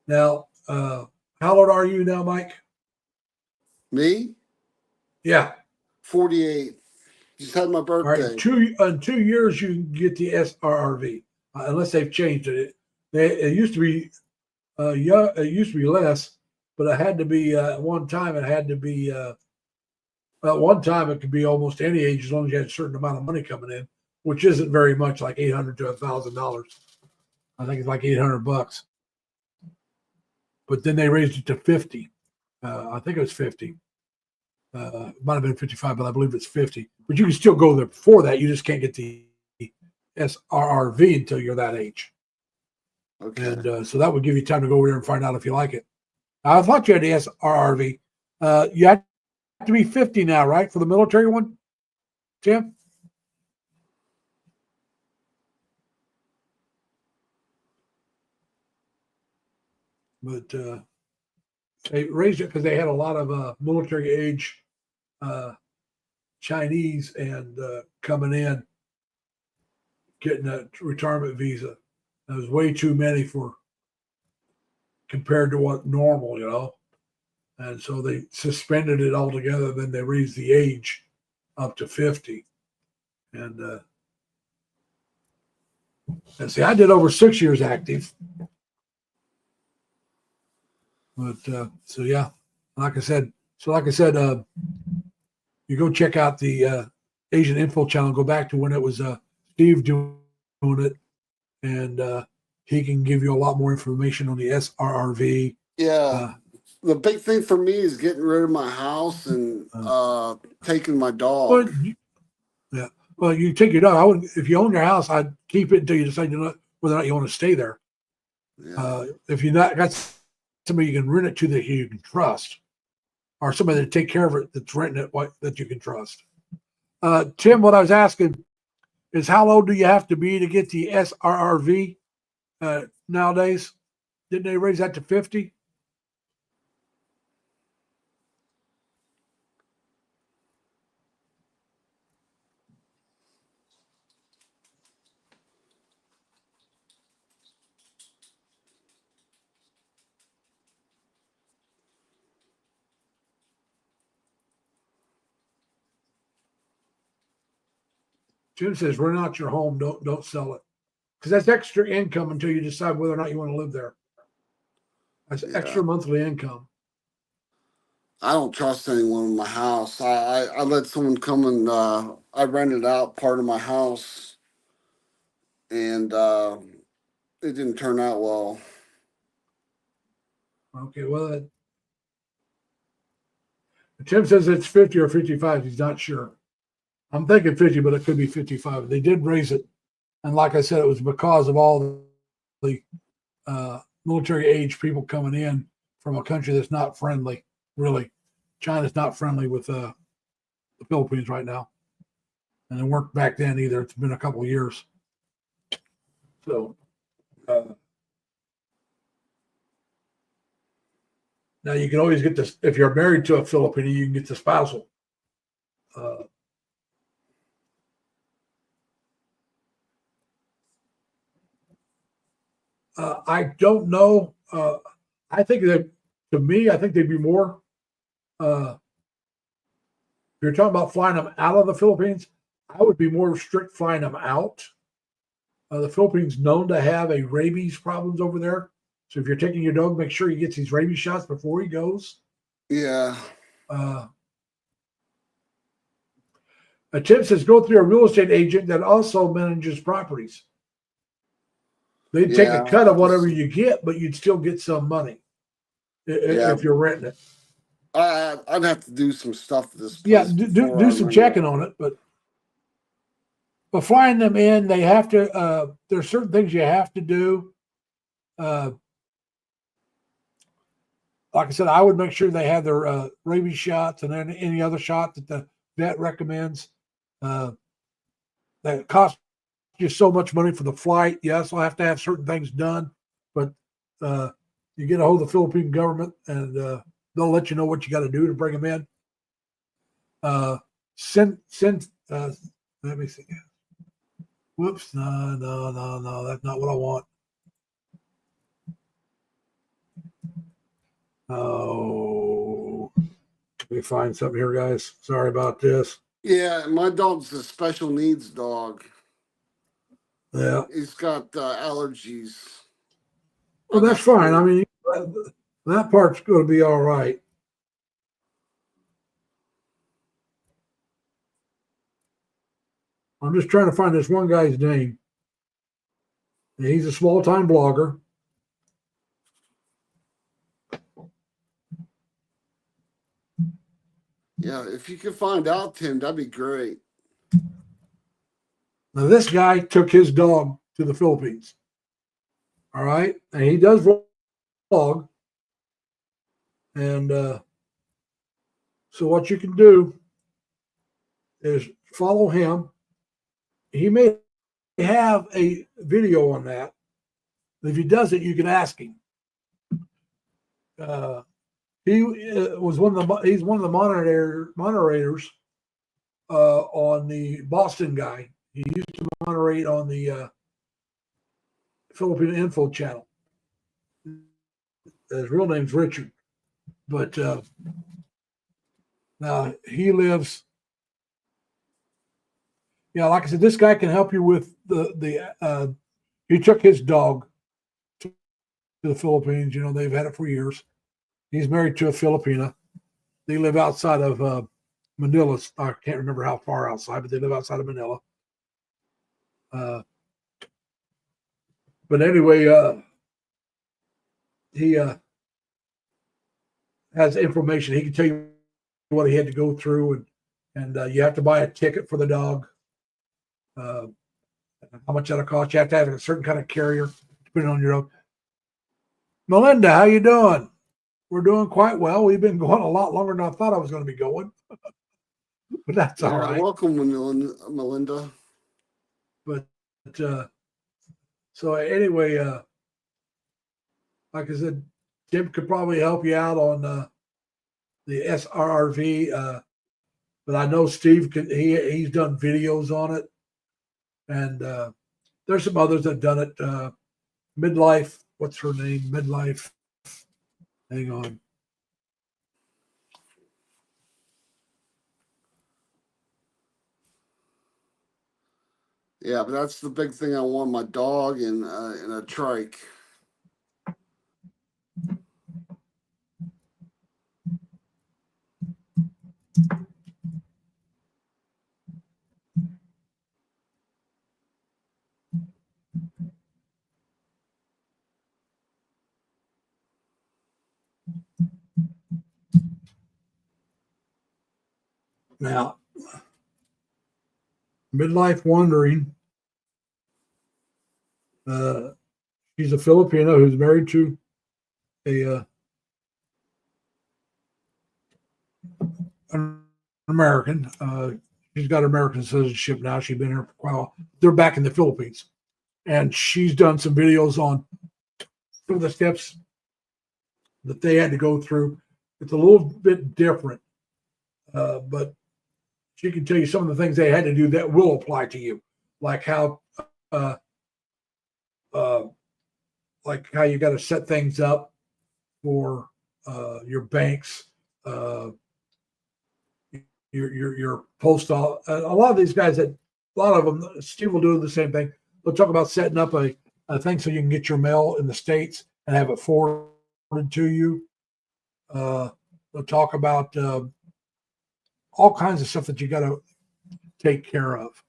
Now, how old are you now, Mike? Me? Yeah. 48. Just had my All birthday. right. In 2 years, you can get the SRRV, unless they've changed it. It used to be, it used to be less, but it had to be at one time. It had to be at one time. It could be almost any age as long as you had a certain amount of money coming in, which isn't very much, like $800 to $1,000. I think it's like $800. But then they raised it to 50. I think it was 50. It might have been 55, but I believe it's 50. But you can still go there before that. You just can't get the SRRV until you're that age. Okay. And so that would give you time to go over there and find out if you like it. I thought you had the SRRV. You have to be 50 now, right, for the military one, Tim? But they raised it because they had a lot of military age Chinese and coming in, getting a retirement visa. There was way too many for compared to what normal, you know. And so they suspended it altogether. Then they raised the age up to 50. And see, I did over 6 years active. But so yeah, like I said, you go check out the Asian Info channel. Go back to when it was Steve doing it, and he can give you a lot more information on the SRRV. Yeah. The big thing for me is getting rid of my house and taking my Well, dog. yeah. Well, you take your dog. I would, if you own your house, I'd keep it until you decide whether or not you want to stay there. Yeah. If you're not got somebody you can rent it to that you can trust, or somebody that take care of it that's renting it that you can trust. Tim, what I was asking is how old do you have to be to get the SRRV nowadays? Didn't they raise that to 50? Jim says, rent out your home. Don't sell it. Because that's extra income until you decide whether or not you want to live there. That's extra monthly income. I don't trust anyone in my house. I let someone come and I rented out part of my house, and it didn't turn out well. Okay, well, Tim says it's 50 or 55. He's not sure. I'm thinking 50, but it could be 55. They did raise it. And like I said, it was because of all the military age people coming in from a country that's not friendly, really. China's not friendly with the Philippines right now. And it weren't back then either. It's been a couple of years. So now you can always get this, if you're married to a Filipino, you can get the spousal. I don't know. I think that, to me, I think they'd be more. If you're talking about flying them out of the Philippines, I would be more strict flying them out. The Philippines known to have a rabies problems over there. So if you're taking your dog, make sure he gets these rabies shots before he goes. Yeah. Tim says go through a real estate agent that also manages properties. They'd take a cut of whatever you get, but you'd still get some money if you're renting it. I'd have to do some stuff with this place. Yeah, do some checking on it, but flying them in, they have to. There's certain things you have to do. Like I said, I would make sure they have their rabies shots and then any other shot that the vet recommends. That costs you so much money for the flight. You also have to have certain things done, but you get a hold of the Philippine government and they'll let you know what you got to do to bring them in. Let me see. Whoops, no, that's not what I want. Oh, let me find something here, guys. Sorry about this. Yeah, my dog's a special needs dog. Yeah. He's got allergies. Well, that's fine. I mean, that part's going to be all right. I'm just trying to find this one guy's name. He's a small-time blogger. Yeah, if you could find out, Tim, that'd be great. Now, this guy took his dog to the Philippines. All right. And he does vlog. And so what you can do is follow him. He may have a video on that. If he doesn't, you can ask him. He was he's one of the moderators on the Boston guy. He used to moderate on the Filipino Info channel. His real name's Richard, but now he lives. Yeah, like I said, this guy can help you with the. He took his dog to the Philippines. You know, they've had it for years. He's married to a Filipina. They live outside of Manila. I can't remember how far outside, but they live outside of Manila. But anyway, he has information. He can tell you what he had to go through, and you have to buy a ticket for the dog. How much that'll cost? You have to have a certain kind of carrier, depending on your own. Melinda, how you doing? We're doing quite well. We've been going a lot longer than I thought I was going to be going, but that's all right. Welcome, Melinda. But so anyway, like I said, Tim could probably help you out on the SRRV. But I know Steve could. He's done videos on it, and there's some others that done it. Midlife, what's her name? Midlife. Hang on. Yeah, but that's the big thing. I want my dog and a trike. Now, Midlife Wandering. She's a Filipino who's married to an American. She's got American citizenship now. She's been here for quite a while. They're back in the Philippines, and she's done some videos on some of the steps that they had to go through. It's a little bit different, but she can tell you some of the things they had to do that will apply to you, like how you got to set things up for your banks, your postal. A lot of these guys, a lot of them, Steve will do the same thing. They'll talk about setting up a thing so you can get your mail in the States and have it forwarded to you. They'll talk about all kinds of stuff that you got to take care of.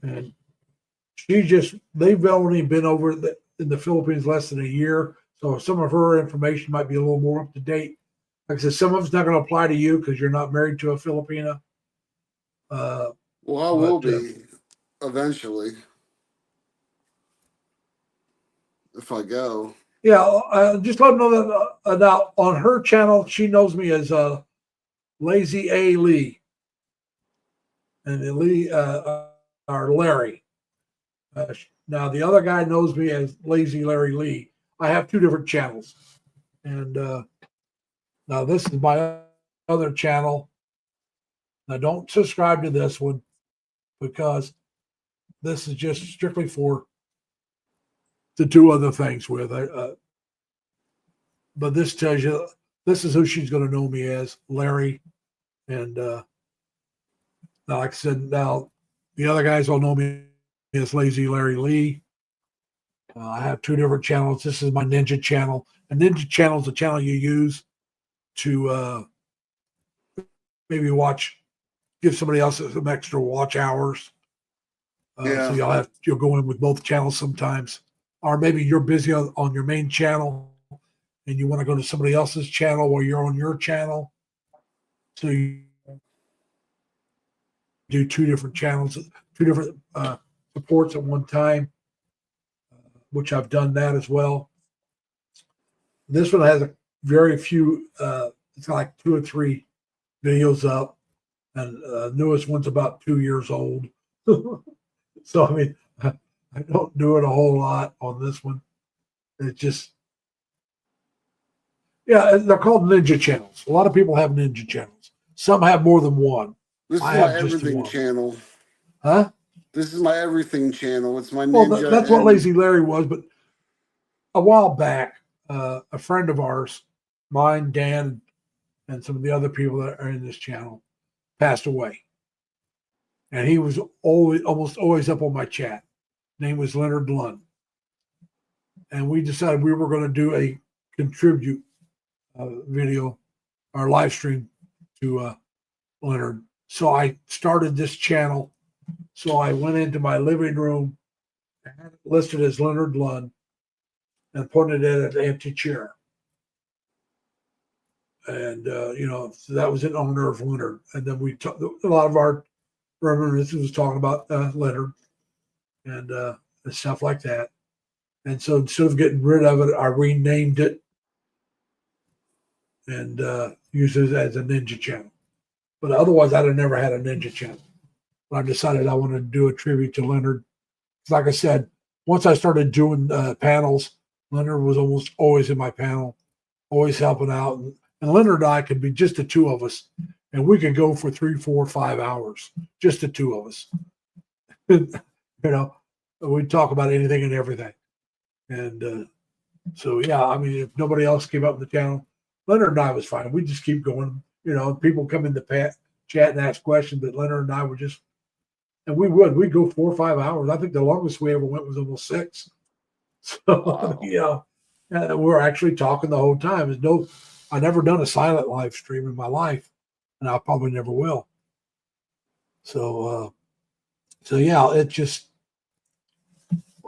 And they've only been over in the Philippines less than a year. So some of her information might be a little more up to date. Like I said, some of it's not going to apply to you because you're not married to a Filipina. Well, I will be eventually if I go. Yeah, just let them know that now on her channel, she knows me as Lazy A. Lee. And Lee, or Larry. Now, the other guy knows me as Lazy Larry Lee. I have two different channels. And now this is my other channel. Now, don't subscribe to this one because this is just strictly for the two other things with. But this tells you, this is who she's going to know me as, Larry. And now, like I said, now the other guys all know me as Lazy Larry Lee. I have two different channels. This is my Ninja channel. A Ninja channel is a channel you use to maybe give somebody else some extra watch hours. So you'll go in with both channels sometimes. Or maybe you're busy on your main channel and you want to go to somebody else's channel while you're on your channel. So you do two different channels, two different supports at one time, which I've done that as well. This one has a very few, it's like 2 or 3 videos up, and newest one's about 2 years old. So, I mean, I don't do it a whole lot on this one. It's just, yeah, they're called Ninja channels. A lot of people have Ninja channels. Some have more than one. This is I my have just everything one. channel. Huh? This is my everything channel. It's my Well, Ninja. that's what Lazy Larry was. But a while back, a friend of ours, mine, Dan, and some of the other people that are in this channel passed away. And he was almost always up on my chat. Name was Leonard Lund. And we decided we were going to do a contribute video or live stream to Leonard. So I started this channel. So I went into my living room I had it listed as Leonard Lund and pointed at an empty chair. And, so that was in honor of Leonard. And then a lot of our reminiscence was talking about Leonard and stuff like that. And so instead of getting rid of it, I renamed it and used it as a Ninja channel. But otherwise, I'd have never had a Ninja channel. But I decided I wanted to do a tribute to Leonard. Like I said, once I started doing panels, Leonard was almost always in my panel, always helping out. And Leonard and I could be just the two of us, and we could go for 3, 4, 5 hours, just the two of us. We'd talk about anything and everything. And so, yeah, I mean, if nobody else came up in the channel, Leonard and I was fine. We just keep going. People come in the chat and ask questions, but Leonard and I were just, and we'd go 4 or 5 hours. I think the longest we ever went was almost 6. So, Wow. we're actually talking the whole time. I never done a silent live stream in my life, and I probably never will. So yeah, it's just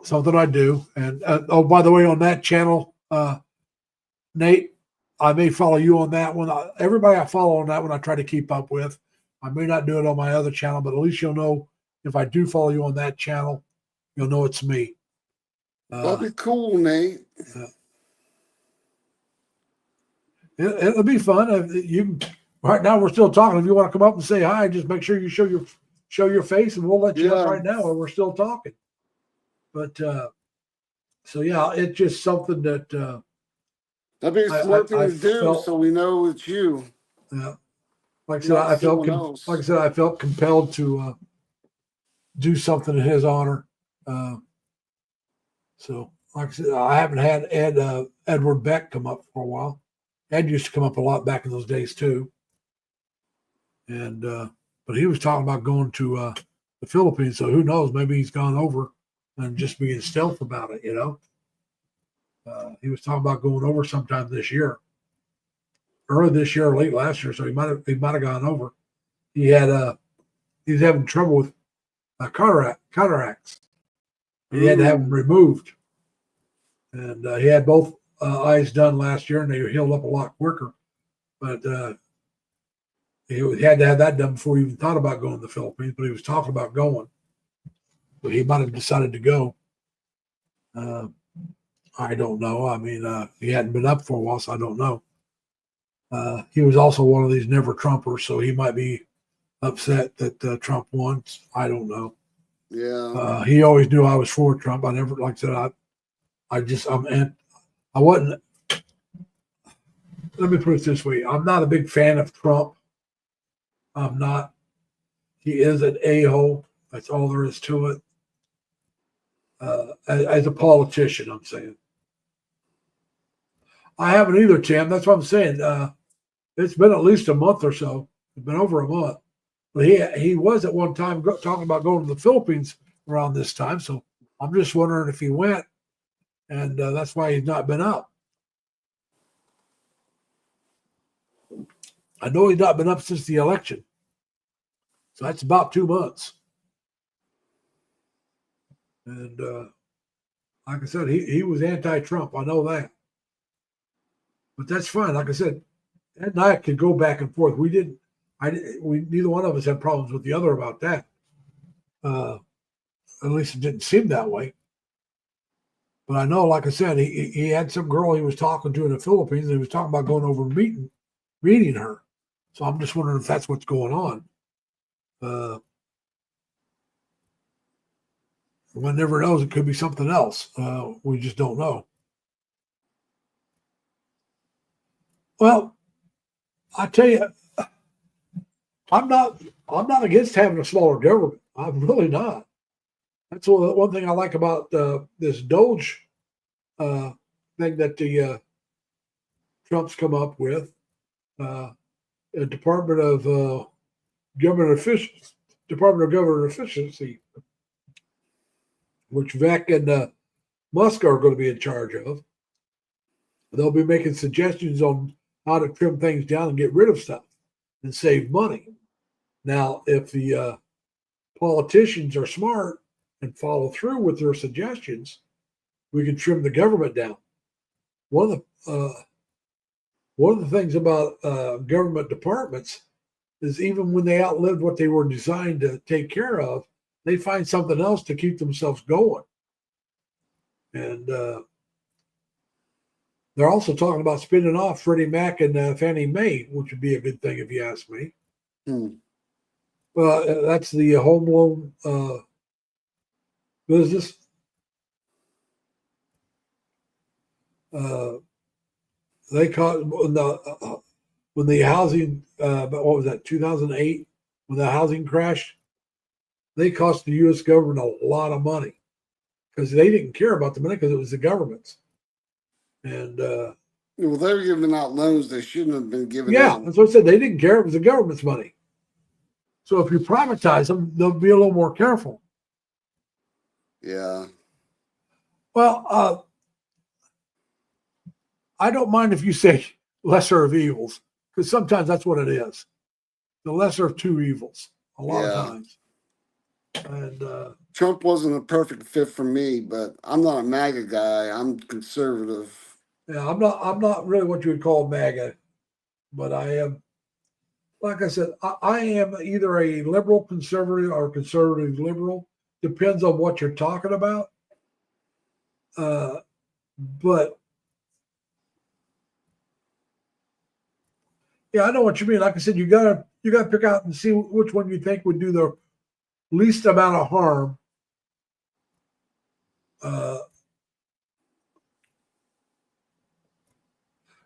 something I do. And oh, by the way, on that channel, Nate, I may follow you on that one. Everybody I follow on that one, I try to keep up with. I may not do it on my other channel, but at least you'll know if I do follow you on that channel, you'll know it's me. That'd be cool, Nate. It'll be fun. Right now we're still talking. If you want to come up and say hi, just make sure you show your face, and we'll let you up right now. While we're still talking. But so yeah, it's just something that That'd be a smart thing I to do, felt- so we know it's you. like I said, I felt compelled to do something in his honor. So, like I said, I haven't had Edward Beck come up for a while. Ed used to come up a lot back in those days too. And but he was talking about going to the Philippines. So who knows? Maybe he's gone over and just being stealth about it. He was talking about going over sometime this year, early this year or late last year. So he might have gone over. He's having trouble with cataracts. He had to have them removed, and he had both eyes done last year, and they healed up a lot quicker. But he had to have that done before he even thought about going to the Philippines. But he was talking about going, but he might have decided to go. I don't know. I mean, he hadn't been up for a while, so I don't know. He was also one of these never Trumpers, so he might be upset that Trump won. I don't know. Yeah. He always knew I was for Trump. I never, like I said, I wasn't. Let me put it this way: I'm not a big fan of Trump. I'm not. He is an a-hole. That's all there is to it. As a politician, I'm saying. I haven't either, Tim. That's what I'm saying. It's been at least a month or so. It's been over a month. But he was at one time talking about going to the Philippines around this time. So I'm just wondering if he went, and that's why he's not been up. I know he's not been up since the election. So that's about 2 months. And like I said, he was anti-Trump. I know that. But that's fine. Like I said, Ed and I could go back and forth. Neither one of us had problems with the other about that. At least it didn't seem that way. But I know, like I said, he had some girl he was talking to in the Philippines, and he was talking about going over and meeting her. So I'm just wondering if that's what's going on. One never knows. It could be something else. We just don't know. Well, I tell you, I'm not against having a smaller government. I'm really not. That's one thing I like about this Doge thing that the Trump's come up with. Department of Government Efficiency, which Vec and Musk are going to be in charge of. They'll be making suggestions on how to trim things down and get rid of stuff and save money. Now, if the politicians are smart and follow through with their suggestions, we can trim the government down. One of the things about government departments is even when they outlived what they were designed to take care of, they find something else to keep themselves going. And they're also talking about spinning off Freddie Mac and Fannie Mae, which would be a good thing if you ask me. Well, that's the home loan business. They caught when the housing, what was that, 2008, when the housing crashed, they cost the U.S. government a lot of money because they didn't care about the money because it was the government's. And Well, they were giving out loans they shouldn't have been giving yeah, out. that's what I said. They didn't care. It was the government's money. So if you privatize them, they'll be a little more careful. Yeah. Well, I don't mind if you say lesser of evils, because sometimes that's what it is. The lesser of two evils, a lot of times. And Trump wasn't a perfect fit for me, but I'm not a MAGA guy. I'm conservative. yeah, I'm not really what you would call MAGA, but I am, like I said, I am either a liberal conservative or conservative liberal. Depends on what you're talking about. But yeah, I know what you mean. Like I said, you gotta pick out and see which one you think would do the least amount of harm.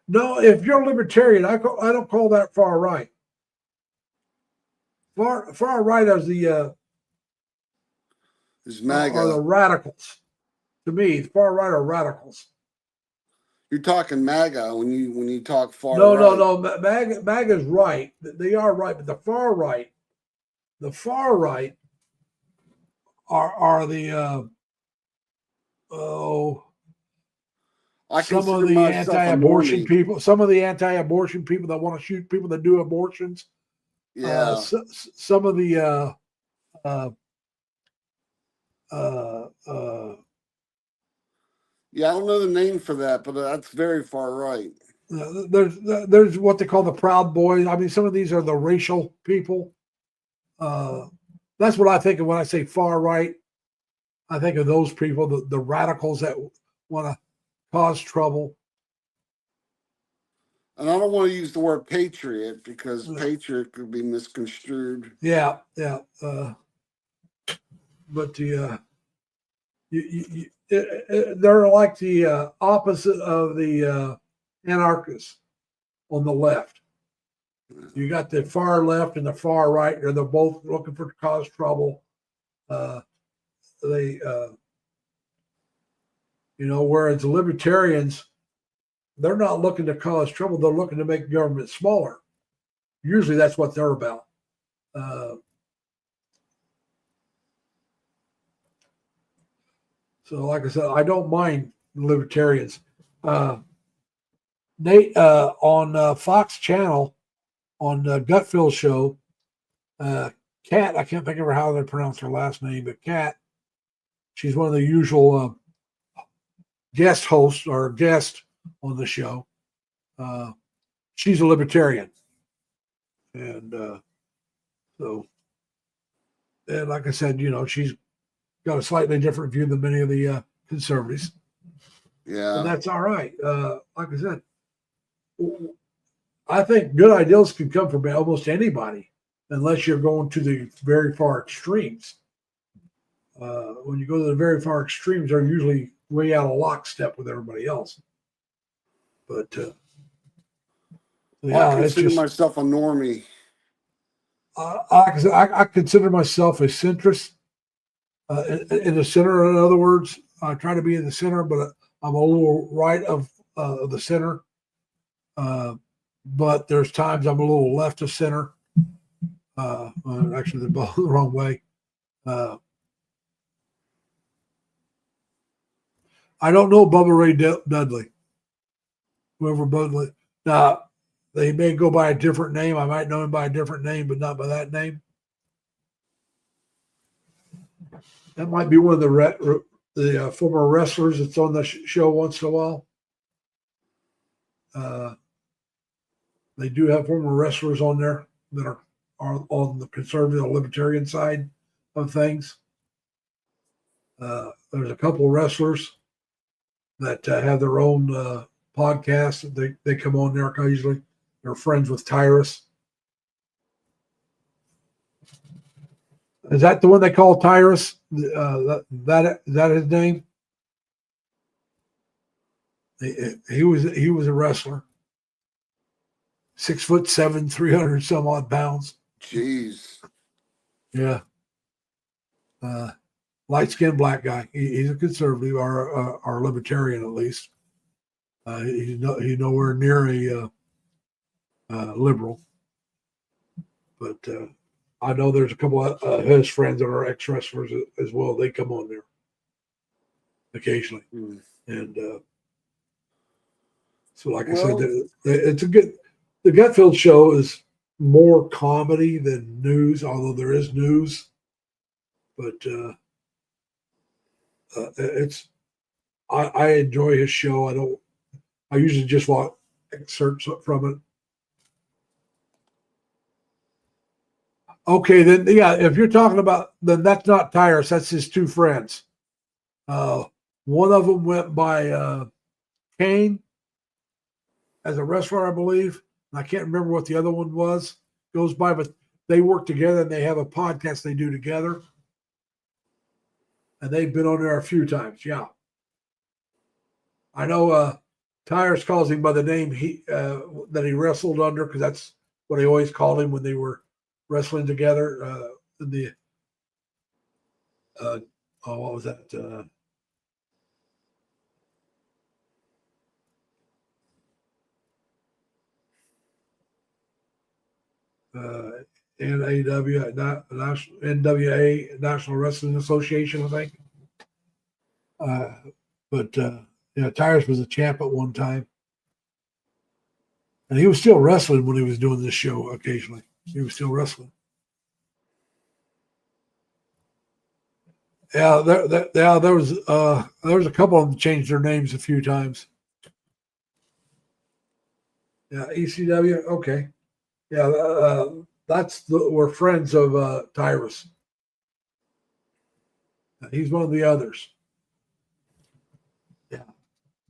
No, if you're libertarian, I don't call that far right. Far right is the It's are MAGA. the radicals. To me, far right are radicals. You're talking MAGA when you talk far No, right. no. MAGA is right. They are right, but the far right are the I some of consider the myself a anti-abortion normie. people. Some of the anti-abortion people that want to shoot people that do abortions. Yeah. Some of the Yeah, I don't know the name for that, but that's very far right. there's what they call the Proud Boys. I mean, some of these are the racial people. That's what I think of when I say far right. I think of those people, the radicals that want to cause trouble. And I don't want to use the word patriot because No. patriot could be misconstrued. Yeah. But they're like the opposite of the anarchists on the left. You got the far left and the far right, and they're both looking for to cause trouble. Whereas the libertarians, they're not looking to cause trouble. They're looking to make government smaller. Usually that's what they're about. So like I said, I don't mind libertarians. Nate, on Fox Channel, on Gutfield's show, Kat, I can't think of how they pronounce her last name, but Kat, she's one of the usual guest hosts or guest on the show. She's a libertarian. And and like I said, she's got a slightly different view than many of the conservatives. Yeah. And that's all right. Like I said, I think good ideas can come from almost anybody, unless you're going to the very far extremes. When you go to the very far extremes, they're usually way out of lockstep with everybody else. But I consider myself a normie. I consider myself a centrist. In the center, in other words, I try to be in the center, but I'm a little right of the center. But there's times I'm a little left of center. Actually, they're both the wrong way. I don't know Bubba Ray Dudley. Whoever Dudley. Now, they may go by a different name. I might know him by a different name, but not by that name. That might be one of the former wrestlers that's on the show once in a while. They do have former wrestlers on there that are on the conservative libertarian side of things. There's a couple of wrestlers that have their own podcast. They come on there occasionally. They're friends with Tyrus. Is that the one they call Tyrus? Is that his name? He was a wrestler. 6'7", 300 some odd pounds. Jeez. Yeah. Light skinned black guy. He's a conservative or libertarian at least. He's nowhere near a liberal. But I know there's a couple of his friends that are ex-wrestlers as well. They come on there occasionally. Mm. And so like I said, it's a good, the Gutfield show is more comedy than news, although there is news. But I enjoy his show. I usually just watch excerpts from it. Okay, then yeah, if you're talking about, then that's not Tyrus, that's his two friends. One of them went by Kane as a wrestler, I believe. I can't remember what the other one goes by, but they work together and they have a podcast they do together. And they've been on there a few times. Yeah. I know Tyrus calls him by the name that he wrestled under, because that's what he always called him when they were wrestling together. What was that? NAW, NWA, National Wrestling Association, I think. But Tyrus was a champ at one time. And he was still wrestling when he was doing this show occasionally. He was still wrestling. Yeah, there was a couple of them changed their names a few times. Yeah, ECW, okay. Yeah, we're friends of Tyrus. He's one of the others. Yeah,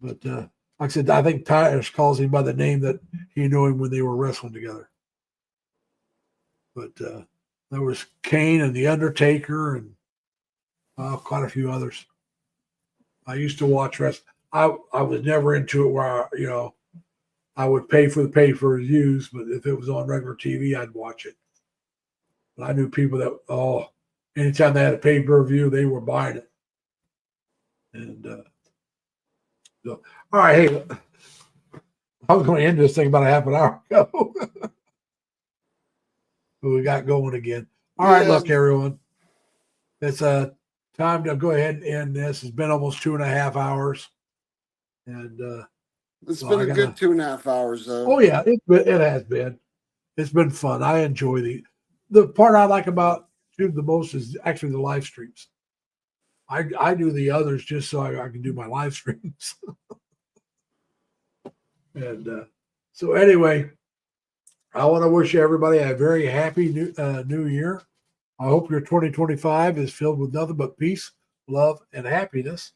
but like I said, I think Tyrus calls him by the name that he knew him when they were wrestling together. But there was Kane and The Undertaker and quite a few others. I used to watch wrestling. I was never into it where I would pay for the pay-per-views, but if it was on regular TV, I'd watch it. But I knew people that, anytime they had a pay-per-view, they were buying it. And so, all right, hey, I was going to end this thing about a half an hour ago. But we got going again. All right, look, everyone. It's time to go ahead and end this. It's been almost 2.5 hours. And it's been a good 2.5 hours, though. Oh, yeah, it has been. It's been fun. I enjoy the part I like about the most is actually the live streams. I do the others just so I can do my live streams. And so anyway, I want to wish everybody a very happy new year. I hope your 2025 is filled with nothing but peace, love, and happiness.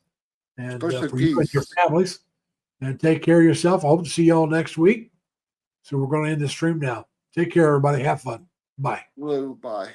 And for you and your families. And take care of yourself. I hope to see y'all next week. So we're going to end the stream now. Take care, everybody. Have fun. Bye. Bye.